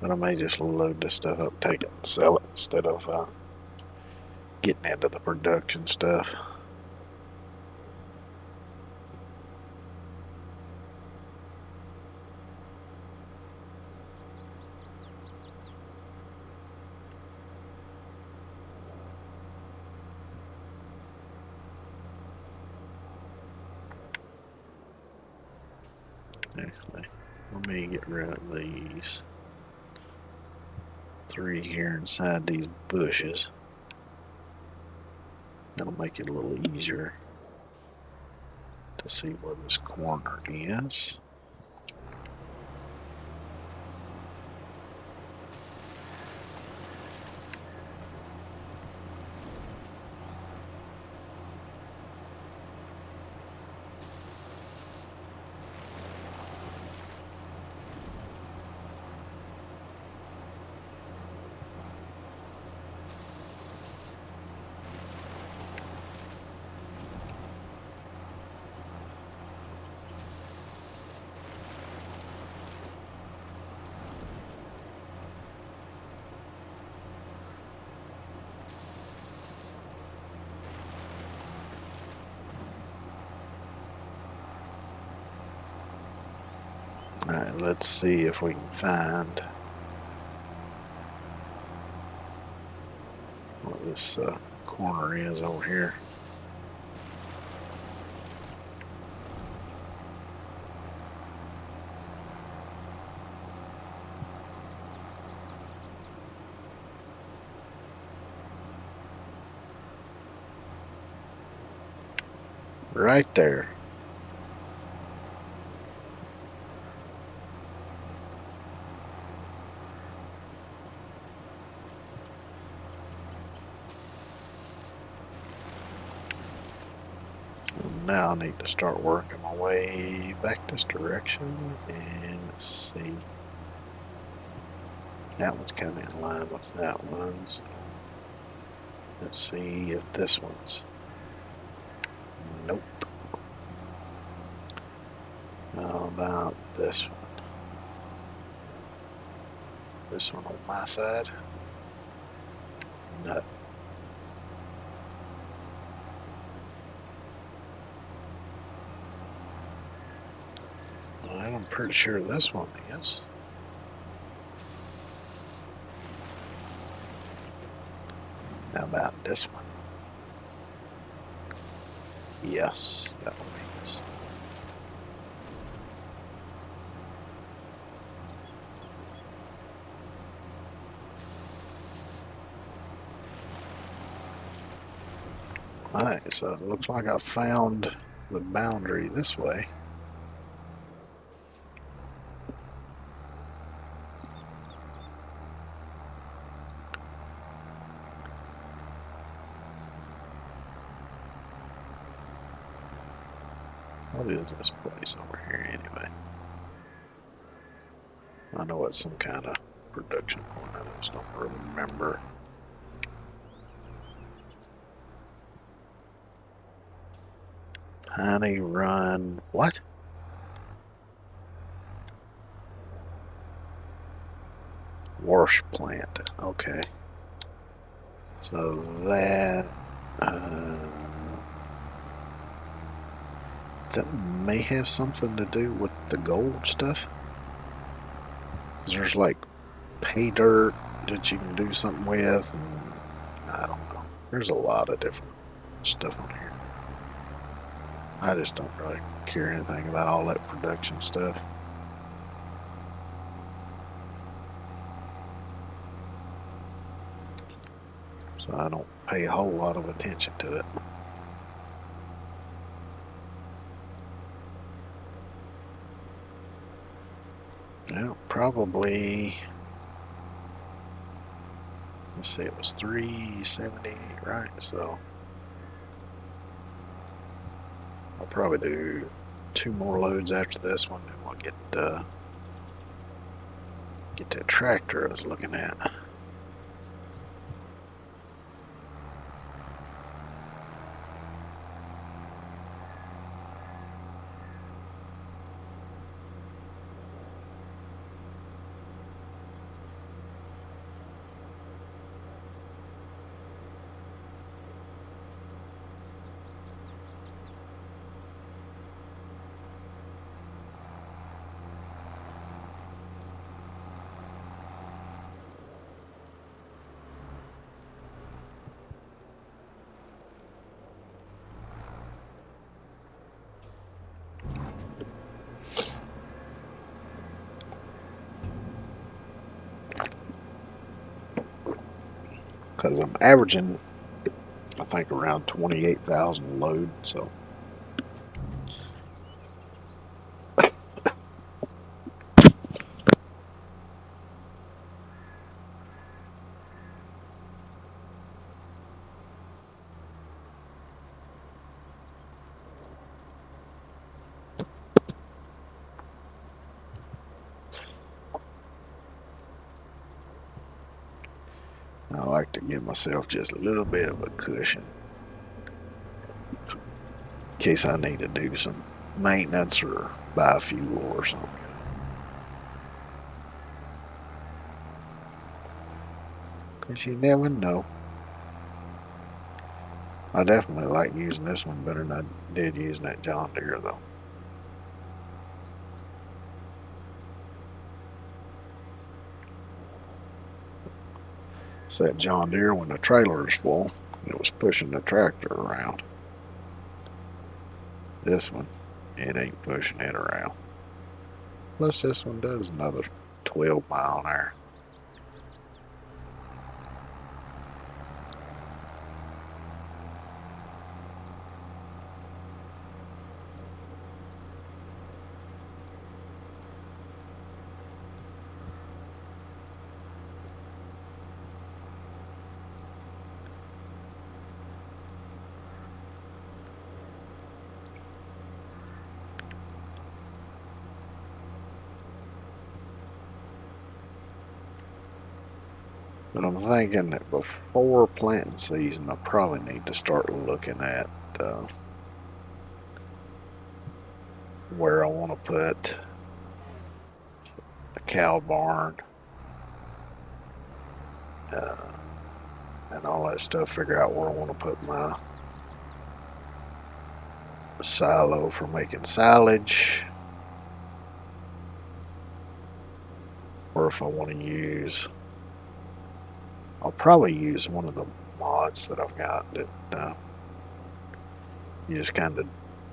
But I may just load this stuff up, take it, and sell it instead of getting into the production stuff. Actually, let me get rid of these 3 here inside these bushes. That'll make it a little easier to see where this corner is. Alright, let's see if we can find what this corner is over here. Right there. Now I need to start working my way back this direction, and let's see. That one's kind of in line with that one's. Let's see if this one's. Nope. How about this one? This one on my side? No. I'm pretty sure this one is. How about this one? Yes, that one is. Alright, so it looks like I found the boundary this way. What is this place over here anyway? I know it's some kind of production point, I just don't really remember. Honey Run, what? Wash plant, okay. So that, that may have something to do with the gold stuff. There's like pay dirt that you can do something with, and I don't know. There's a lot of different stuff on here. I just don't really care anything about all that production stuff. So I don't pay a whole lot of attention to it. Well, probably, let's see, it was 378, right? So I'll probably do 2 more loads after this one, and we'll get that tractor I was looking at. because I'm averaging, I think, around 28,000 load. So I like to give myself just a little bit of a cushion in case I need to do some maintenance or buy fuel or something. Because you never know. I definitely like using this one better than I did using that John Deere, though. It's that John Deere, when the trailer is full, it was pushing the tractor around. This one, it ain't pushing it around. Plus, this one does another 12 mile an hour. But I'm thinking that before planting season, I probably need to start looking at where I want to put a cow barn uh, and all that stuff. Figure out where I want to put my silo for making silage, or if I want to use, I'll probably use one of the mods that I've got that you just kind of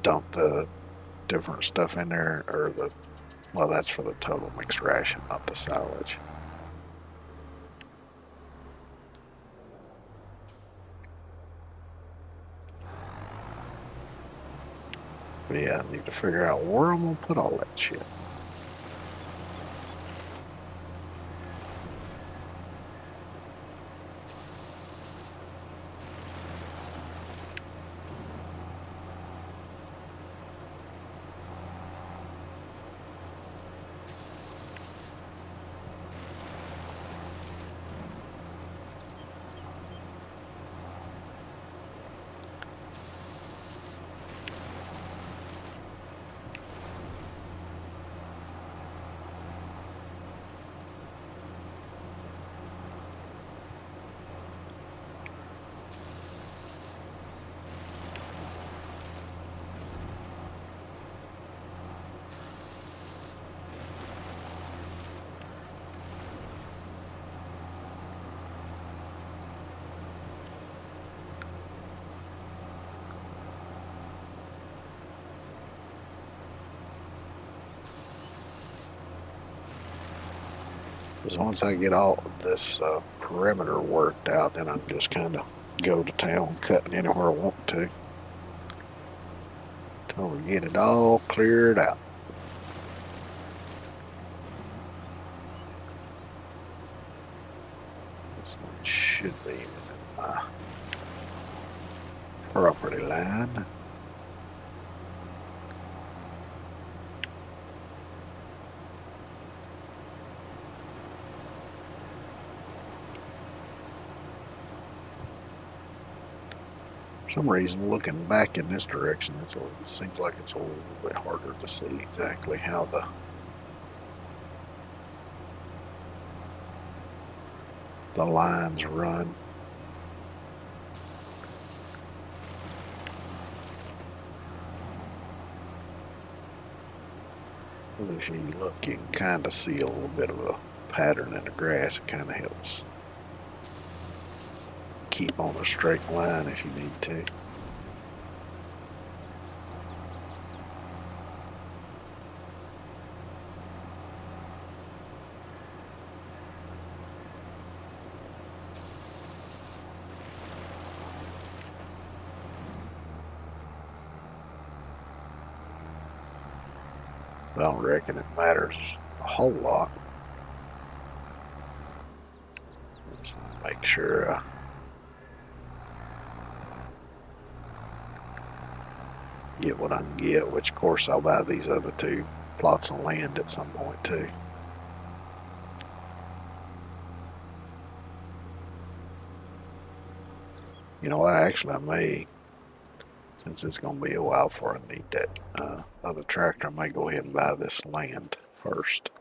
dump the different stuff in there, or well, that's for the total mixed ration, not the silage. But yeah, I need to figure out where I'm gonna put all that shit. Because once I get all of this perimeter worked out, then I'm just kind of go to town cutting anywhere I want to until we get it all cleared out. This one should be within my property line. For some reason, looking back in this direction, it seems like it's a little bit harder to see exactly how the lines run. But if you look, you can kind of see a little bit of a pattern in the grass. It kind of helps keep on a straight line if you need to. I don't reckon it matters a whole lot. Just want to make sure get what I can get, which of course I'll buy these other two plots of land at some point too. You know, I may, since it's going to be a while before I need that other tractor, I may go ahead and buy this land first.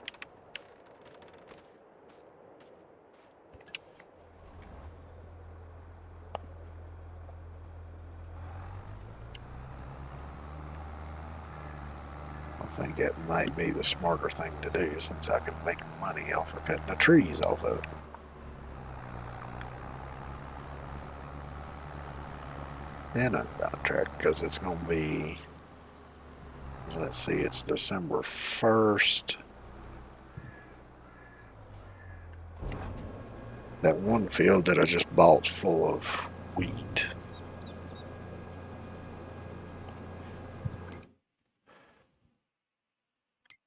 I think that might be the smarter thing to do, since I can make money off of cutting the trees off of it. And I'm going to track because it's going to be, let's see, it's December 1st. That one field that I just bought's full of wheat.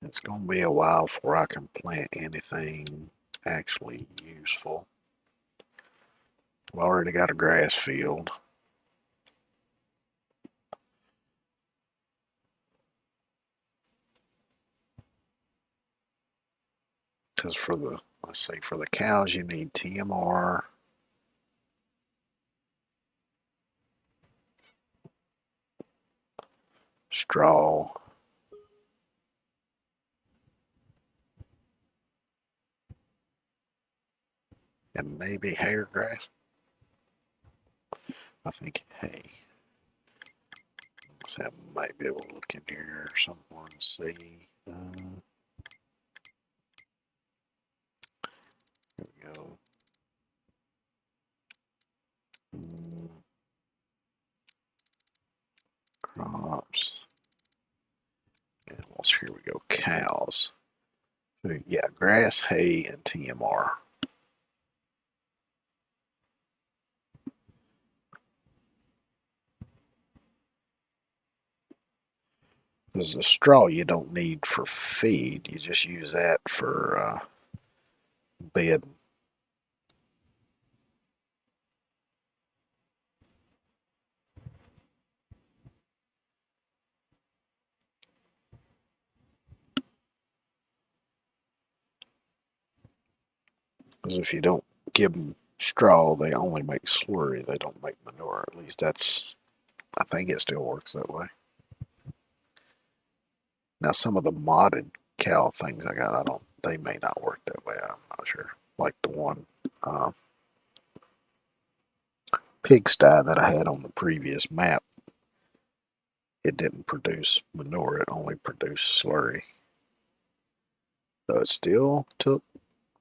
It's going to be a while before I can plant anything actually useful. I've already got a grass field. Because for the, let's see, for the cows you need TMR, straw, and maybe hair grass. I think hay. So I might be able to look in here or someone see. Here we go. Crops. Animals. Here we go. Cows. So yeah, grass, hay, and TMR. Because the straw you don't need for feed. You just use that for bed. Because if you don't give them straw, they only make slurry. They don't make manure. At least that's, I think it still works that way. Now some of the modded cow things I got, they may not work that way. I'm not sure. Like the one pigsty that I had on the previous map, it didn't produce manure. It only produced slurry. So it still took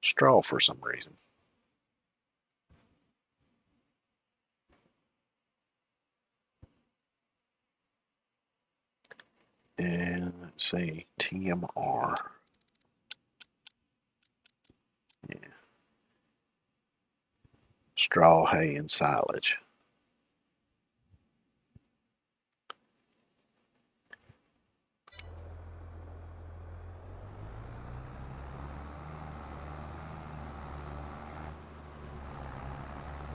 straw for some reason. And let's see, TMR. Yeah. Straw, hay, and silage.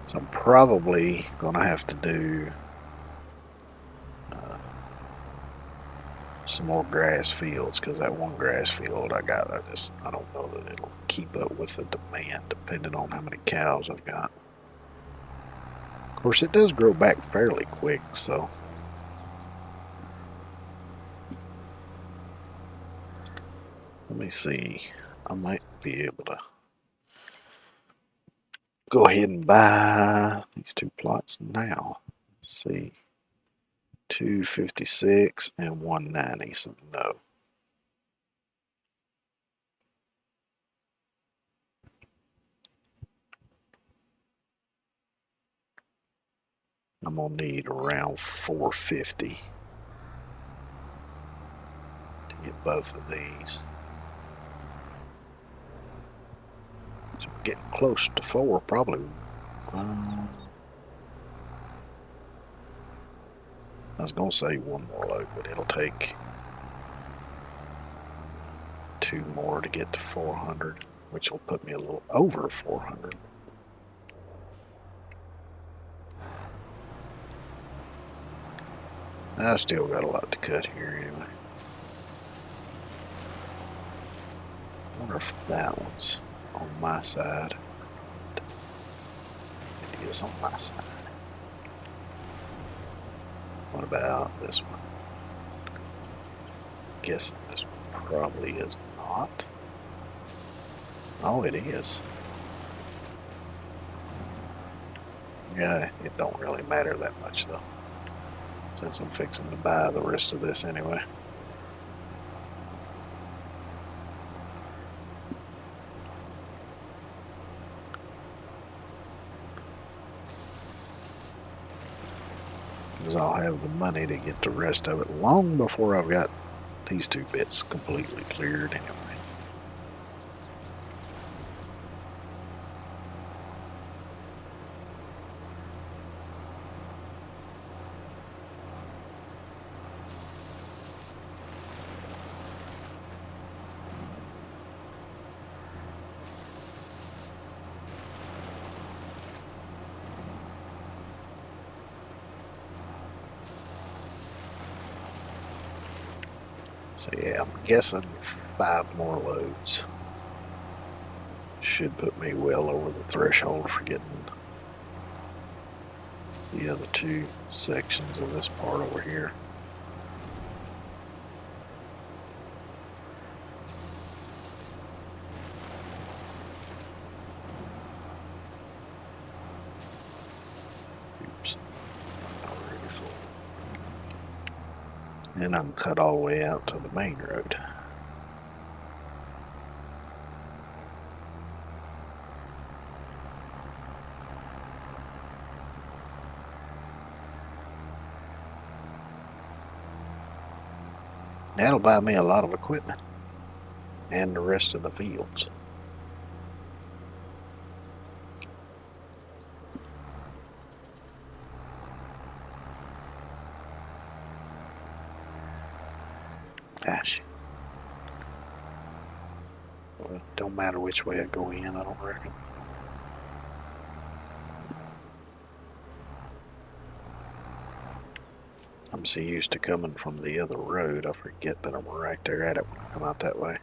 So I'm probably gonna have to do some more grass fields, because that one grass field I got, I don't know that it'll keep up with the demand depending on how many cows I've got. Of course, it does grow back fairly quick, so let me see. I might be able to go ahead and buy these two plots now. Let's see. 256 and 190, so no. I'm gonna need around 450 to get both of these. So we're getting close to 4, probably. I was gonna say one more load, but it'll take 2 more to get to 400, which will put me a little over 400. I still got a lot to cut here anyway. I wonder if that one's on my side. It is on my side. What about this one? Guessing this one probably is not. Oh, it is. Yeah, it don't really matter that much though, since I'm fixing to buy the rest of this anyway. Because I'll have the money to get the rest of it long before I've got these 2 bits completely cleared anyway. So yeah, I'm guessing 5 more loads should put me well over the threshold for getting the other 2 sections of this part over here. Oops, already full. And I'm cut all the way out to the main road. That'll buy me a lot of equipment and the rest of the fields. Gosh. Well, don't matter which way I go in, I don't reckon. I'm so used to coming from the other road, I forget that I'm right there at it when I come out that way.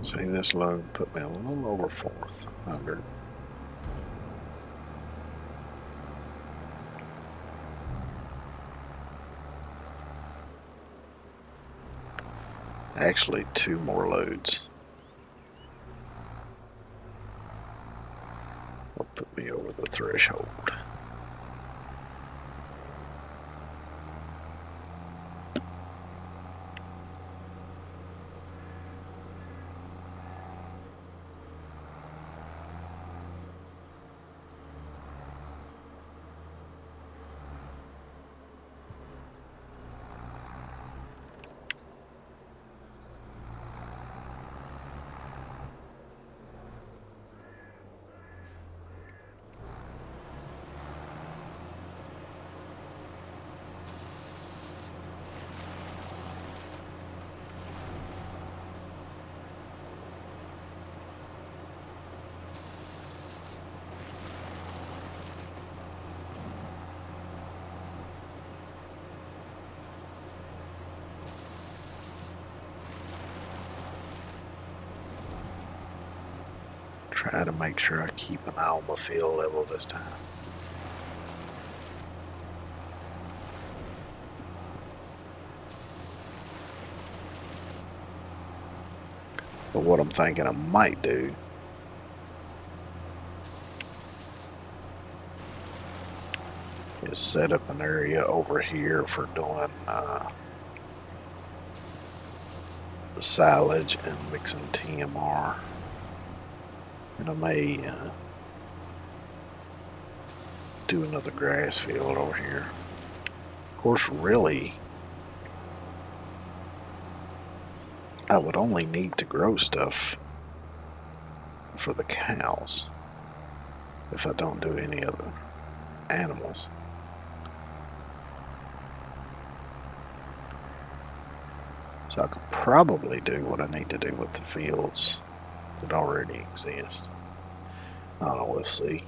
See, this load put me a little over 400. Actually, 2 more loads will put me over the threshold. Try to make sure I keep an eye on my field level this time. But what I'm thinking I might do is set up an area over here for doing silage and mixing TMR. And I may do another grass field over here. Of course, really, I would only need to grow stuff for the cows if I don't do any other animals. So I could probably do what I need to do with the fields that already exist. I don't know, we'll see.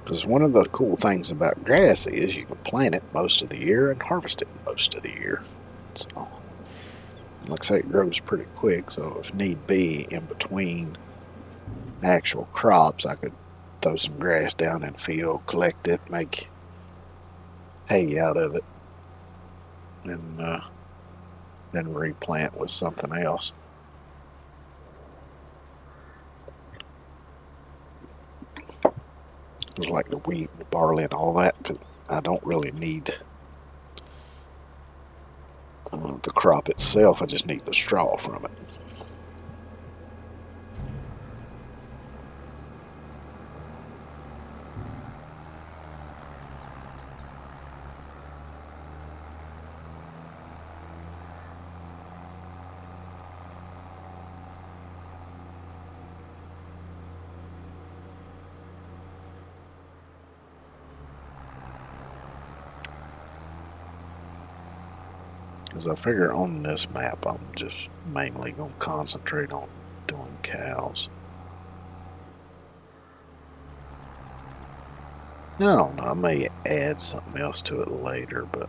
Because one of the cool things about grass is you can plant it most of the year and harvest it most of the year. So, like I say, it grows pretty quick. So, if need be, in between actual crops, I could throw some grass down in the field, collect it, make hay out of it, and then replant with something else. Just like the wheat and the barley and all that, because I don't really need the crop itself. I just need the straw from it. Because I figure on this map, I'm just mainly going to concentrate on doing cows. I don't know, I may add something else to it later, but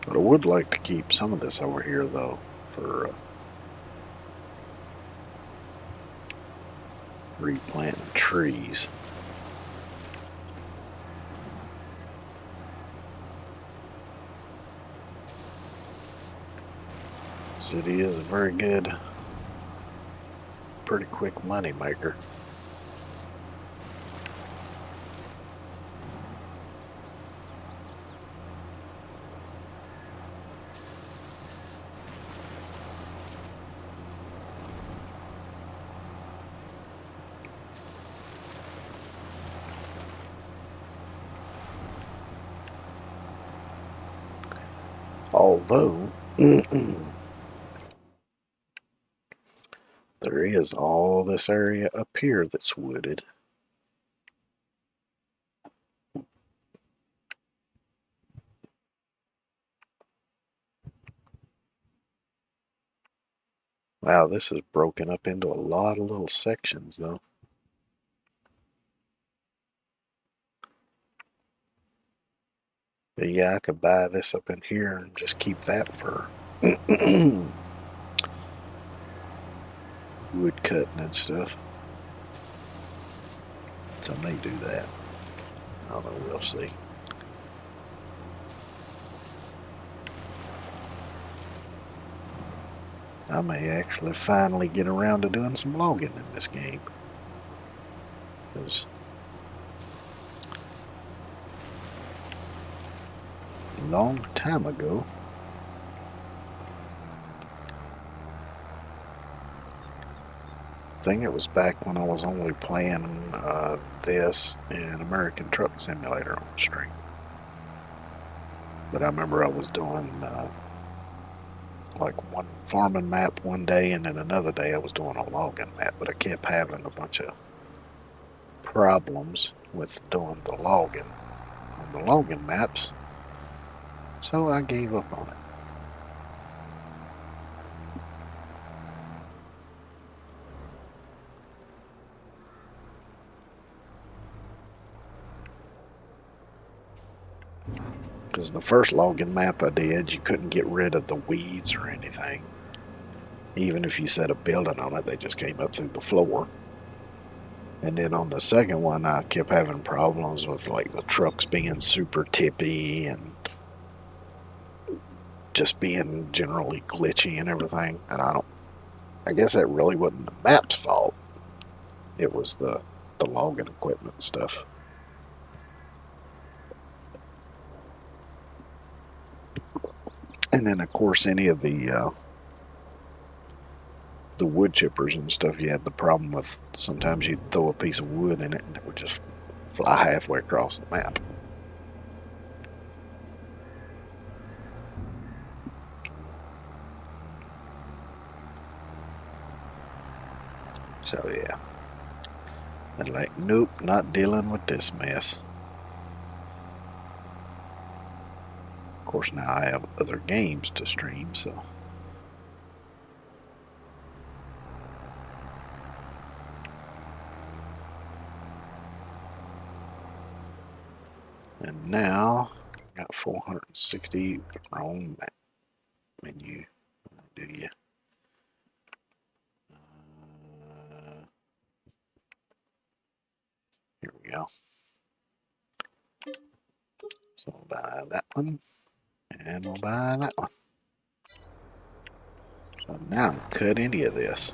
I would like to keep some of this over here, though, for replanting trees. City is a very good, pretty quick money maker. Although there is all this area up here that's wooded. Wow, this is broken up into a lot of little sections, though. But yeah, I could buy this up in here and just keep that for wood cutting and stuff. So I may do that. I don't know, we'll see. I may actually finally get around to doing some logging in this game. Because a long time ago, think it was back when I was only playing this and American Truck Simulator on the stream. But I remember I was doing like one farming map one day, and then another day I was doing a logging map, but I kept having a bunch of problems with doing the logging on the logging maps, so I gave up on it. Because the first logging map I did, you couldn't get rid of the weeds or anything. Even if you set a building on it, they just came up through the floor. And then on the second one, I kept having problems with like the trucks being super tippy and just being generally glitchy and everything. And I guess that really wasn't the map's fault. It was the logging equipment stuff. And then of course any of the wood chippers and stuff, you had the problem with sometimes you'd throw a piece of wood in it and it would just fly halfway across the map. So yeah. And like, nope, not dealing with this mess. Of course now I have other games to stream, so. And now, I got 460, wrong menu, do you? Here we go. So we'll buy that one, and we'll buy that one. So now I can cut any of this.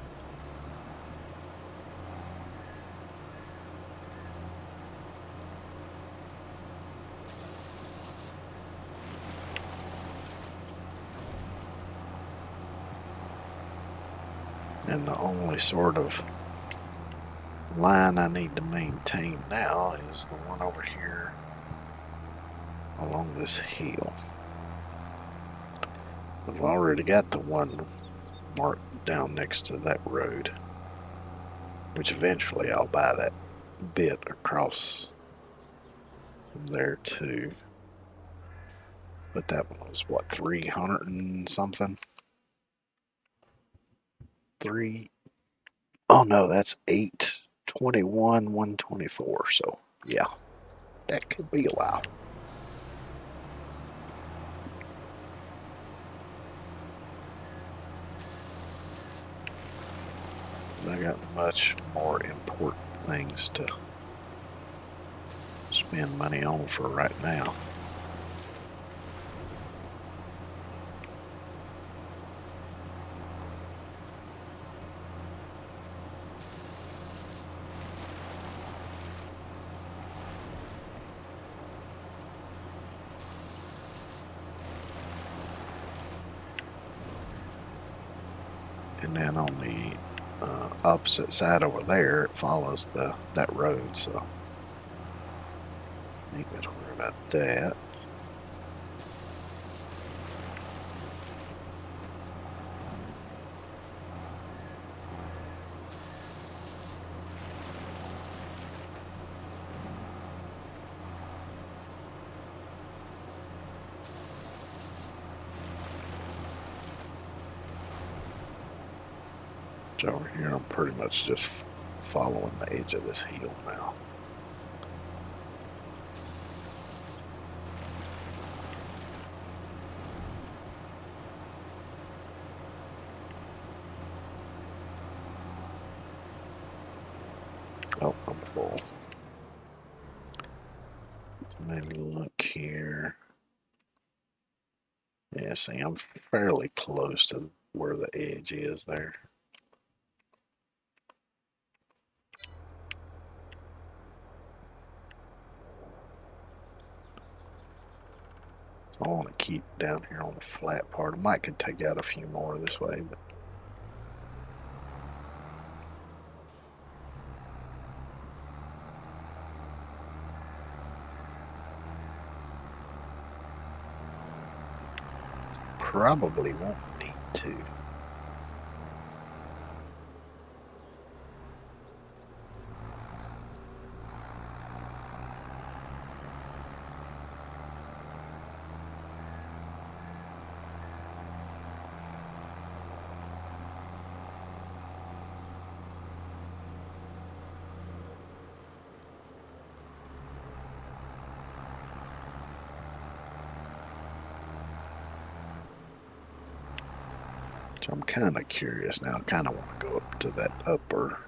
And the only sort of line I need to maintain now is the one over here along this hill. I've already got the one marked down next to that road, which eventually I'll buy that bit across from there too. But that one was what, 300 and something? Oh no, that's 821, 124. So yeah, that could be a while. I got much more important things to spend money on for right now. And then on the opposite side over there, it follows that road, so I ain't got to worry about that. So over here, I'm pretty much just following the edge of this hill now. Oh, I'm full. So maybe look here. Yeah, see, I'm fairly close to where the edge is there. So I want to keep down here on the flat part. I might could take out a few more this way, but probably won't need to. So I'm kind of curious now. I kind of want to go up to that upper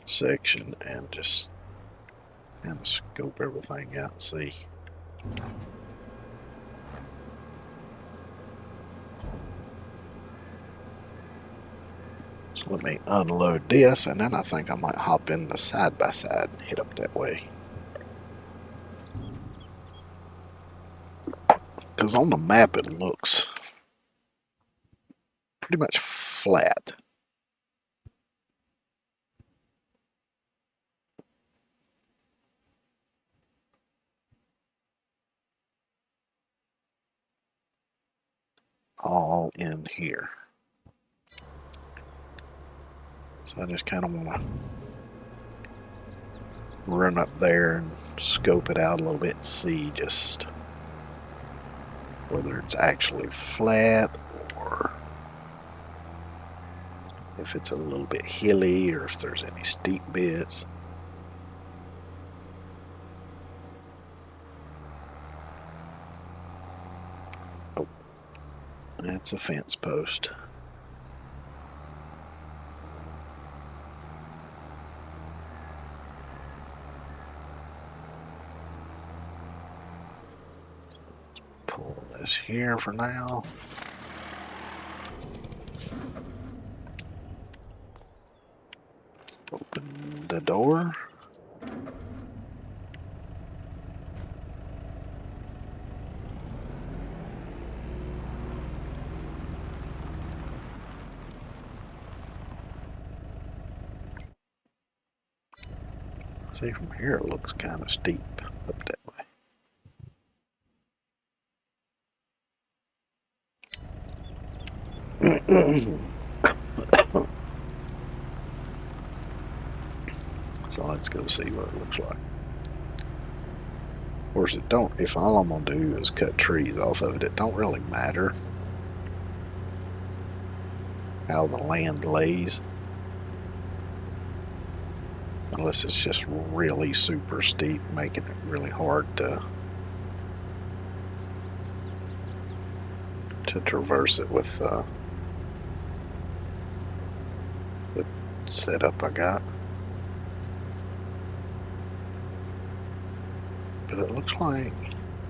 section and just kind of scope everything out and see. So let me unload this, and then I think I might hop in the side by side and hit up that way. Because on the map it looks pretty much flat. All in here. So I just kind of want to run up there and scope it out a little bit and see just whether it's actually flat or if it's a little bit hilly or if there's any steep bits. Oh, that's a fence post. Pull this here for now. Open the door. See, from here it looks kind of steep up that way. So let's go see what it looks like. Of course, it don't. If all I'm gonna do is cut trees off of it, it don't really matter how the land lays, unless it's just really super steep, making it really hard to traverse it with the setup I got. But it looks like,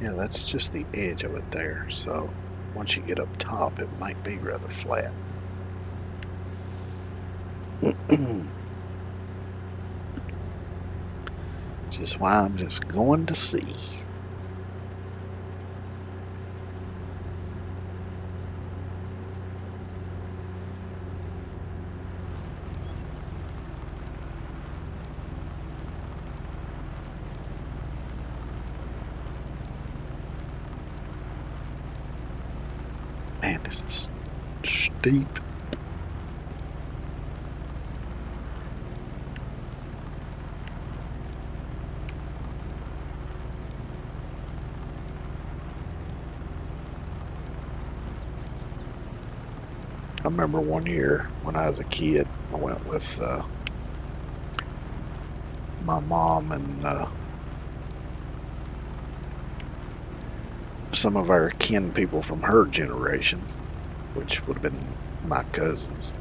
yeah, that's just the edge of it there. So once you get up top, it might be rather flat. Which is why I'm just going to see. Man, this is steep. I remember one year when I was a kid, I went with my mom and some of our kin people from her generation, which would have been my cousins.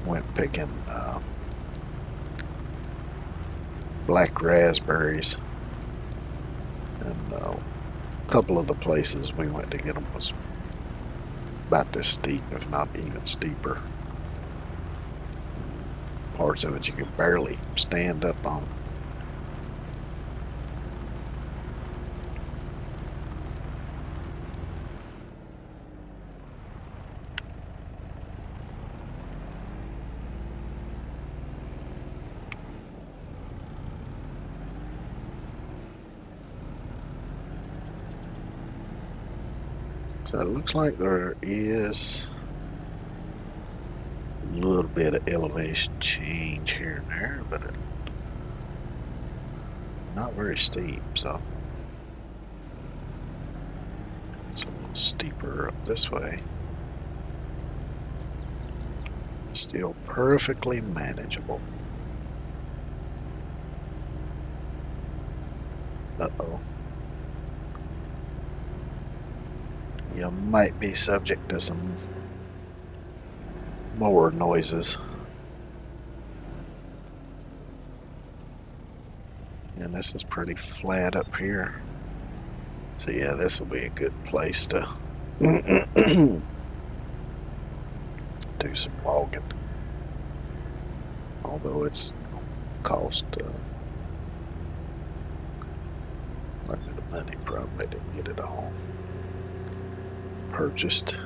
Went picking black raspberries, and a couple of the places we went to get them was about this steep, if not even steeper. Parts of it you could barely stand up on. So it looks like there is a little bit of elevation change here and there, but not very steep, so it's a little steeper up this way. Still perfectly manageable. Uh-oh. You might be subject to some mower noises. And this is pretty flat up here. So yeah, this will be a good place to do some logging. Although it's cost quite a bit of money, probably to get it all purchased.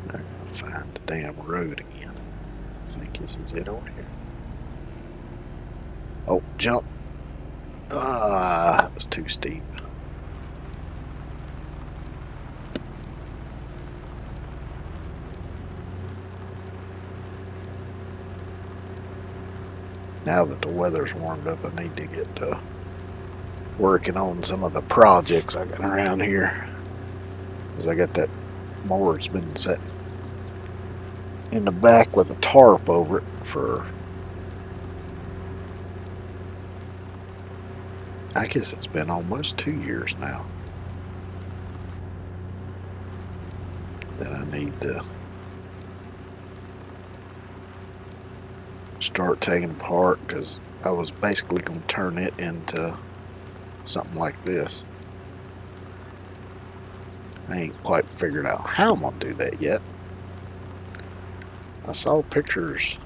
I'm gonna find the damn road again. I think this is it over here. Oh, jump. Ah, it was too steep. Now that the weather's warmed up, I need to get working on some of the projects I got around here. Because I got that mower that's been set in the back with a tarp over it for, I guess it's been almost 2 years now that I need to start taking apart, because I was basically going to turn it into something like this. I ain't quite figured out how I'm going to do that yet. I saw pictures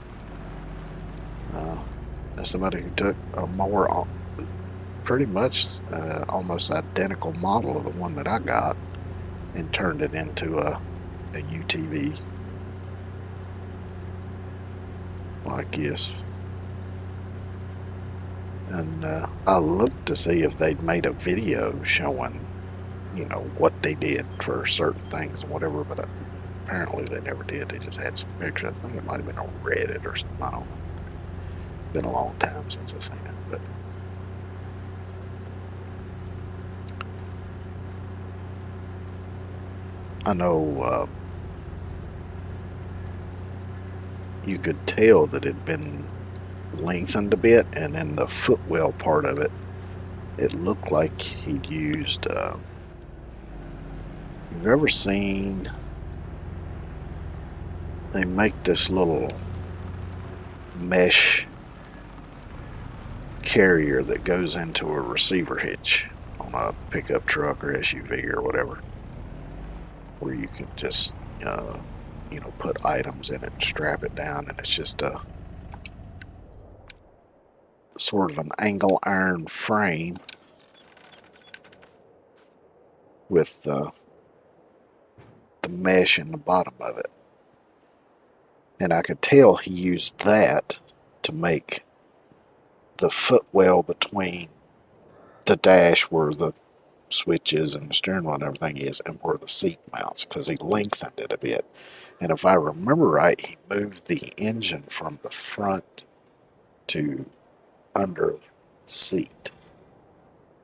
of somebody who took a mower on pretty much almost identical model of the one that I got and turned it into a UTV like this. And I looked to see if they'd made a video showing, you know, what they did for certain things and whatever, but apparently they never did. They just had some pictures. I think it might have been on Reddit or something. I don't know. Been a long time since I've seen it, but I know you could tell that it had been lengthened a bit, and in the footwell part of it, it looked like he'd used. You've ever seen? They make this little mesh carrier that goes into a receiver hitch on a pickup truck or SUV or whatever, where you can just you know, put items in it, strap it down, and it's just a sort of an angle iron frame with the mesh in the bottom of it. And I could tell he used that to make the footwell between the dash where the switches and the steering wheel and everything is and where the seat mounts, because he lengthened it a bit. And if I remember right, he moved the engine from the front to under the seat.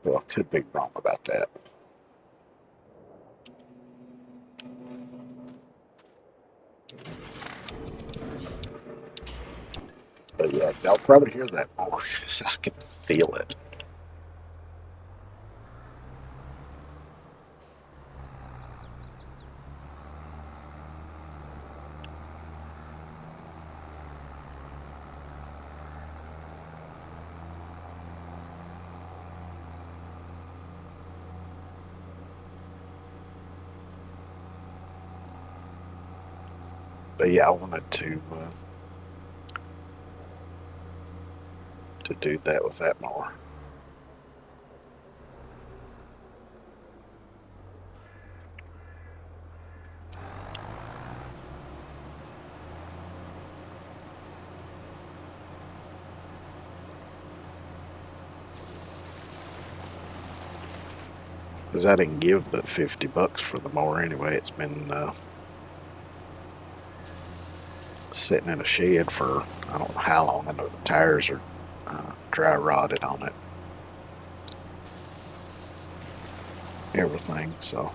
Well, I could be wrong about that. But yeah, y'all probably hear that more because I can feel it. But yeah, I wanted to do that with that mower. Because I didn't give but $50 for the mower anyway. It's been sitting in a shed for I don't know how long. I know the tires are dry rotted on it. Everything, so.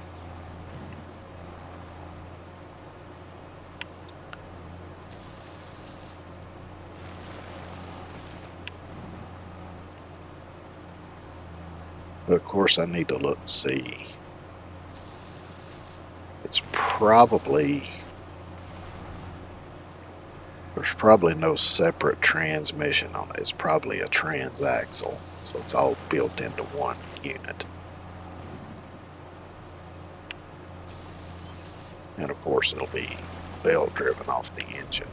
But of course I need to look and see. It's probably, there's probably no separate transmission on it. It's probably a transaxle. So it's all built into one unit. And of course it'll be belt driven off the engine.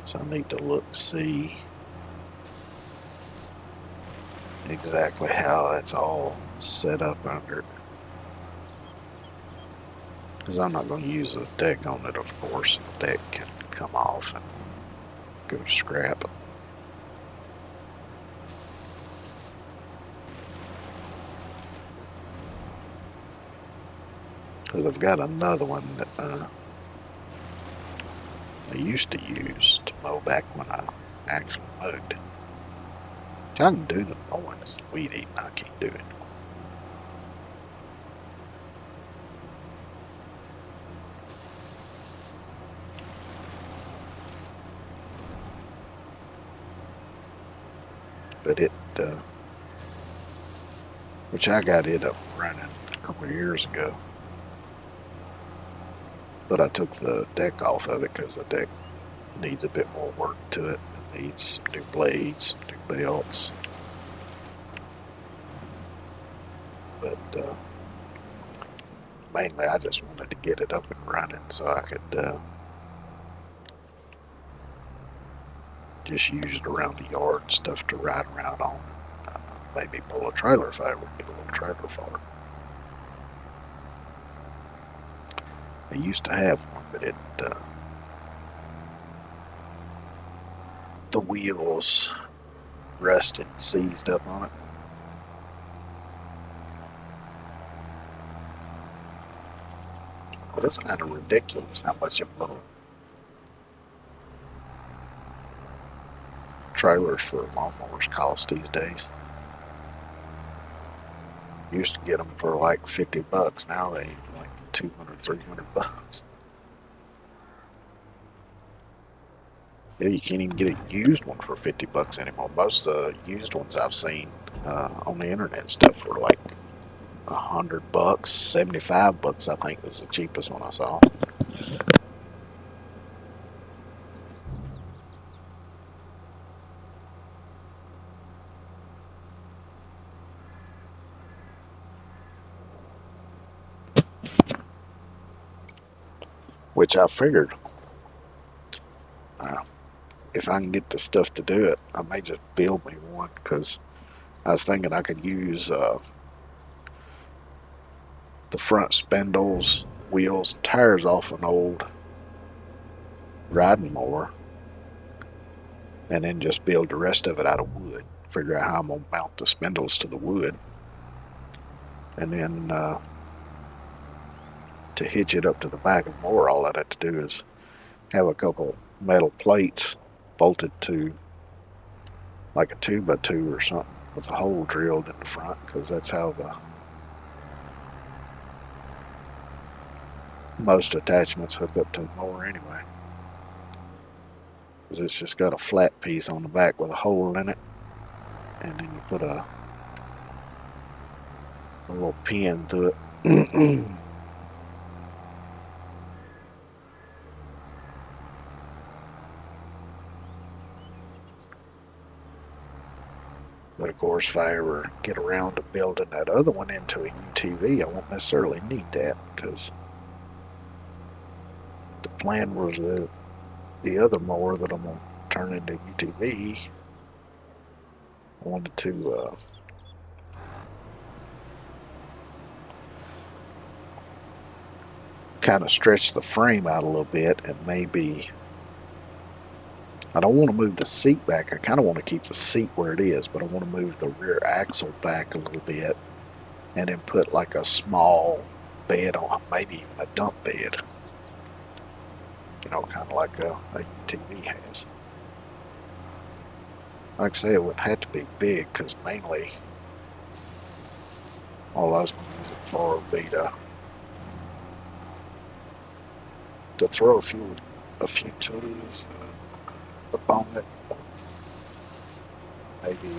So I need to look and see exactly how that's all set up under it. Because I'm not going to use a deck on it, of course. The deck can come off and go to scrap. Because I've got another one that I used to use to mow back when I actually mowed. I can do the mowing, it's the weed eating I can't do it. But it, which I got it up running a couple of years ago. But I took the deck off of it because the deck needs a bit more work to it. It needs some new blades, some new belts. But mainly I just wanted to get it up and running so I could just use it around the yard and stuff to ride around on. Maybe pull a trailer if I ever get a little trailer for it. I used to have one, but it the wheels rusted and seized up on it. But it's kind of ridiculous how much a little trailers for lawnmowers cost these days. Used to get them for like $50. Now they like 200, $300. Yeah, you can't even get a used one for $50 anymore. Most of the used ones I've seen on the internet and stuff were like $100, $75. I think was the cheapest one I saw. Which I figured, if I can get the stuff to do it, I may just build me one because I was thinking I could use the front spindles, wheels, and tires off an old riding mower and then just build the rest of it out of wood. Figure out how I'm going to mount the spindles to the wood. And then to hitch it up to the back of the mower, all I'd have to do is have a couple metal plates bolted to like a 2x2 or something with a hole drilled in the front, because that's how the most attachments hook up to the mower anyway. Because it's just got a flat piece on the back with a hole in it, and then you put a little pin through it. But of course, if I ever get around to building that other one into a UTV, I won't necessarily need that, because the plan was the other mower that I'm going to turn into UTV, I wanted to kind of stretch the frame out a little bit and maybe I don't want to move the seat back. I kind of want to keep the seat where it is, but I want to move the rear axle back a little bit and then put like a small bed on, maybe even a dump bed. You know, kind of like a UTV has. Like I say, it wouldn't have to be big because mainly all I was going to use it for would be to throw a few tools upon it. Maybe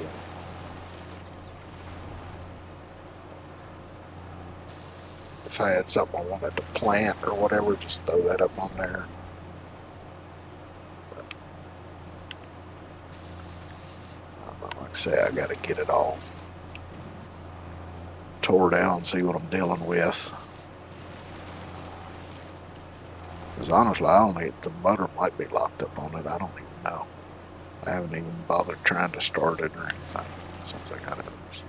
if I had something I wanted to plant or whatever, just throw that up on there. Like I say, I got to get it all tore down, see what I'm dealing with. Because honestly, the motor might be locked up on it. I don't even know. I haven't even bothered trying to start it or anything since I got it. Just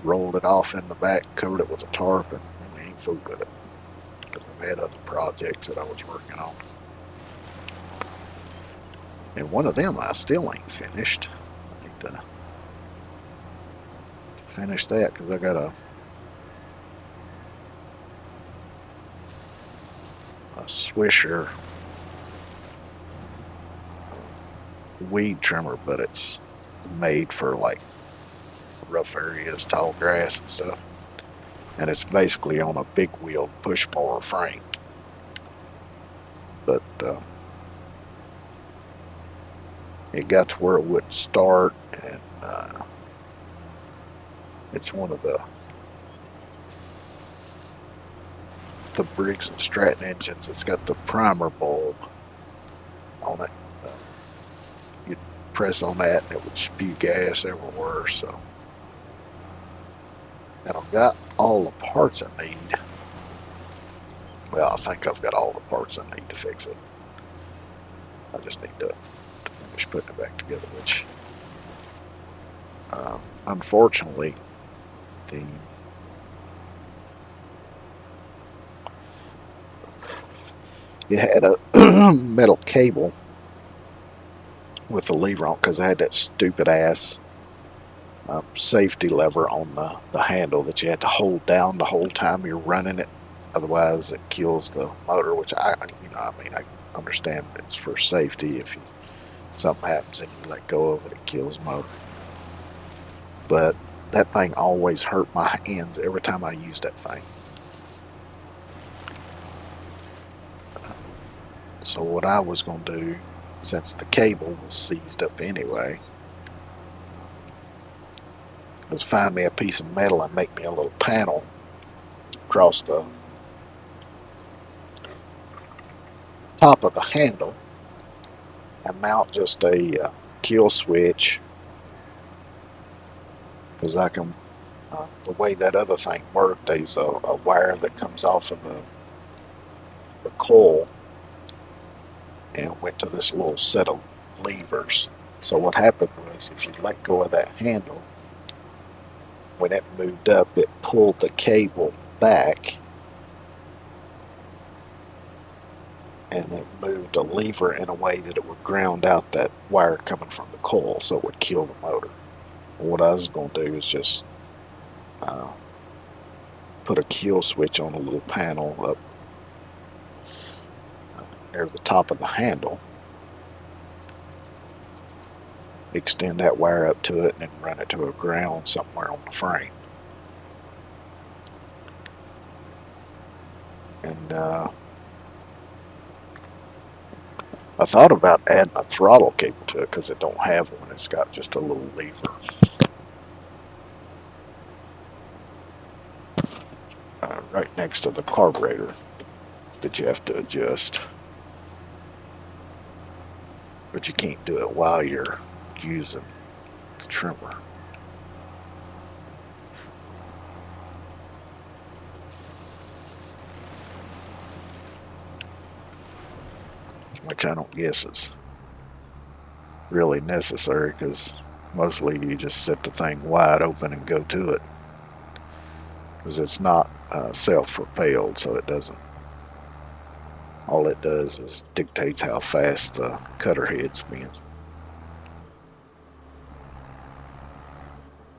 rolled it off in the back, covered it with a tarp, and really ain't fooled with it. Because I've had other projects that I was working on. And one of them I still ain't finished. I need to finish that because I got a Swisher weed trimmer, but it's made for like rough areas, tall grass and stuff. And it's basically on a big wheeled push mower frame. But it got to where it wouldn't start, and it's one of the Briggs and Stratton engines. It's got the primer bulb on it. You'd press on that and it would spew gas everywhere. So, and I've got all the parts I need. Well, I think I've got all the parts I need to fix it. I just need to finish putting it back together, which unfortunately it had a metal cable with the lever on, because I had that stupid ass safety lever on the handle that you had to hold down the whole time you're running it. Otherwise, it kills the motor. Which I understand it's for safety. If something happens and you let go of it, it kills the motor. But that thing always hurt my hands every time I used that thing. So what I was going to do, since the cable was seized up anyway, was find me a piece of metal and make me a little panel across the top of the handle and mount just a kill switch, because I can, the way that other thing worked, there's a wire that comes off of the coil and went to this little set of levers. So what happened was, if you let go of that handle, when it moved up, it pulled the cable back and it moved the lever in a way that it would ground out that wire coming from the coil, so it would kill the motor. And what I was going to do is just put a kill switch on a little panel up near the top of the handle, extend that wire up to it, and then run it to a ground somewhere on the frame. And I thought about adding a throttle cable to it, because it don't have one. It's got just a little lever right next to the carburetor that you have to adjust. But you can't do it while you're using the trimmer. Which I don't guess is really necessary, because mostly you just set the thing wide open and go to it. Because it's not self-propelled, so it doesn't All it does is dictates how fast the cutter head spins.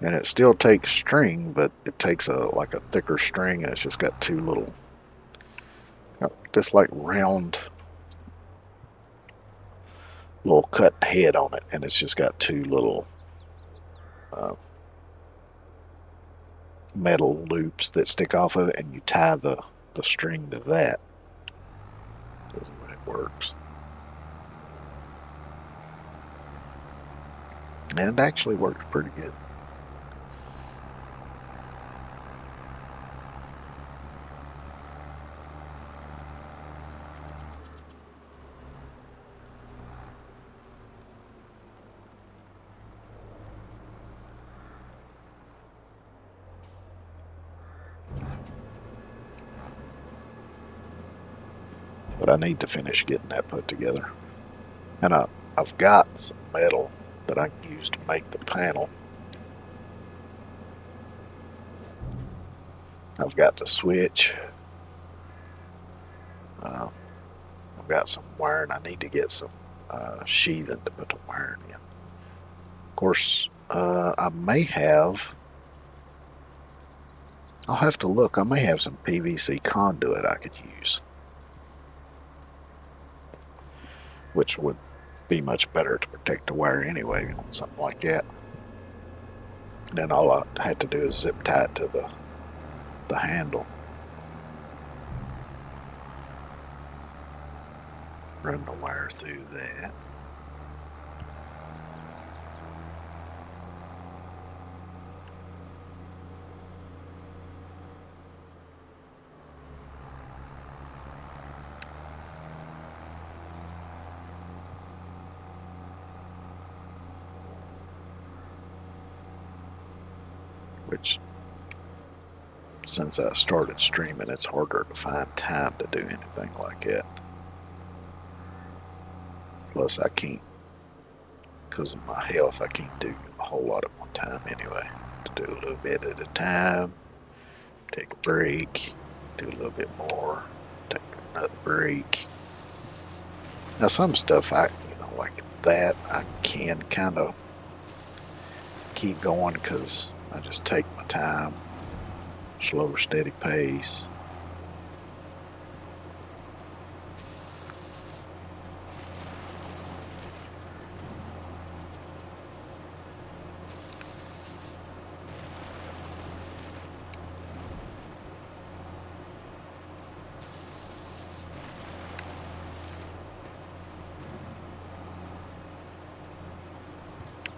And it still takes string, but it takes like a thicker string, and it's just got two little, just like round little cut head on it, and it's just got two little metal loops that stick off of it, and you tie the string to that. That's the way it works. And it actually works pretty good. But I need to finish getting that put together. And I've got some metal that I can use to make the panel. I've got the switch. I've got some wiring. I need to get some sheathing to put the wiring in. Of course, I may have... I'll have to look. I may have some PVC conduit I could use, which would be much better to protect the wire anyway, something like that. And then all I had to do is zip tie it to the handle. Run the wire through that. Which, since I started streaming, it's harder to find time to do anything like that. Plus, I can't, because of my health, I can't do a whole lot at one time anyway. To do a little bit at a time, take a break, do a little bit more, take another break. Now, some stuff like that, I can kind of keep going because I just take my time, slow, steady pace.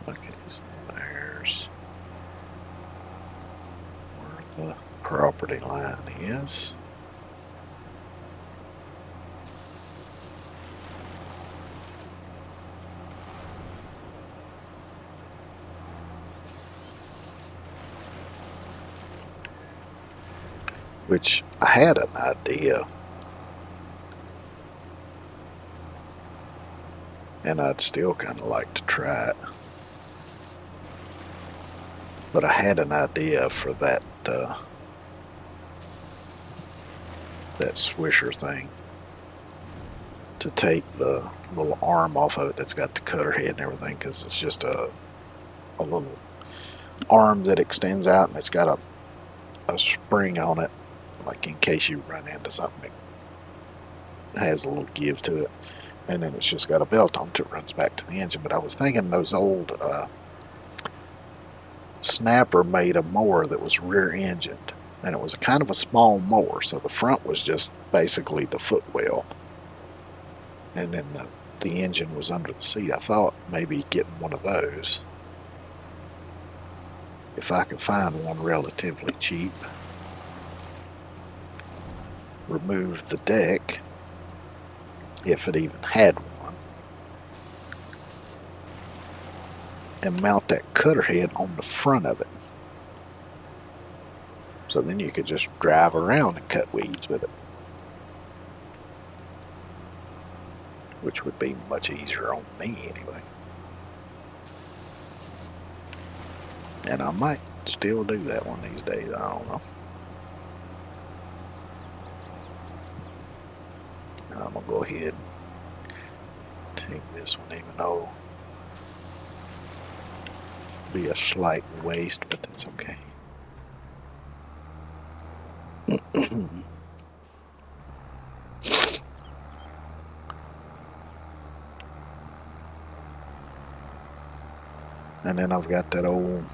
Okay, so there's where the property line is. Which I had an idea, and I'd still kind of like to try it. But I had an idea for that that swisher thing, to take the little arm off of it that's got the cutter head and everything, because it's just a little arm that extends out, and it's got a spring on it, like in case you run into something. It has a little give to it, and then it's just got a belt on it that runs back to the engine. But I was thinking those old Snapper made a mower that was rear engined, and it was a kind of a small mower, so the front was just basically the footwell, and then the engine was under the seat. I thought maybe getting one of those, if I could find one relatively cheap, remove the deck, if it even had one, and mount that cutter head on the front of it. So then you could just drive around and cut weeds with it, which would be much easier on me anyway. And I might still do that one these days, I don't know. gonna go ahead and take this one, even though it'll be a slight waste, but that's okay. And then I've got that old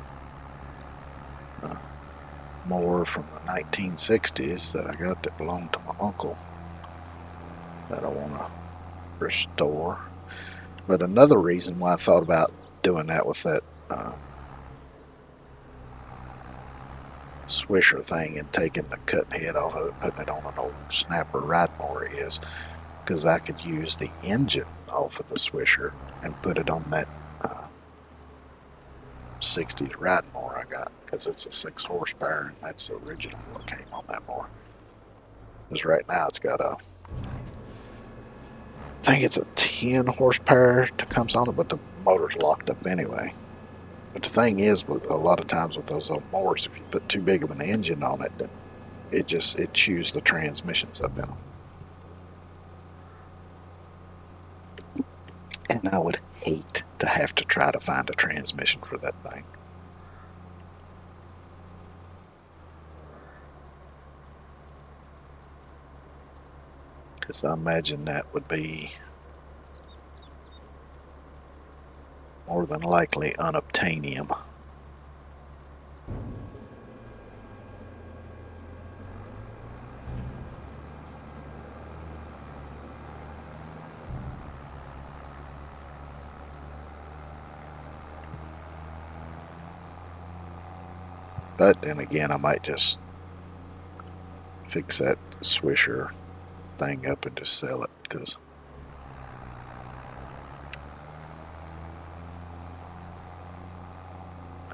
mower from the 1960s that I got that belonged to my uncle that I want to restore. But another reason why I thought about doing that with that Swisher thing and taking the cutting head off of it, putting it on an old Snapper ride mower is because I could use the engine off of the Swisher and put it on that 60s ride mower I got, because it's a 6 horsepower and that's the original that came on that mower. Because right now it's got I think it's a 10 horsepower that comes on it, but the motor's locked up anyway. But the thing is, with a lot of times with those old mowers, if you put too big of an engine on it, then it chews the transmissions up in them. And I would hate to have to try to find a transmission for that thing. Because I imagine that would be more than likely unobtainium. But then again, I might just fix that Swisher thing up and just sell it, because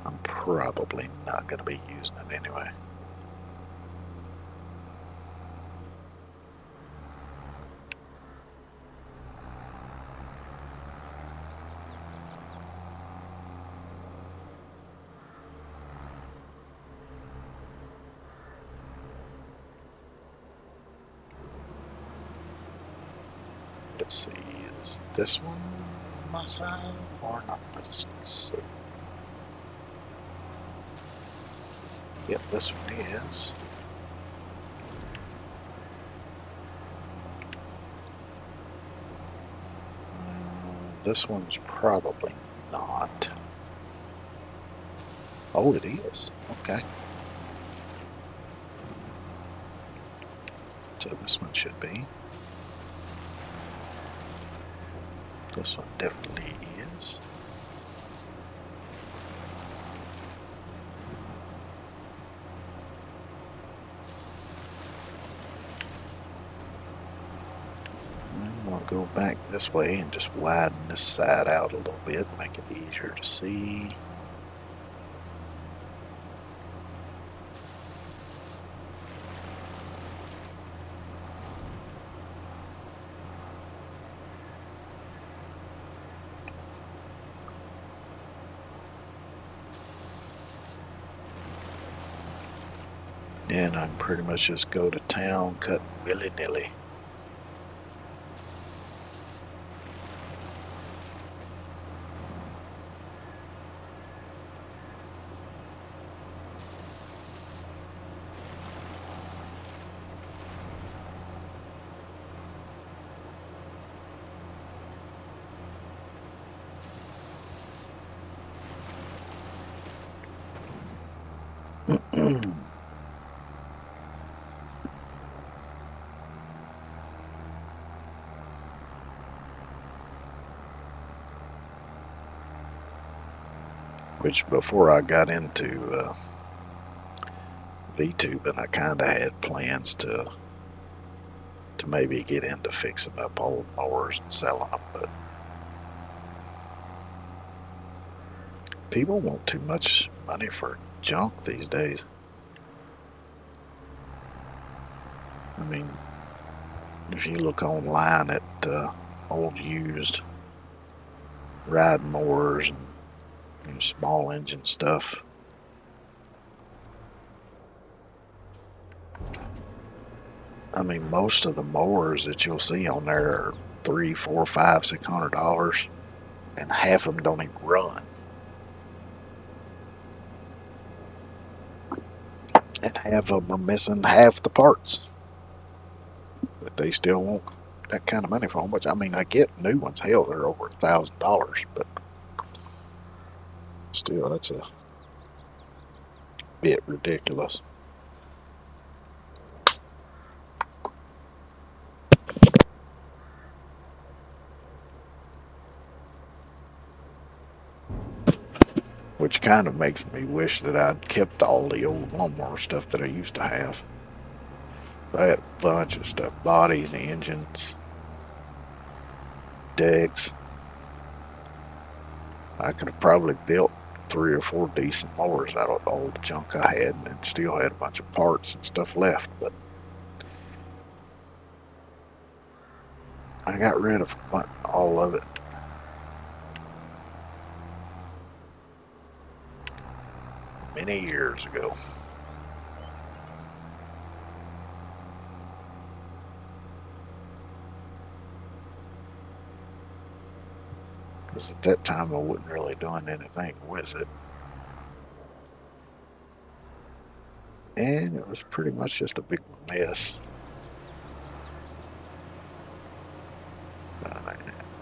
I'm probably not going to be using it anyway. Let's see, is this one my side or not? Let's see. Yep, this one is. This one's probably not. Oh, it is. Okay. So this one should be. This one definitely is. I'll go back this way and just widen this side out a little bit, make it easier to see. And I can pretty much just go to town, cut willy-nilly. Which, before I got into VTubing, I kind of had plans to maybe get into fixing up old mowers and selling them, but people want too much money for junk these days. I mean, if you look online at old used ride mowers and small engine stuff, I mean, most of the mowers that you'll see on there are $300, $400, $500, $600, and half of them don't even run. And half of them are missing half the parts. But they still want that kind of money for them. Which, I mean, I get new ones. Hell, they're over $1,000, but still, that's a bit ridiculous. Which kind of makes me wish that I'd kept all the old lawnmower stuff that I used to have. I had a bunch of stuff, bodies, engines, decks. I could have probably built 3 or 4 decent mowers out of all the junk I had, and still had a bunch of parts and stuff left. But I got rid of all of it. Many years ago. Because at that time I wasn't really doing anything with it. And it was pretty much just a big mess.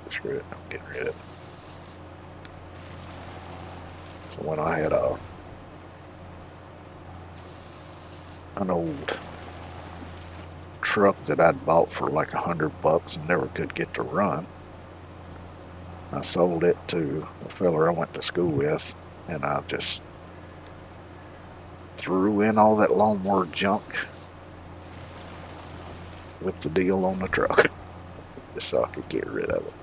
Screw it, I'm getting rid of it. So when I had an old truck that I'd bought for like $100 and never could get to run, I sold it to a fella I went to school with, and I just threw in all that lawnmower junk with the deal on the truck just so I could get rid of it.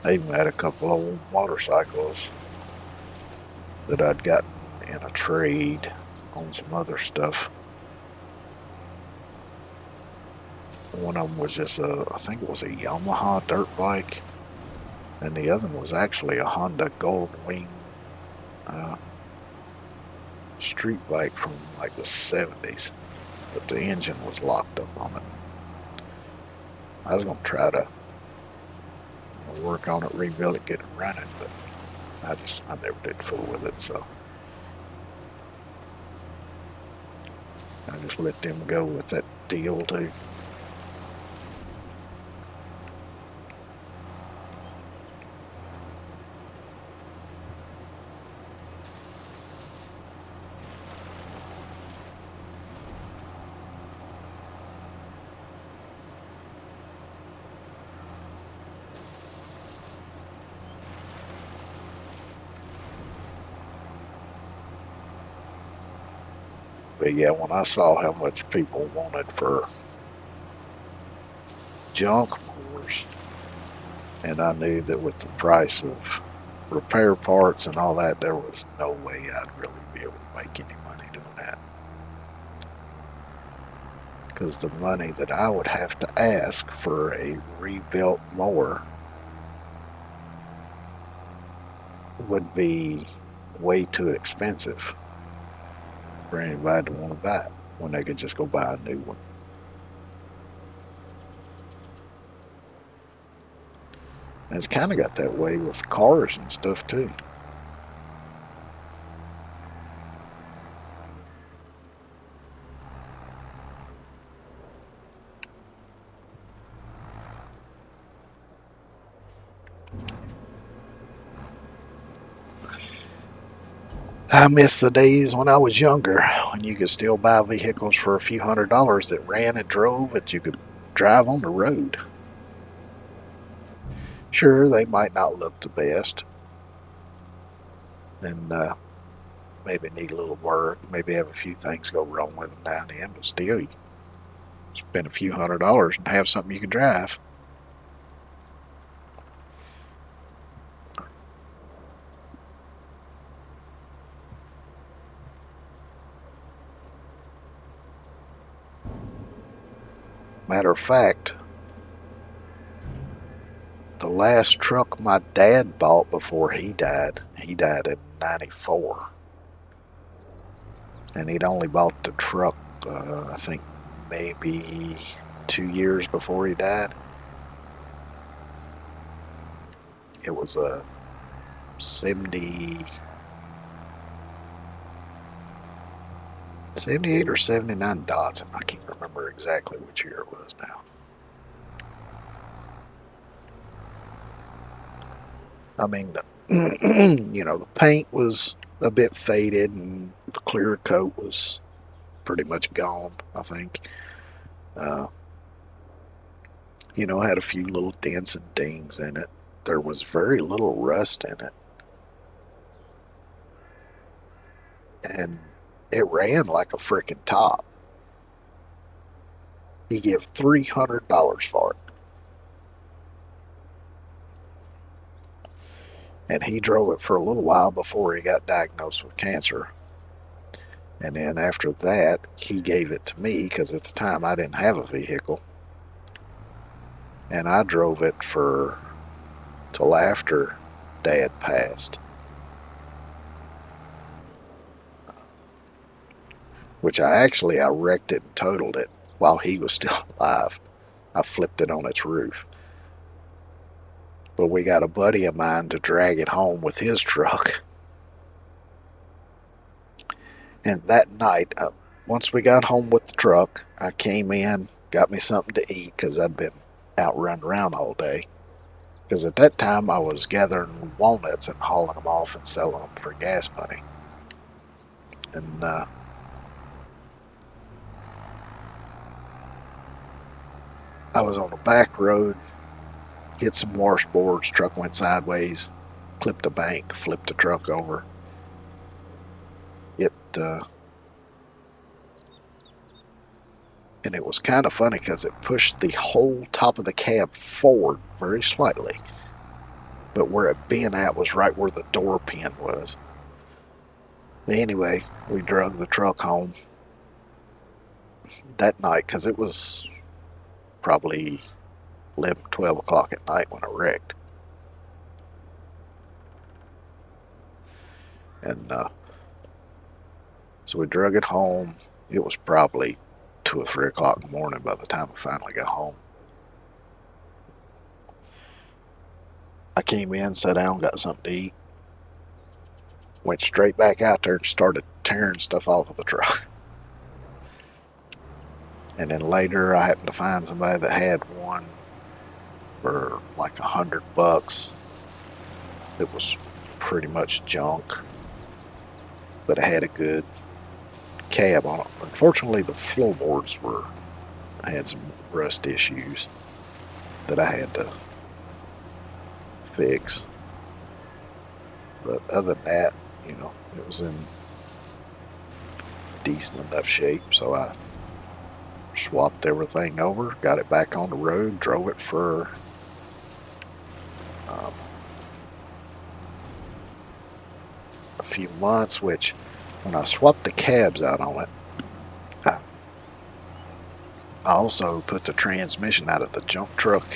I even had a couple old motorcycles that I'd gotten in a trade on some other stuff. One of them was just I think it was a Yamaha dirt bike, and the other one was actually a Honda Goldwing street bike from like the 70s, but the engine was locked up on it. I was going to try to work on it, rebuild it, get it running, but I never did fool with it, so I just let them go with that deal too. But yeah, when I saw how much people wanted for junk mowers, and I knew that with the price of repair parts and all that, there was no way I'd really be able to make any money doing that. Because the money that I would have to ask for a rebuilt mower would be way too expensive for anybody to want to buy it when they could just go buy a new one. And it's kind of got that way with cars and stuff too. I miss the days when I was younger, when you could still buy vehicles for a few $100s that ran and drove that you could drive on the road. Sure, they might not look the best, and maybe need a little work, maybe have a few things go wrong with them now and then, but still, you spend a few $100s and have something you can drive. Matter of fact, last truck my dad bought before he died. He died in '94. And he'd only bought the truck, I think, maybe 2 years before he died. It was a 78 or 79 Datsun. I can't remember exactly which year it was now. I mean, the paint was a bit faded and the clear coat was pretty much gone, I think. Uh, had a few little dents and dings in it. There was very little rust in it. And it ran like a freaking top. He gave $300 for it. And he drove it for a little while before he got diagnosed with cancer. And then after that, he gave it to me because at the time I didn't have a vehicle. And I drove it till after Dad passed. Which I wrecked it and totaled it while he was still alive. I flipped it on its roof. But we got a buddy of mine to drag it home with his truck. And that night, once we got home with the truck, I came in, got me something to eat because I'd been out running around all day. Because at that time, I was gathering walnuts and hauling them off and selling them for gas money. And I was on a back road, hit some washboards, truck went sideways, clipped a bank, flipped the truck over. And it was kind of funny because it pushed the whole top of the cab forward very slightly. But where it bent at was right where the door pin was. Anyway, we drug the truck home that night because it was probably 11, 12 o'clock at night when it wrecked. And so we drug it home. It was probably 2 or 3 o'clock in the morning by the time we finally got home. I came in, sat down, got something to eat. Went straight back out there and started tearing stuff off of the truck. And then later I happened to find somebody that had one for like $100. It was pretty much junk, but it had a good cab on it. Unfortunately, the floorboards had some rust issues that I had to fix. But other than that, it was in decent enough shape, so I swapped everything over, got it back on the road, drove it for a few months, which when I swapped the cabs out on it, I also put the transmission out of the junk truck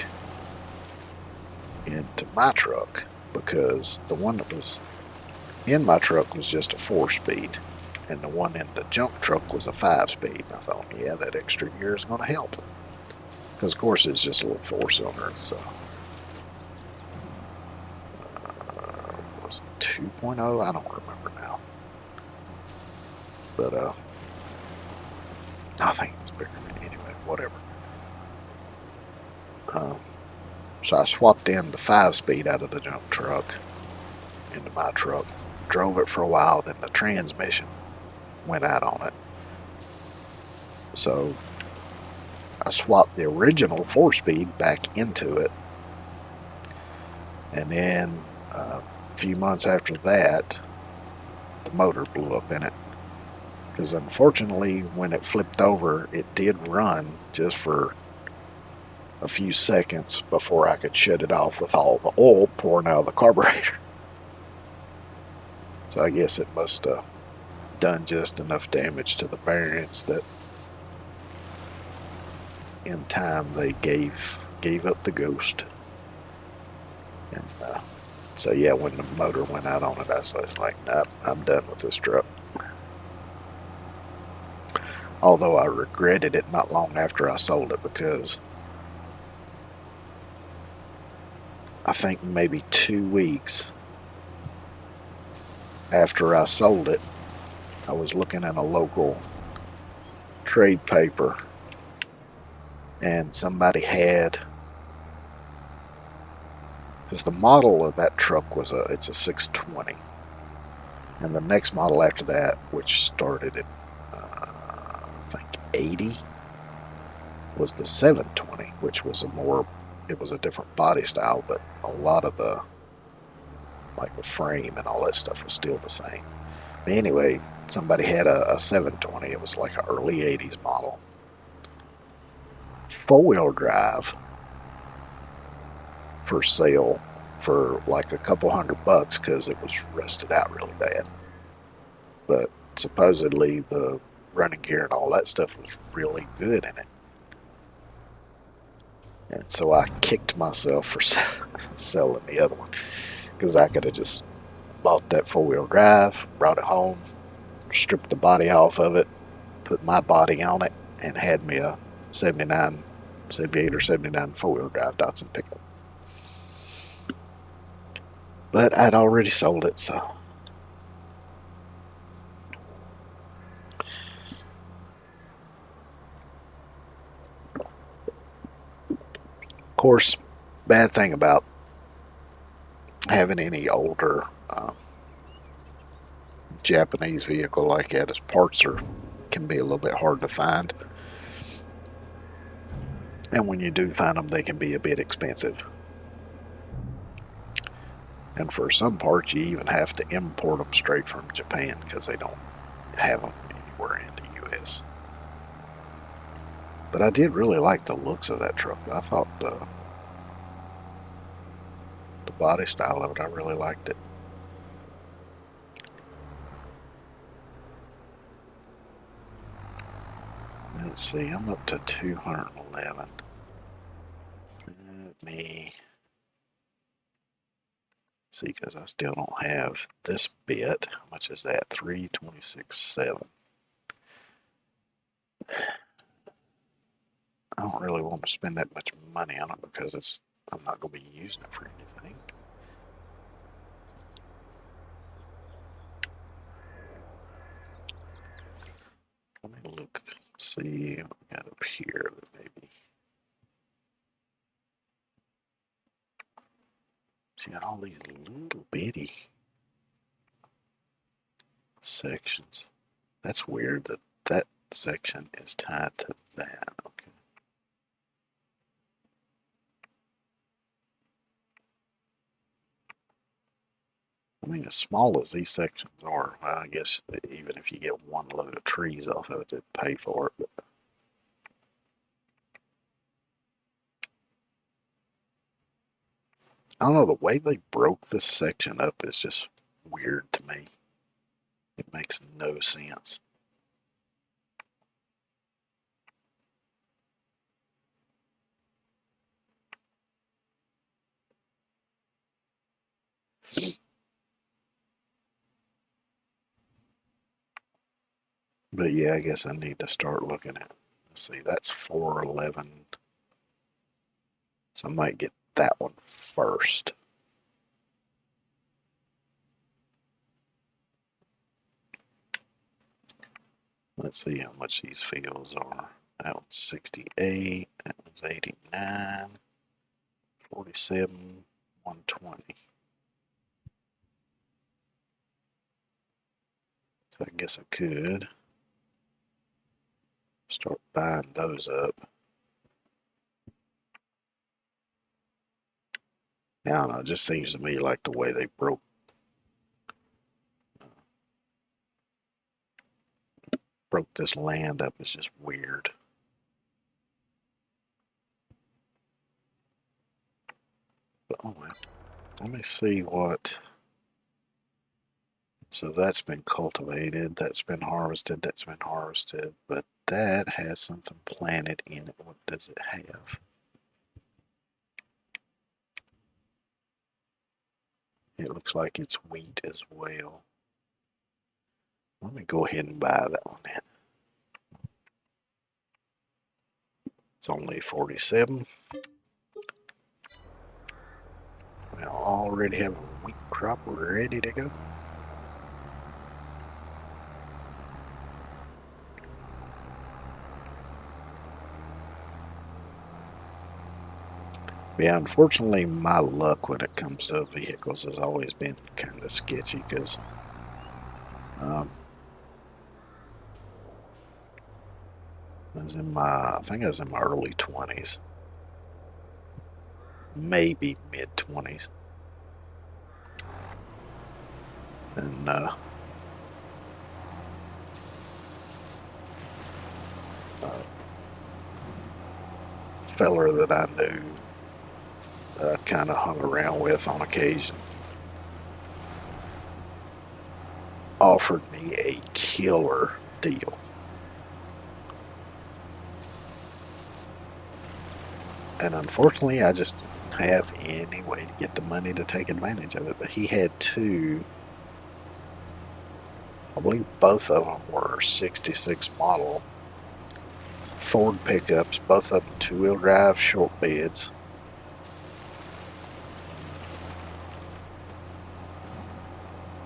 into my truck because the one that was in my truck was just a 4-speed and the one in the junk truck was a 5-speed. And I thought, yeah, that extra gear is going to help. Because, of course, it's just a little 4-cylinder. So, was it 2.0? I don't remember now. But, I think it was bigger. Anyway, whatever. So I swapped in the 5-speed out of the junk truck into my truck. Drove it for a while, then the transmission went out on it. So I swapped the original 4-speed back into it. And then a few months after that, the motor blew up in it. Because unfortunately, when it flipped over, it did run just for a few seconds before I could shut it off with all the oil pouring out of the carburetor. So I guess it must have done just enough damage to the bearings that in time they gave up the ghost. And so yeah, when the motor went out on it, I was like, nope, I'm done with this truck. Although I regretted it not long after I sold it, because I think maybe 2 weeks after I sold it, I was looking in a local trade paper, and somebody had, because the model of that truck was it's a 620, and the next model after that, which started at I think 80, was the 720, which was it was a different body style, but a lot of the, like the frame and all that stuff was still the same. But anyway, somebody had a 720. It was like an early 80s model. 4-wheel drive for sale for like a couple $100 because it was rusted out really bad. But supposedly the running gear and all that stuff was really good in it. And so I kicked myself for selling the other one, because I could have just bought that 4-wheel drive, brought it home, stripped the body off of it, put my body on it, and had me a 79, 78 or 79 4-wheel drive Datsun pickup. But I'd already sold it, so. Of course, bad thing about having any older Japanese vehicle like that is parts can be a little bit hard to find. And when you do find them, they can be a bit expensive. And for some parts, you even have to import them straight from Japan because they don't have them anywhere in the U.S. But I did really like the looks of that truck. I thought the body style of it, I really liked it. Let's see, I'm up to 211. Let me see, because I still don't have this bit. How much is that? 326.7. I don't really want to spend that much money on it because I'm not going to be using it for anything. Let me look, see what we got up here that maybe. See, got all these little bitty sections. That's weird that that section is tied to that. Okay. I mean, as small as these sections are, well, I guess even if you get one load of trees off of it, it'd pay for it. But I don't know, the way they broke this section up is just weird to me. It makes no sense. But yeah, I guess I need to start looking at. Let's see, that's 411. So I might get that one first. Let's see how much these fields are. That one's 68. That one's 89. 47. 120. So I guess I could start buying those up. I don't know, it just seems to me like the way they broke this land up is just weird. But oh well. Let me see what. So that's been cultivated, that's been harvested, that's been harvested, but that has something planted in it. What does it have? It looks like it's wheat as well. Let me go ahead and buy that one then. It's only 47. We already have a wheat crop ready to go. Yeah, unfortunately, my luck when it comes to vehicles has always been kind of sketchy because I think I was in my early 20s, maybe mid 20s, and a feller that I knew, kind of hung around with on occasion, offered me a killer deal. And unfortunately, I just didn't have any way to get the money to take advantage of it. But he had two, I believe both of them were 66 model Ford pickups, both of them two-wheel drive short beds.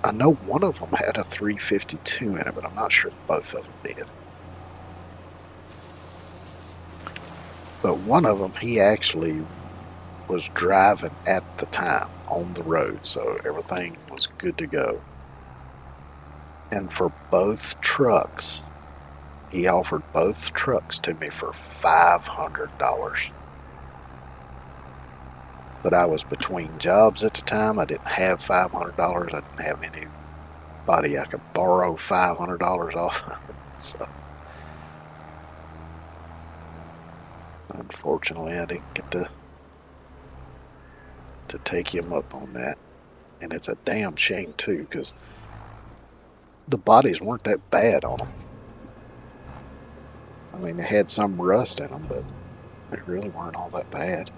I know one of them had a 352 in it, but I'm not sure if both of them did. But one of them, he actually was driving at the time on the road, so everything was good to go. And for both trucks, he offered both trucks to me for $500. But I was between jobs at the time. I didn't have $500. I didn't have anybody I could borrow $500 off. So, unfortunately, I didn't get to take him up on that. And it's a damn shame, too, because the bodies weren't that bad on them. I mean, they had some rust in them, but they really weren't all that bad.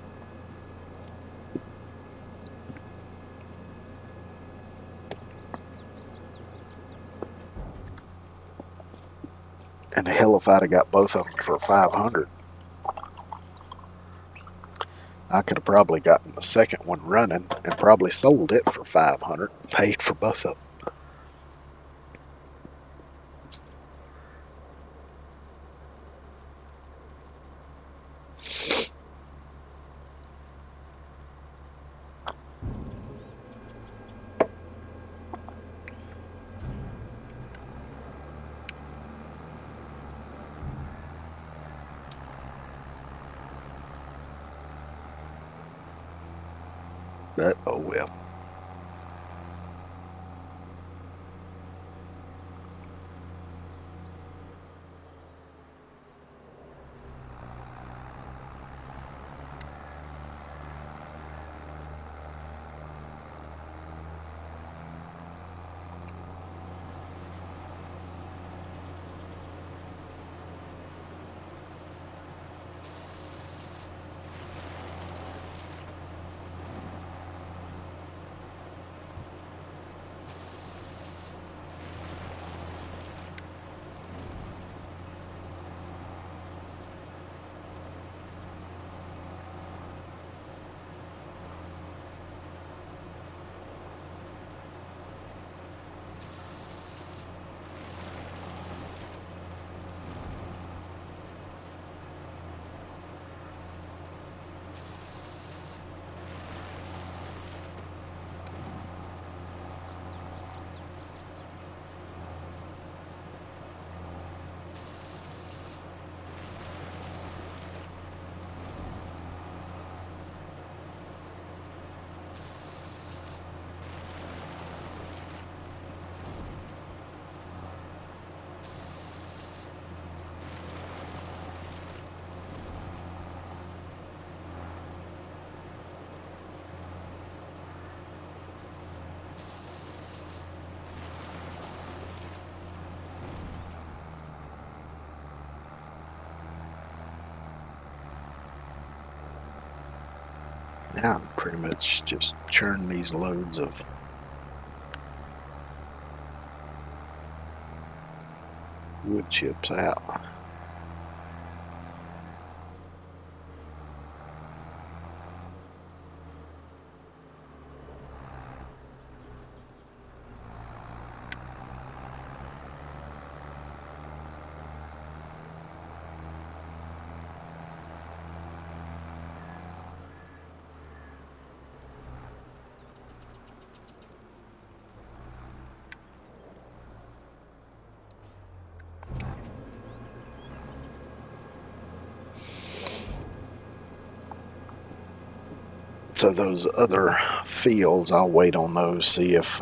And hell, if I'd have got both of them for 500, I could have probably gotten the second one running and probably sold it for 500 and paid for both of them. But oh well. Now I'm pretty much just churn these loads of wood chips out. So those other fields, I'll wait on those, see if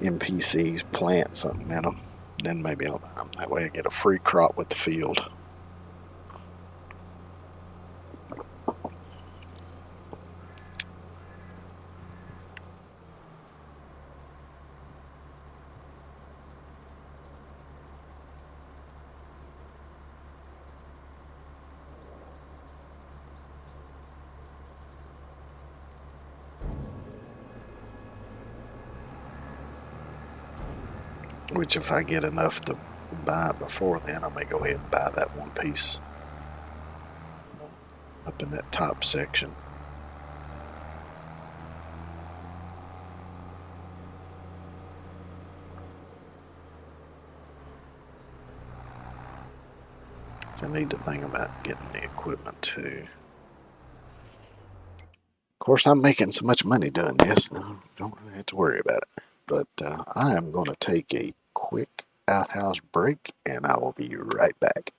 NPCs plant something in them. Then maybe that way I get a free crop with the field. Which if I get enough to buy it before then, I may go ahead and buy that one piece up in that top section. I need to think about getting the equipment too. Of course, I'm making so much money doing this, I don't really have to worry about it. But I am going to take a quick outhouse break, and I will be right back.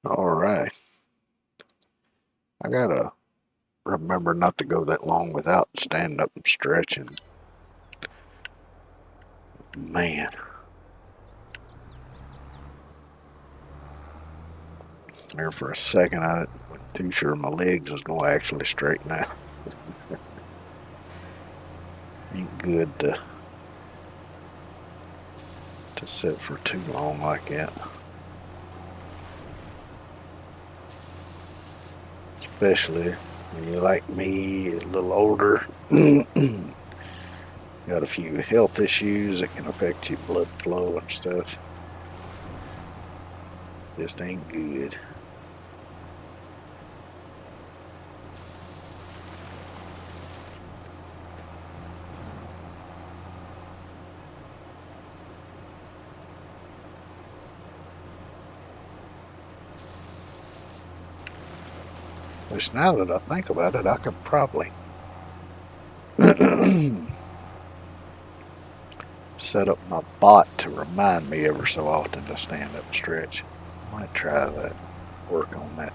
All right. I gotta remember not to go that long without standing up and stretching. Man. There for a second, I wasn't too sure my legs was going to actually straighten out. Ain't good to sit for too long like that. Especially when you're like me, a little older. Got a few health issues that can affect your blood flow and stuff. Just ain't good. Which now that I think about it, I could probably set up my bot to remind me ever so often to stand up and stretch. I might try that. Work on that.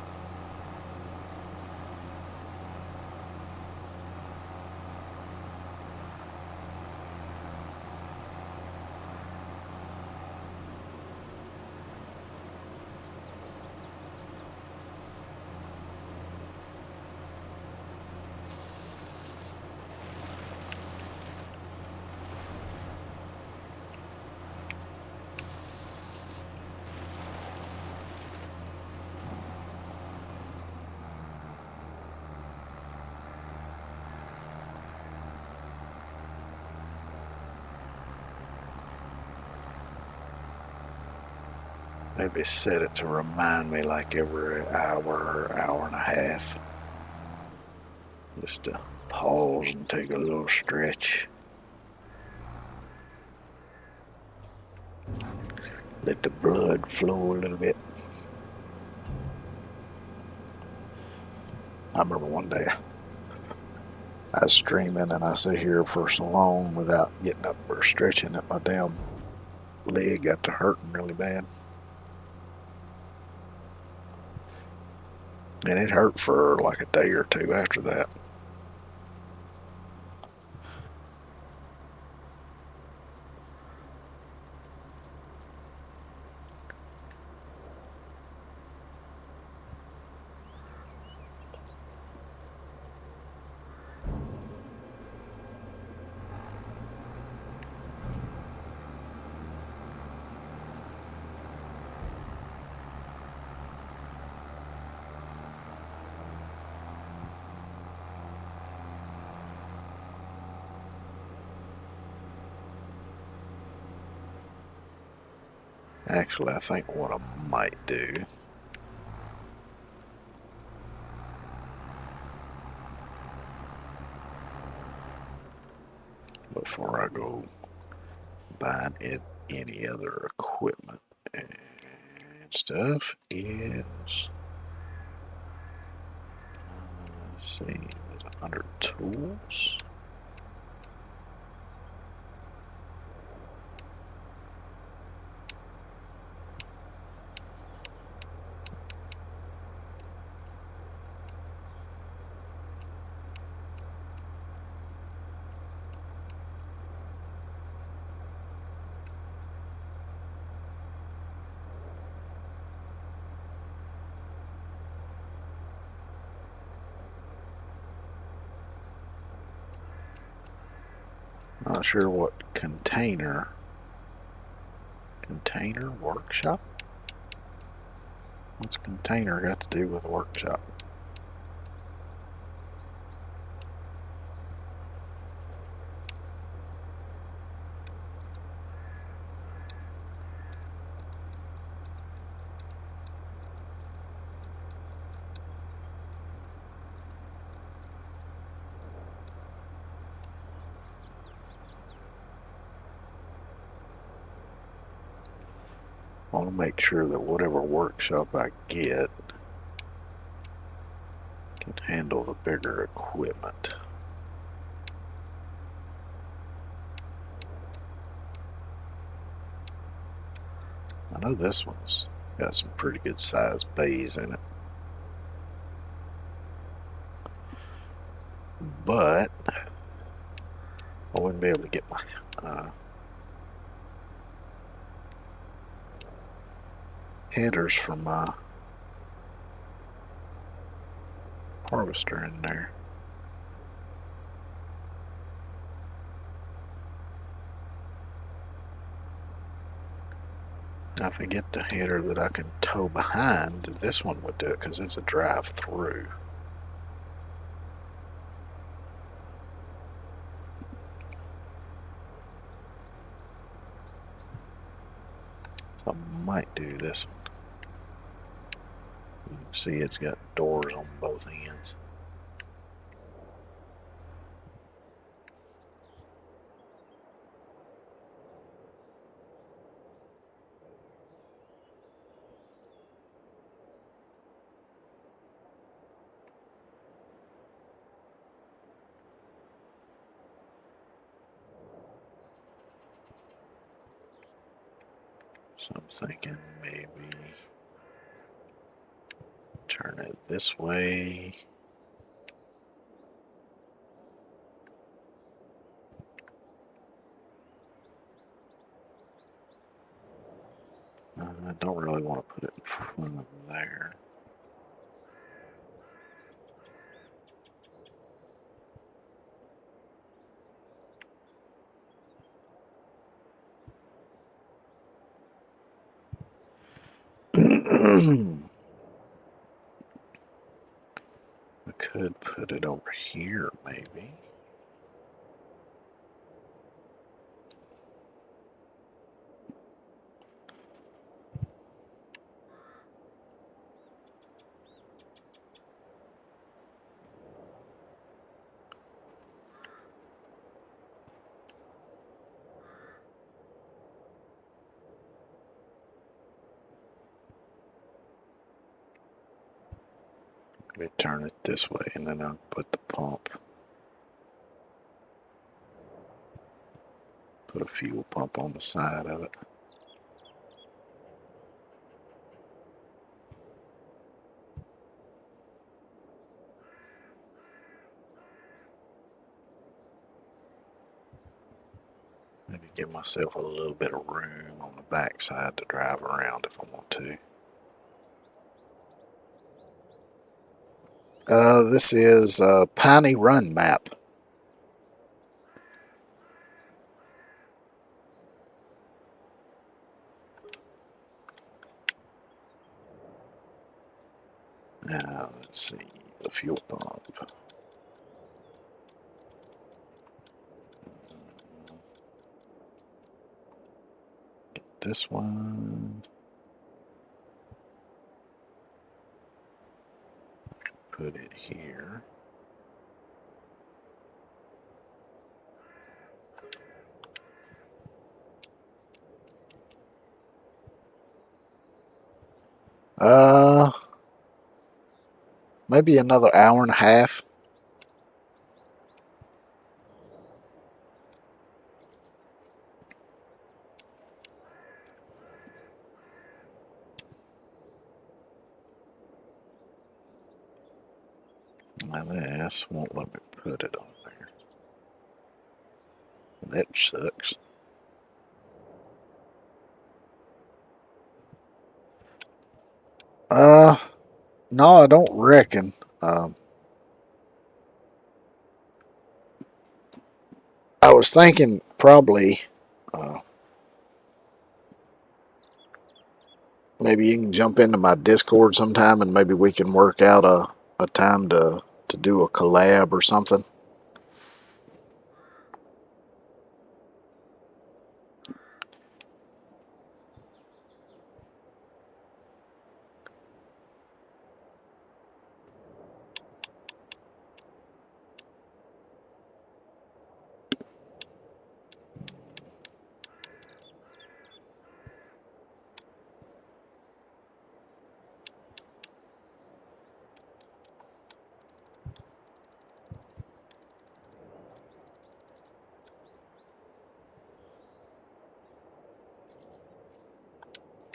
Maybe set it to remind me like every hour or hour and a half. Just to pause and take a little stretch. Let the blood flow a little bit. I remember one day I was streaming and I sat here for so long without getting up or stretching that my damn leg got to hurting really bad. And it hurt for like a day or two after that. Actually, I think what I might do before I go buying any other equipment and stuff is, let's see, there's 100 tools. Not sure what container workshop? What's container got to do with workshop? I want to make sure that whatever workshop I get can handle the bigger equipment. I know this one's got some pretty good sized bays in it. But I wouldn't be able to get my headers for my harvester in there. Now if I get the header that I can tow behind, this one would do it because it's a drive through. So I might do this one. You can see it's got doors on both ends. So I'm thinking maybe turn it this way. I don't really want to put it in front of there. I could put it over here, maybe. Let me turn it this way, and then I'll put the pump. Put a fuel pump on the side of it. Maybe give myself a little bit of room on the backside to drive around if I want to. This is a Piney Run map. Now, let's see, the fuel pump. Get this one. Put it here. Maybe another hour and a half. Now this won't let me put it on there. That sucks. No, I don't reckon. I was thinking probably maybe you can jump into my Discord sometime and maybe we can work out a time to do a collab or something.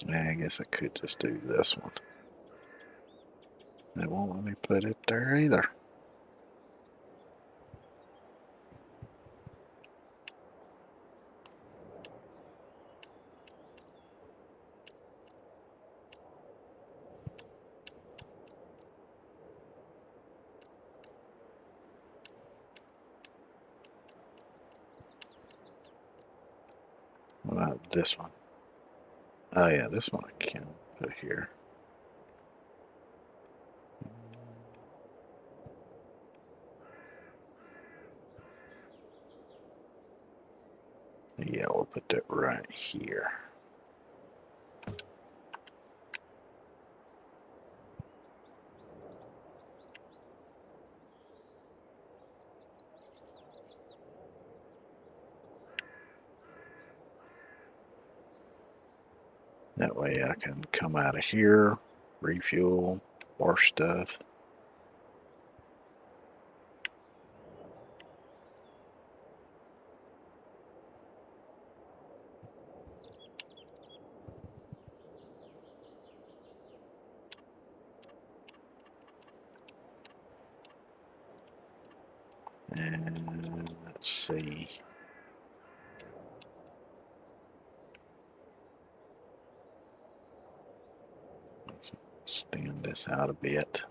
Yeah, I guess I could just do this one. It won't let me put it there either. What about this one? Oh yeah, this one I can put here. Yeah, we'll put that right here. That way I can come out of here, refuel, wash stuff. And let's see. Let's stand this out a bit.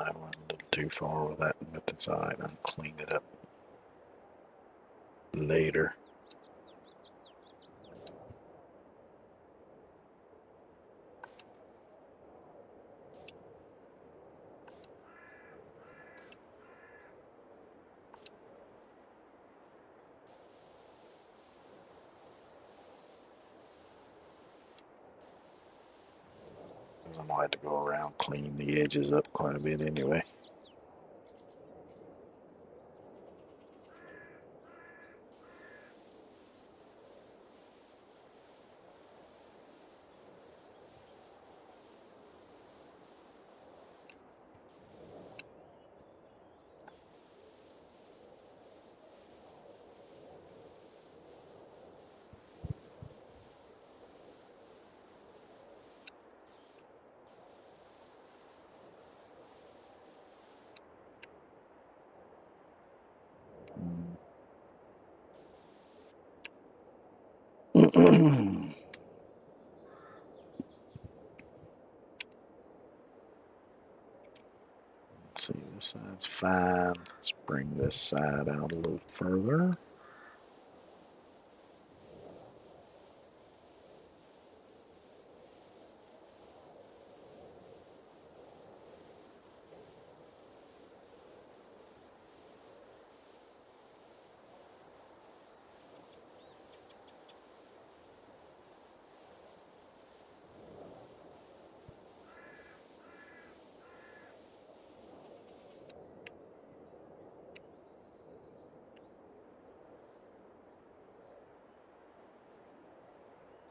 I went a little too far with that on the side. I'll clean it up later. I'm gonna have to go around clean the edges up quite a bit anyway. Let's see, this side's fine. Let's bring this side out a little further.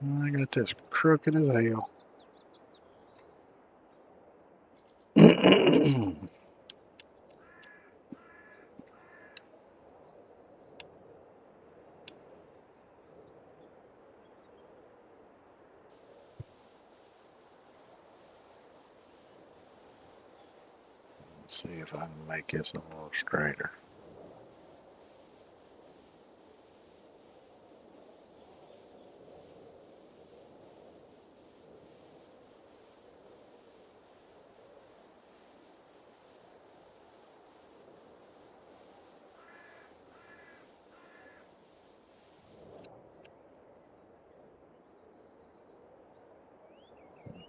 I got this crooked as hell. Let's see if I can make this a little straighter.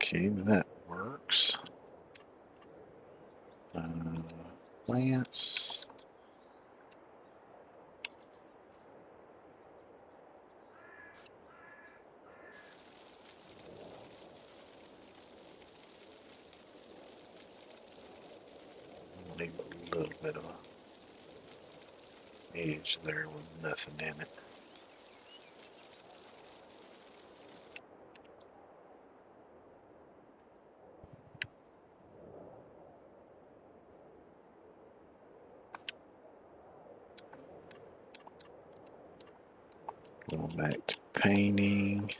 Okay, that works. Plants. Leave a little bit of a edge there with nothing in it. Going back to painting.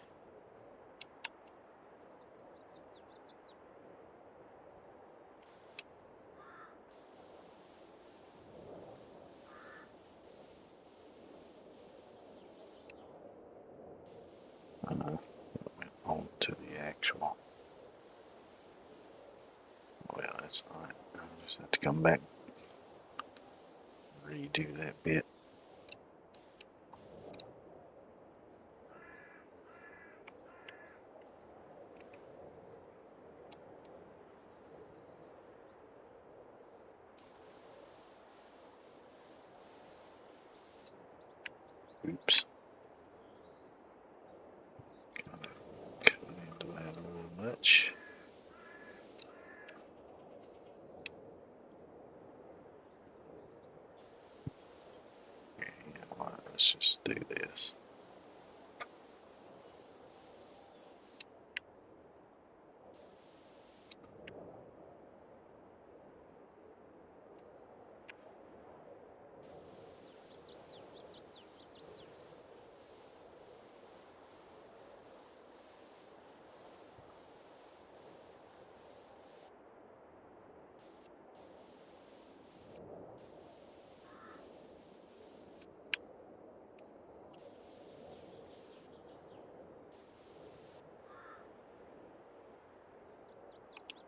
Went on to the actual. Well, that's not. I'll just have to come back, redo that bit. Oops. Cut into that a little much. Yeah, let's just do this.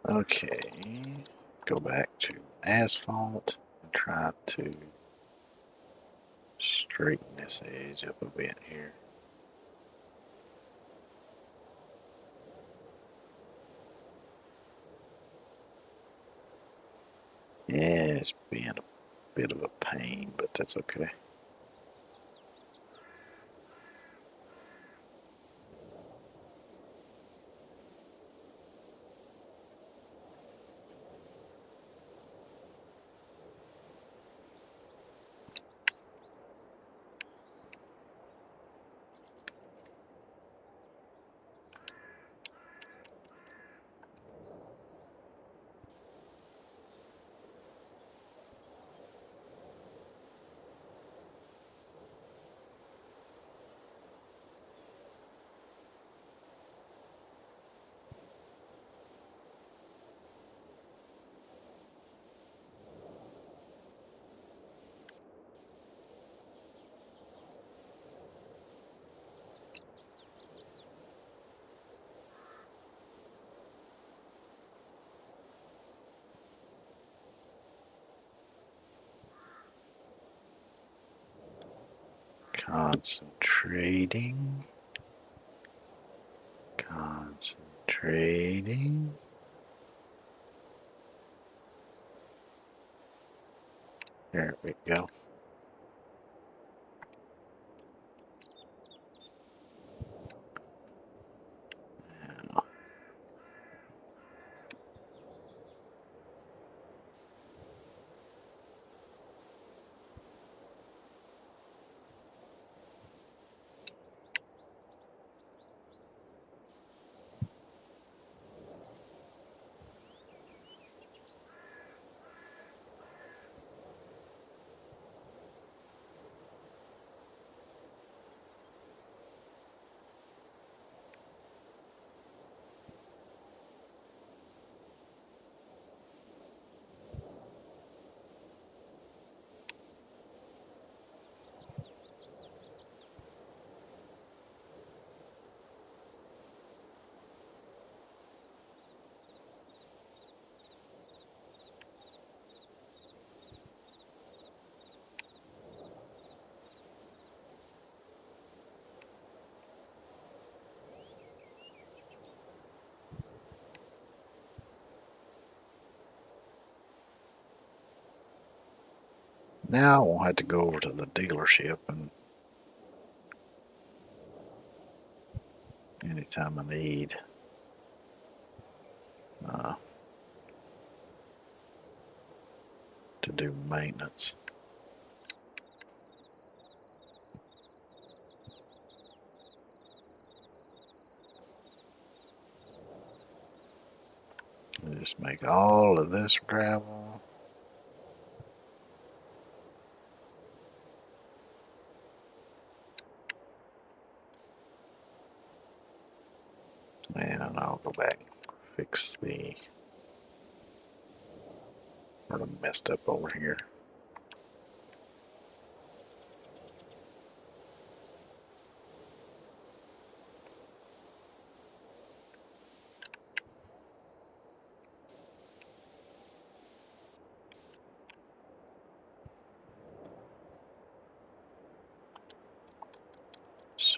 Okay, go back to asphalt and try to straighten this edge up a bit here. Yeah, it's being a bit of a pain, but that's okay. Concentrating. Concentrating. There we go. Now, I won't have to go over to the dealership and anytime I need uh, to do maintenance. Just make all of this gravel. And I'll go back and fix the what I messed up over here.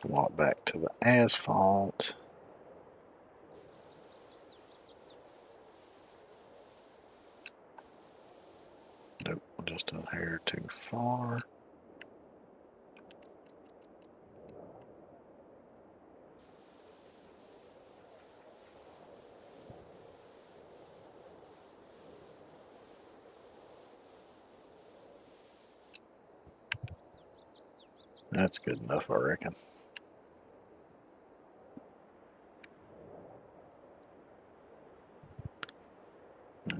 Swap back to the asphalt. Nope, just a hair too far. That's good enough, I reckon.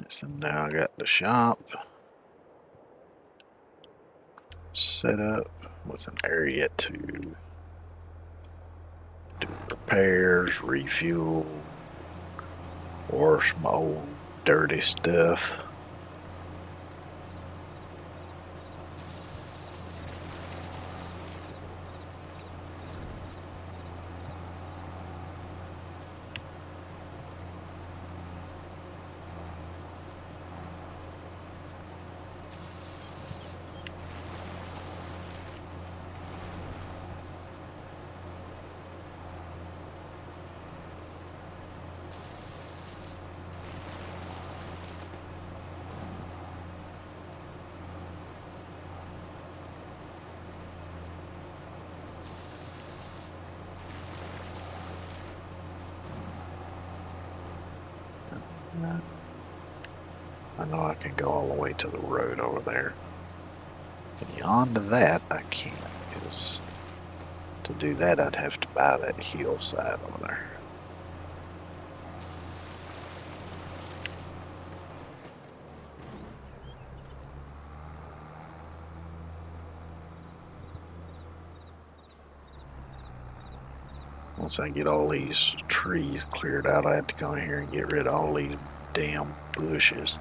So now I got the shop set up with an area to do repairs, refuel, wash my old dirty stuff. I know I can go all the way to the road over there. Beyond that, I can't, because to do that, I'd have to buy that hillside over there. Once I get all these trees cleared out, I have to come in here and get rid of all these damn bushes.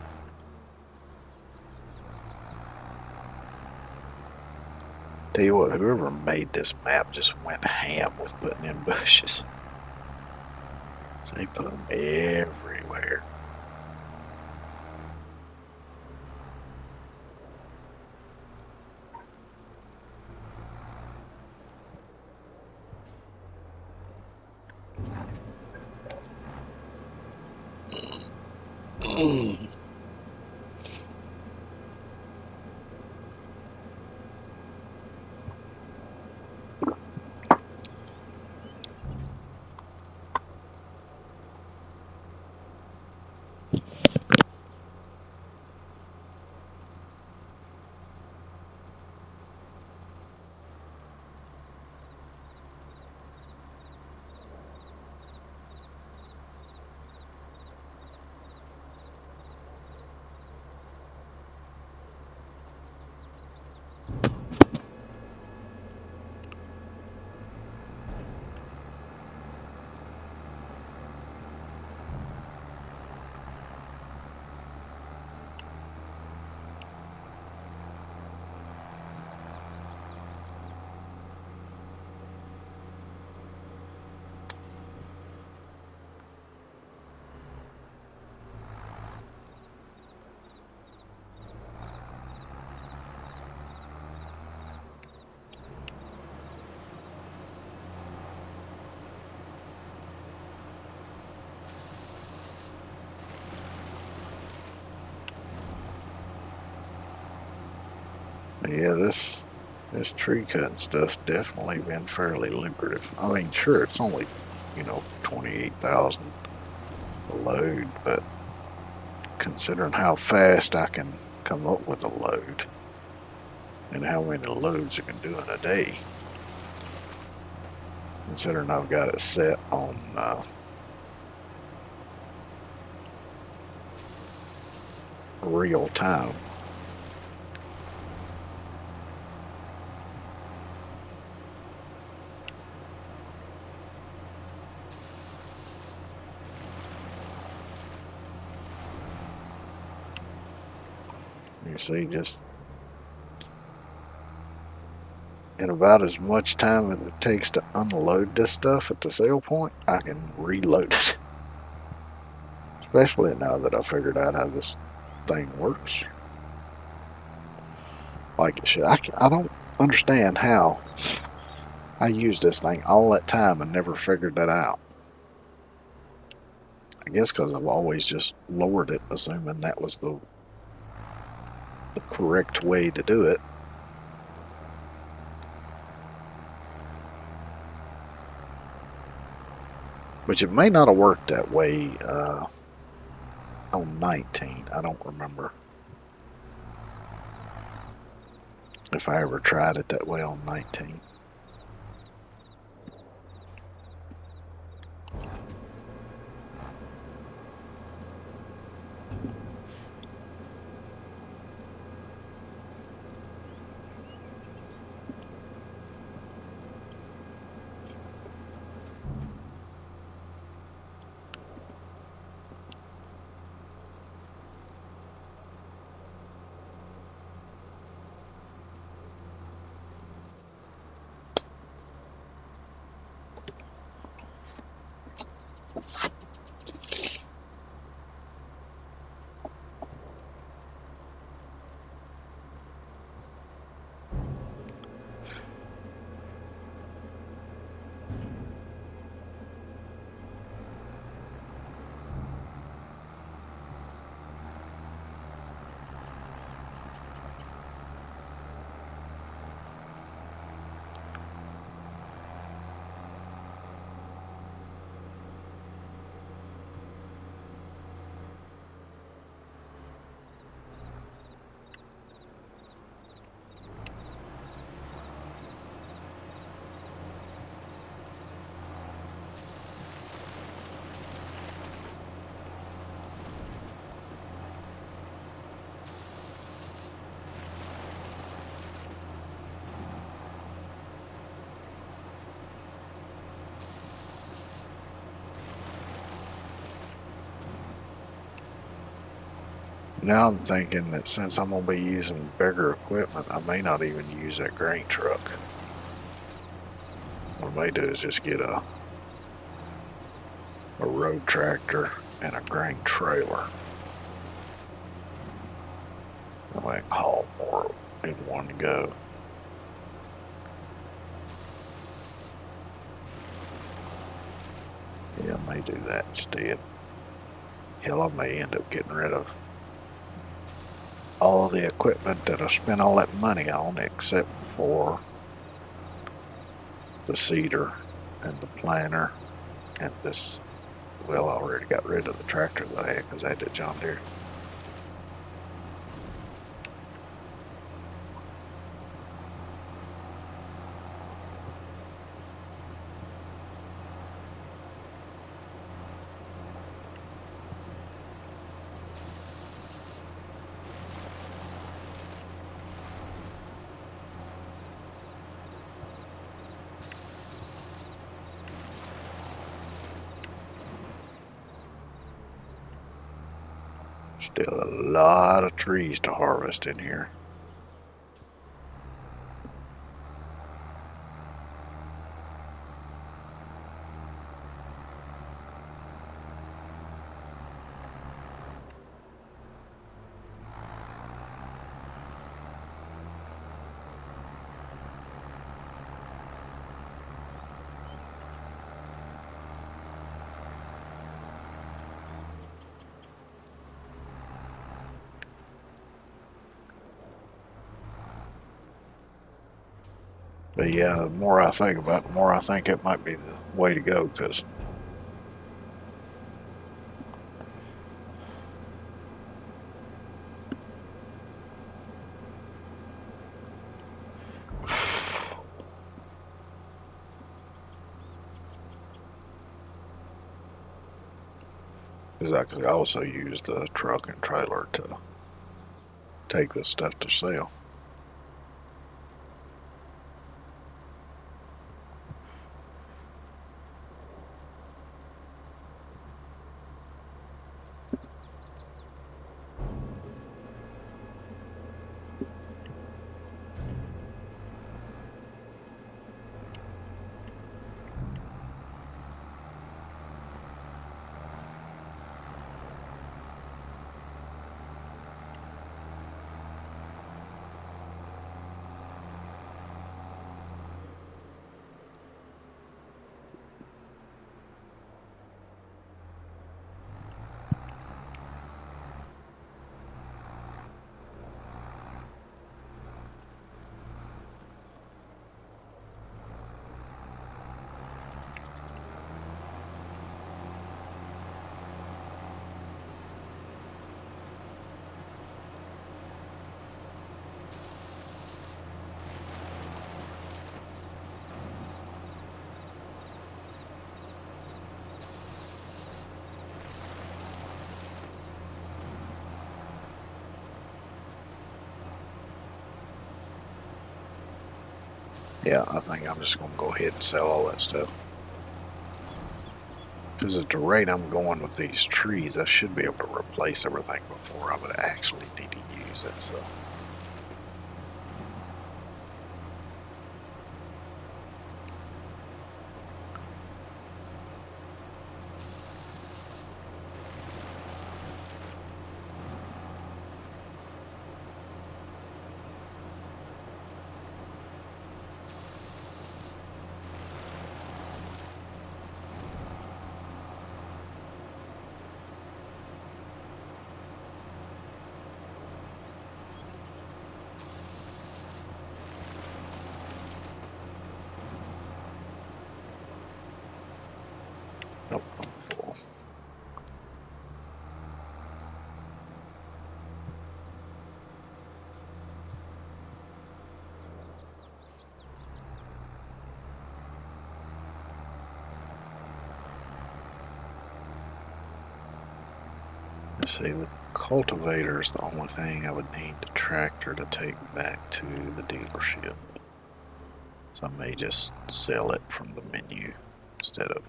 Tell you what, whoever made this map just went ham with putting in bushes. So they put them everywhere. Yeah, this tree cutting stuff's definitely been fairly lucrative. I mean, sure, it's only, 28,000 a load, but considering how fast I can come up with a load and how many loads I can do in a day, considering I've got it set on real time. You see, just in about as much time as it takes to unload this stuff at the sale point, I can reload it. Especially now that I figured out how this thing works. Like it should. I don't understand how I used this thing all that time and never figured that out. I guess because I've always just lowered it, assuming that was the correct way to do it. Which it may not have worked that way on 19. I don't remember if I ever tried it that way on 19. Now I'm thinking that since I'm going to be using bigger equipment, I may not even use that grain truck. What I may do is just get a road tractor and a grain trailer. That way I can haul more in one go. Yeah, I may do that instead. Hell, I may end up getting rid of all of the equipment that I spent all that money on, except for the seeder and the planter and this. Well, I already got rid of the tractor that I had because I had the John Deere. Still a lot of trees to harvest in here. But yeah, the more I think about it, the more I think it might be the way to go, because I could also use the truck and trailer to take this stuff to sell. Yeah, I think I'm just going to go ahead and sell all that stuff. Because at the rate I'm going with these trees, I should be able to replace everything before I would actually need to use it, so... Nope, I'm full. Let's see, the cultivator is the only thing I would need the tractor to take back to the dealership. So I may just sell it from the menu instead of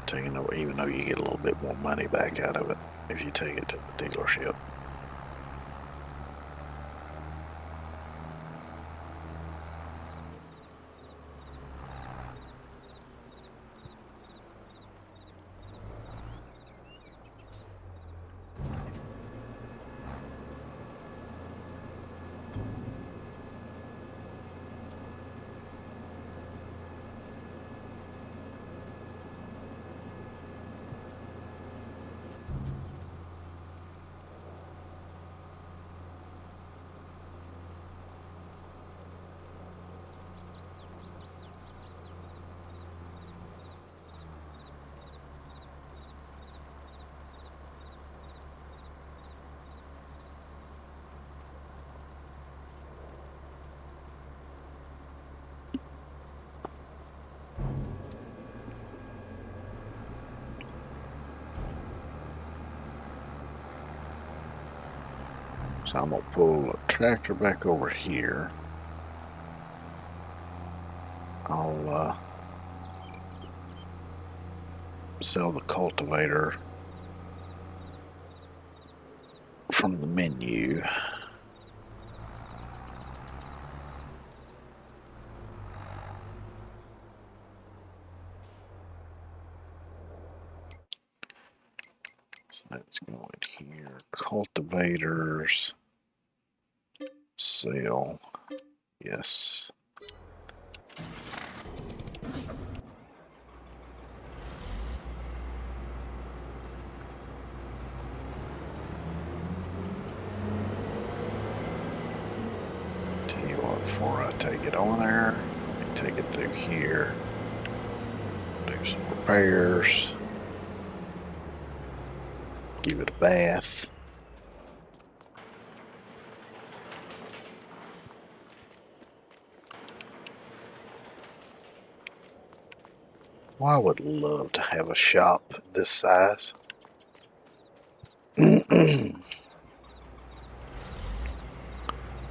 taking it, even though you get a little bit more money back out of it if you take it to the dealership. So I'm going to pull the tractor back over here. I'll sell the cultivator from the menu. So let's go in here. Cultivators. Sell. Yes. Tell you what, before I take it on there, let me take it through here. Do some repairs. Give it a bath. Well, I would love to have a shop this size. The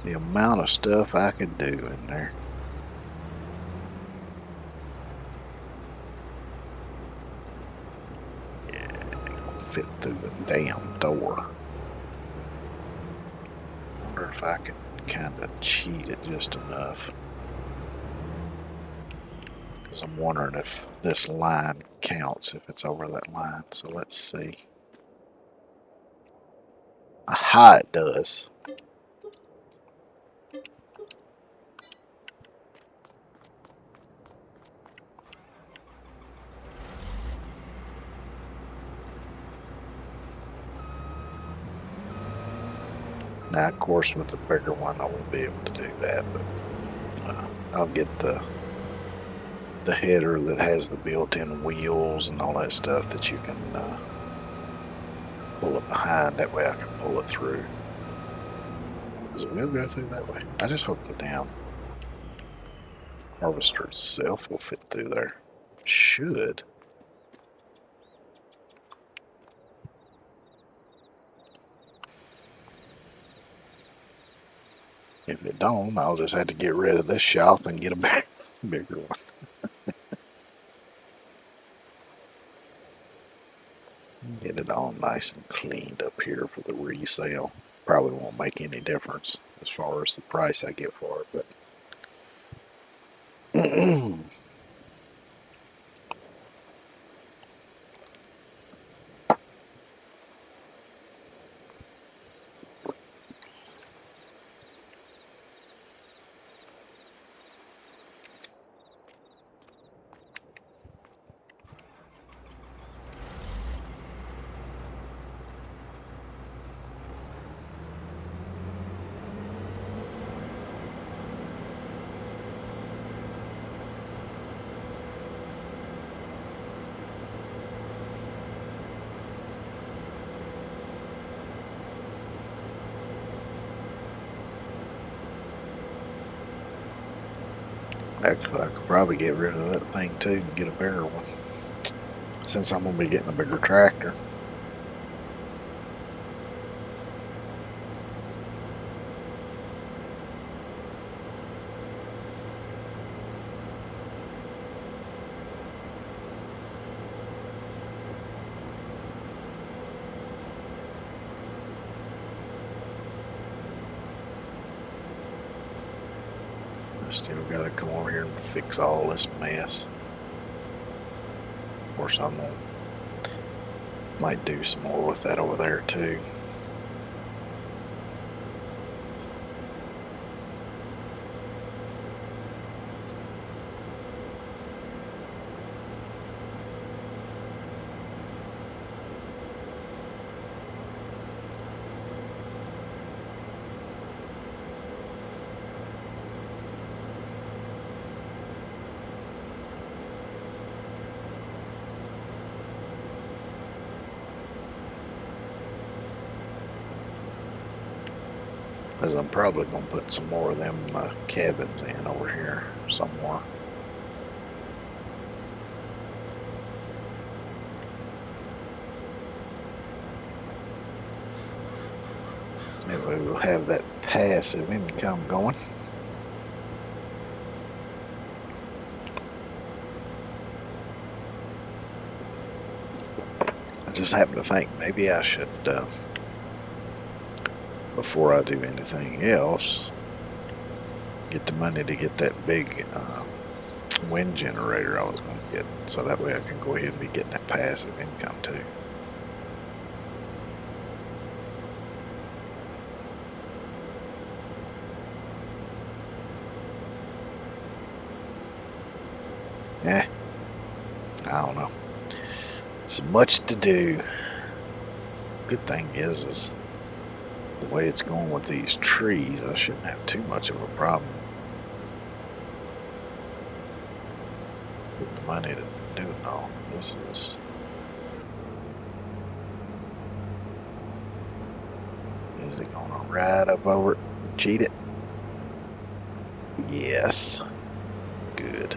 amount of stuff I could do in there. Yeah, it don't fit through the damn door. Wonder if I could kind of cheat it just enough. Because I'm wondering if this line counts if it's over that line. So let's see. Aha, it does. Now, of course, with the bigger one, I won't be able to do that, but I'll get the header that has the built-in wheels and all that stuff that you can pull it behind. That way I can pull it through. Does the wheel go through that way? I just hope the damn harvester itself will fit through there. Should. If it don't, I'll just have to get rid of this shop and get a bigger one. Get it all nice and cleaned up here for the resale. Probably won't make any difference as far as the price I get for it, but I could probably get rid of that thing too and get a bigger one. Since I'm going to be getting a bigger tractor. I still got to come over here and fix all this mess. Of course, might do some more with that over there too. Because I'm probably going to put some more of them cabins in over here somewhere. And we will have that passive income going. I just happen to think maybe I should, before I do anything else, get the money to get that big wind generator I was going to get, so that way I can go ahead and be getting that passive income too. Yeah, I don't know. So much to do. Good thing is the way it's going with these trees, I shouldn't have too much of a problem getting the money to do it all. Is it gonna ride up over it and cheat it? Yes. Good.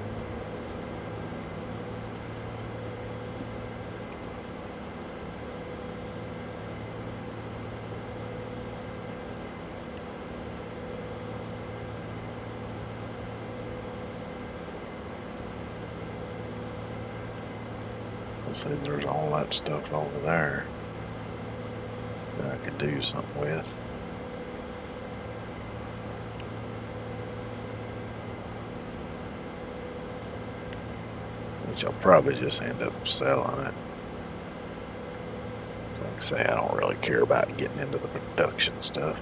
See, there's all that stuff over there that I could do something with. Which I'll probably just end up selling it. Like I say, I don't really care about getting into the production stuff.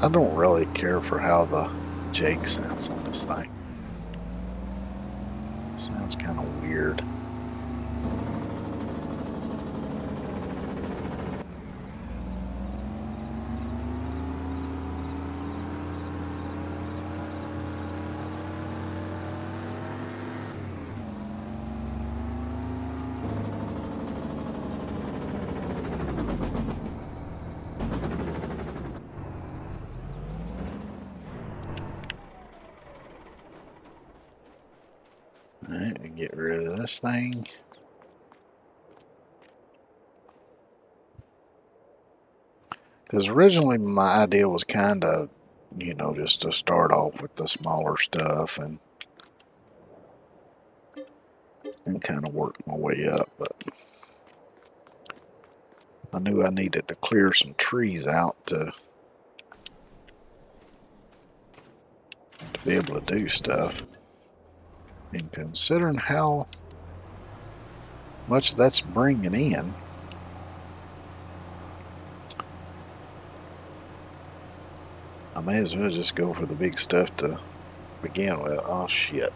I don't really care for how the Jake sounds on this thing. Sounds kind of weird. Alright, get rid of this thing. Because originally my idea was kind of, just to start off with the smaller stuff and kind of work my way up. But I knew I needed to clear some trees out to be able to do stuff. And considering how much that's bringing in, I may as well just go for the big stuff to begin with. Oh shit.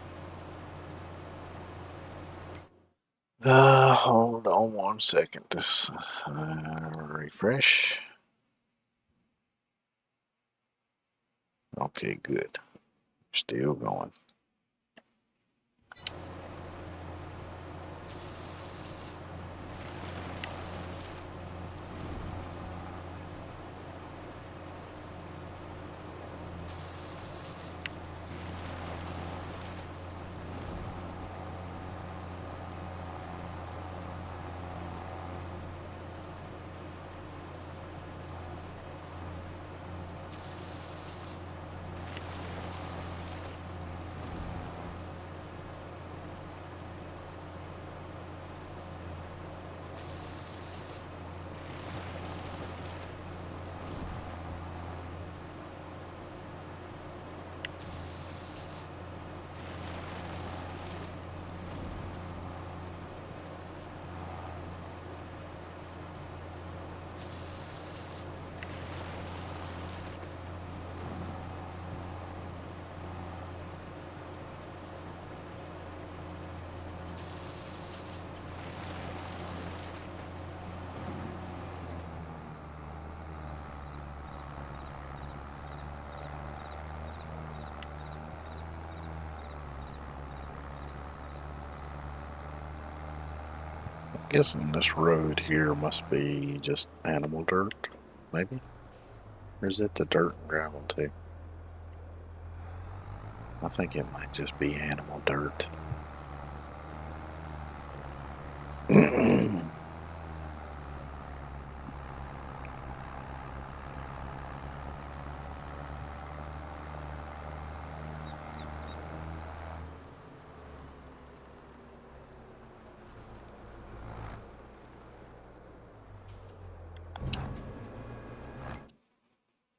Hold on 1 second. Just refresh. Okay, good. Still going. Guessing this road here must be just animal dirt, maybe? Or is it the dirt and gravel too? I think it might just be animal dirt.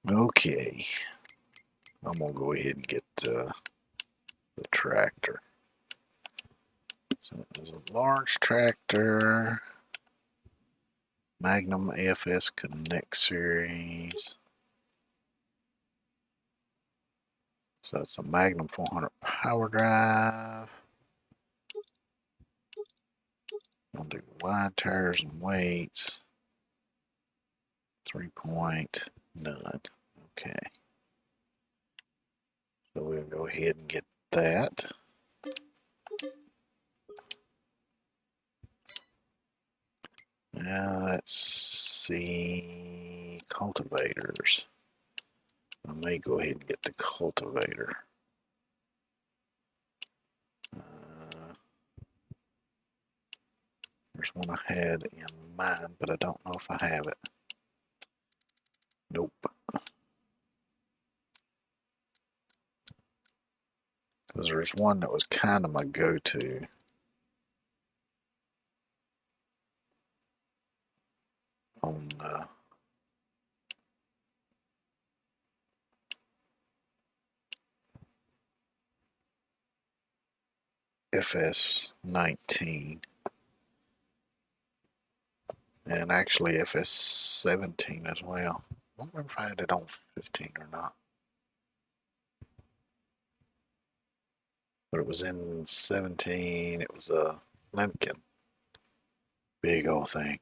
Okay. I'm going to go ahead and get the tractor. So there's a large tractor. Magnum AFS Connect Series. So it's a Magnum 400 power drive. I'll do wide tires and weights. 3-point, none. Okay. So we'll go ahead and get that. Now let's see, cultivators. I may go ahead and get the cultivator. There's one I had in mind, but I don't know if I have it. Nope. Because there's one that was kind of my go-to. On FS19 and actually FS17 as well. don't remember if I had it on 15 or not. But it was in 17. It was a Lemkin. Big old thing.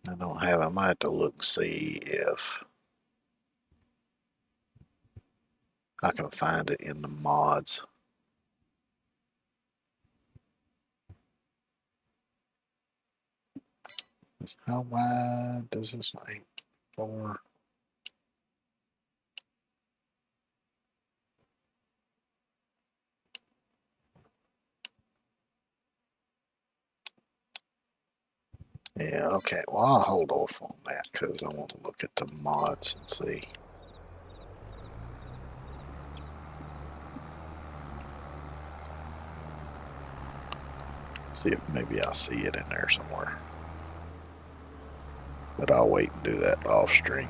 I don't have it. I might have to look see if I can find it in the mods. How wide does this make for? Yeah, okay. Well, I'll hold off on that because I want to look at the mods and see. See if maybe I see it in there somewhere. But I'll wait and do that off stream.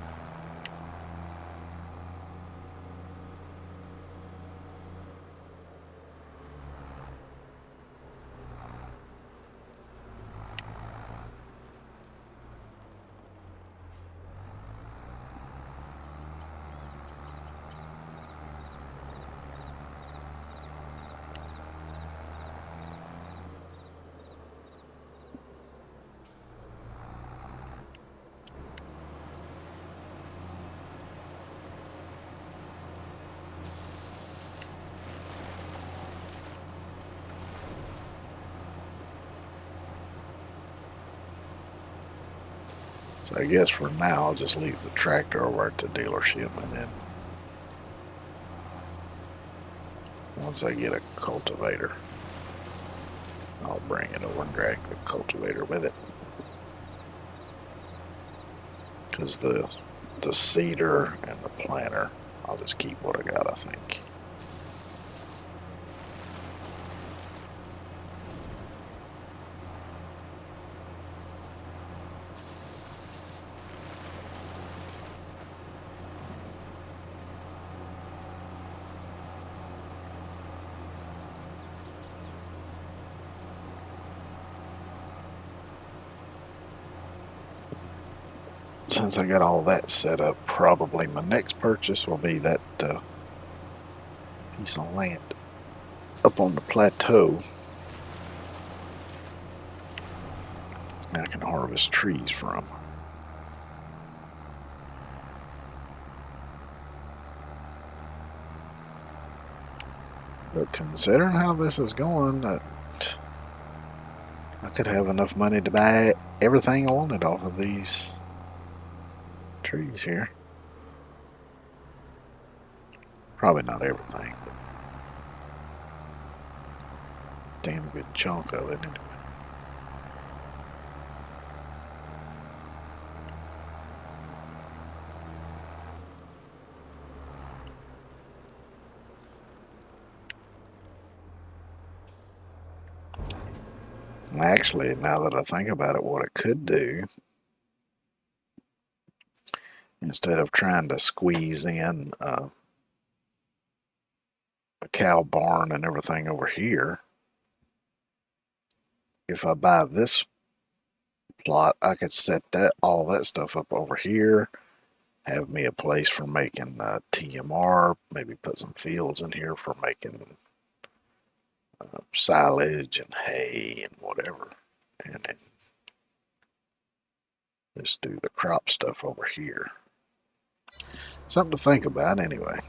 So I guess for now I'll just leave the tractor over at the dealership, and then once I get a cultivator, I'll bring it over and drag the cultivator with it. Because the seeder and the planter, I'll just keep what I got, I think. Since I got all that set up, probably my next purchase will be that piece of land up on the plateau. I can harvest trees from. But considering how this is going, I could have enough money to buy everything I wanted off of these trees here. Probably not everything, but damn good chunk of it anyway. Actually, now that I think about it, what I could do, instead of trying to squeeze in a cow barn and everything over here, if I buy this plot, I could set all that stuff up over here, have me a place for making TMR, maybe put some fields in here for making silage and hay and whatever, and then just do the crop stuff over here. Something to think about anyway.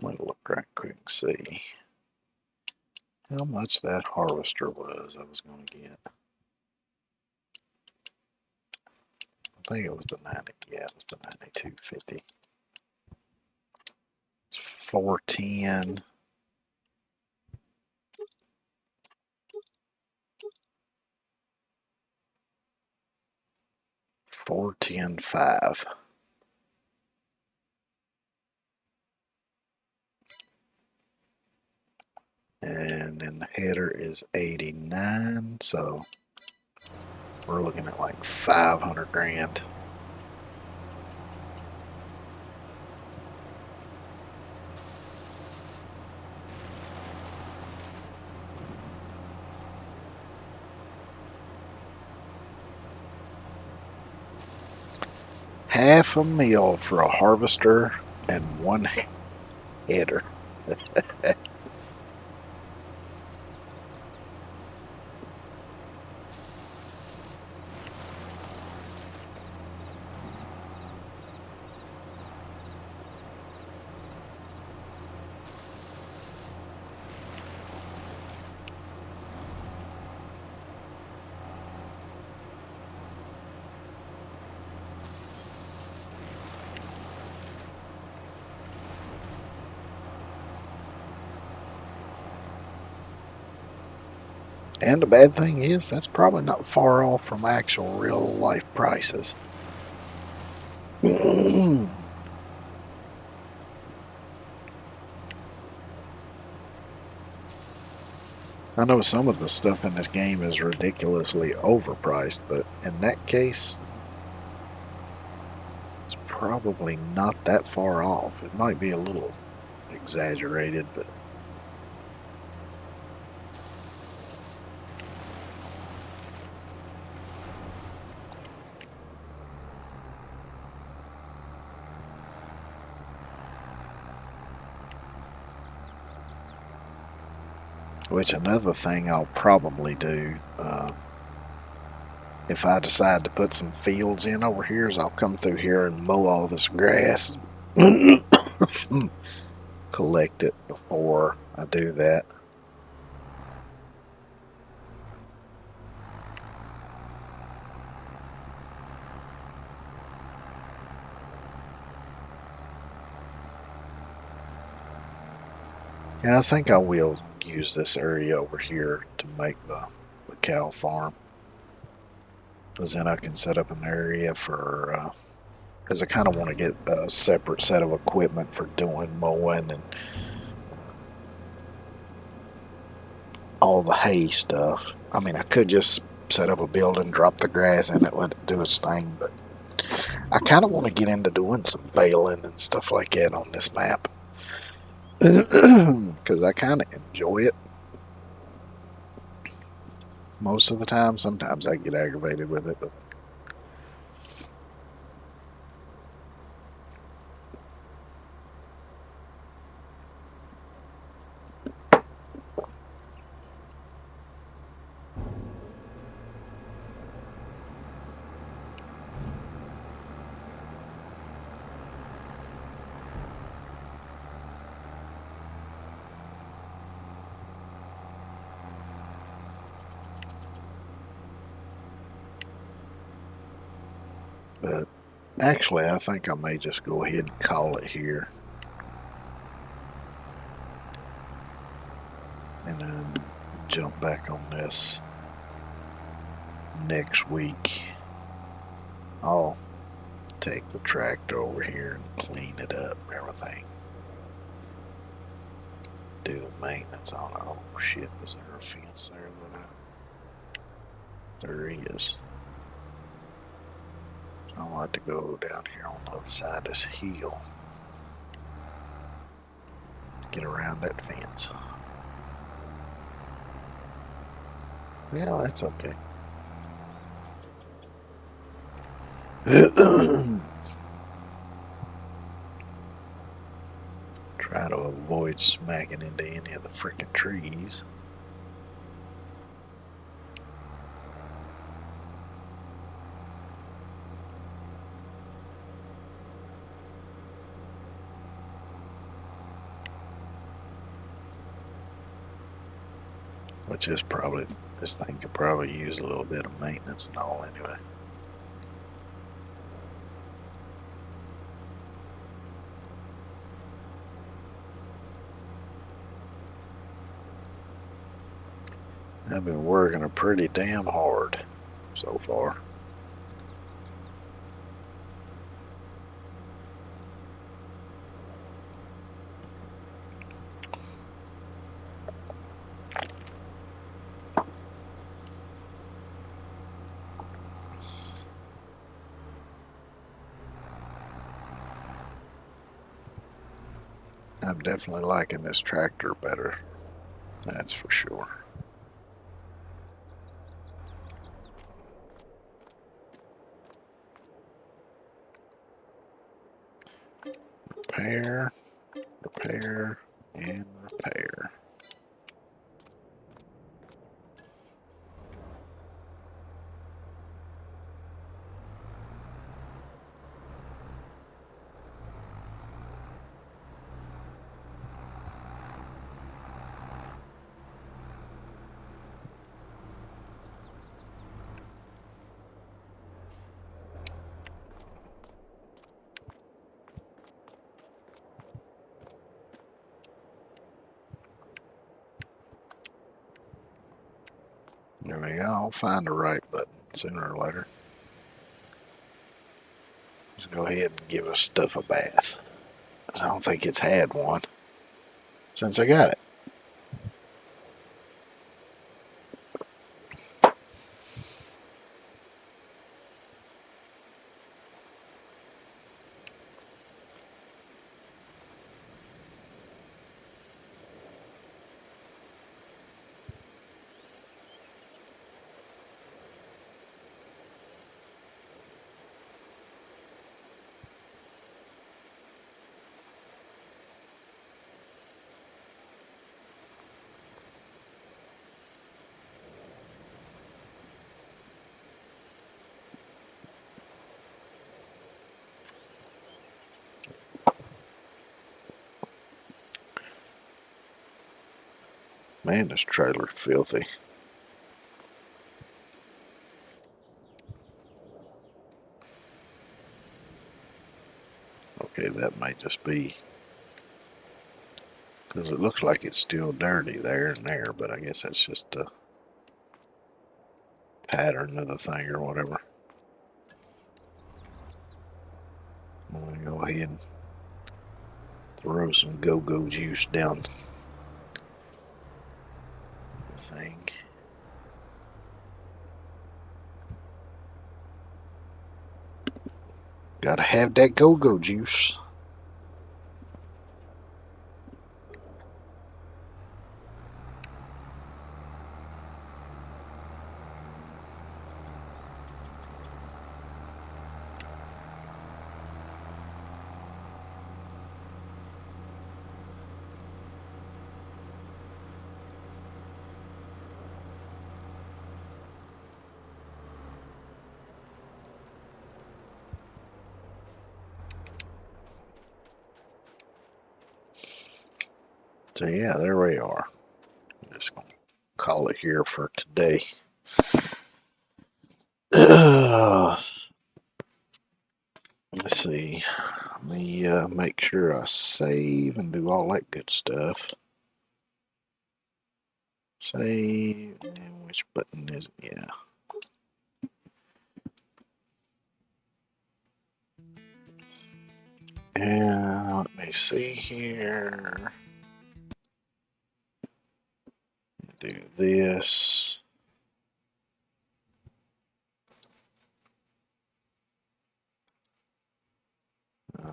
Let me look right quick and see. how much that harvester was I was going to get. I think it was the 90. Yeah, it was the 92.50. It's 410. 410.5. And then the header is 89, so we're looking at like 500 grand. Half a mil for a harvester and one header. And the bad thing is, that's probably not far off from actual real life prices. I know some of the stuff in this game is ridiculously overpriced, but in that case, it's probably not that far off. It might be a little exaggerated, but which another thing I'll probably do if I decide to put some fields in over here is I'll come through here and mow all this grass and collect it before I do that. Yeah, I think I will use this area over here to make the cow farm. Because then I can set up an area for, because I kind of want to get a separate set of equipment for doing mowing and all the hay stuff. I mean, I could just set up a building, drop the grass in it, let it do its thing, but I kind of want to get into doing some baling and stuff like that on this map. Because I kind of enjoy it most of the time. Sometimes I get aggravated with it, but actually, I think I may just go ahead and call it here. And then jump back on this next week. I'll take the tractor over here and clean it up and everything. Do the maintenance on it. Oh shit, is there a fence there? There is. I'll have to go down here on the other side of this hill. Get around that fence. Yeah, that's okay. Try to avoid smacking into any of the freaking trees. Which is probably, this thing could probably use a little bit of maintenance and all anyway. I've been working her pretty damn hard so far. I'm definitely liking this tractor better. That's for sure. Repair, repair, and repair. There we go. I'll find the right button sooner or later. Just go ahead and give us stuff a bath. I don't think it's had one since I got it. Man, this trailer's filthy. Okay, that might just be because it looks like it's still dirty there and there, but I guess that's just a pattern of the thing or whatever. I'm gonna go ahead and throw some go-go juice down the thing. Gotta have that go-go juice. So yeah, there we are. I'm just gonna call it here for today. Let's see. Let me make sure I save and do all that good stuff. Save. And which button is it? Yeah. And let me see here. Do this.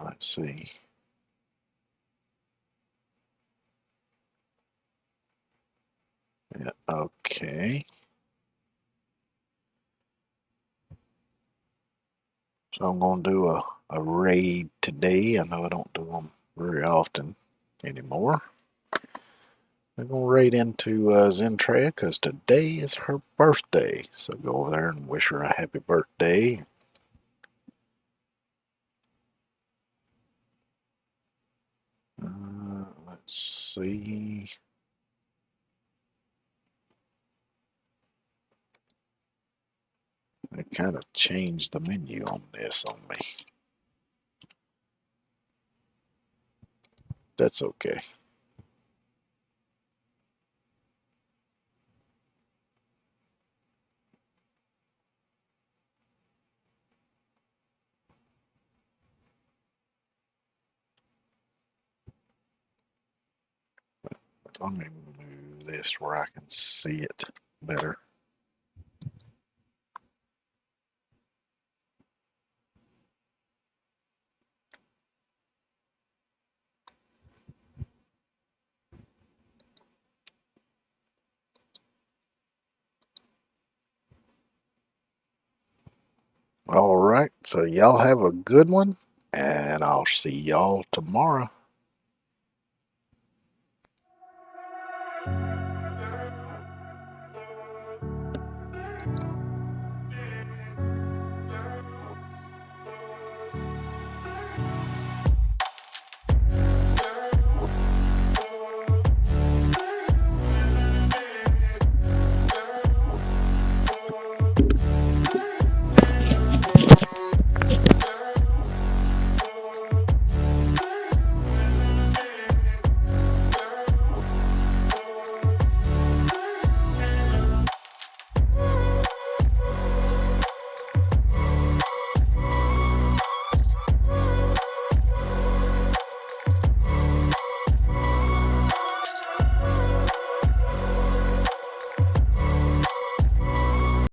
Let's see. Yeah, okay. So I'm going to do a raid today. I know I don't do them very often anymore. I'm going to raid into Zentrea because today is her birthday. So go over there and wish her a happy birthday. Let's see. It kind of changed the menu on this on me. That's okay. Let me move this where I can see it better. All right, so y'all have a good one, and I'll see y'all tomorrow.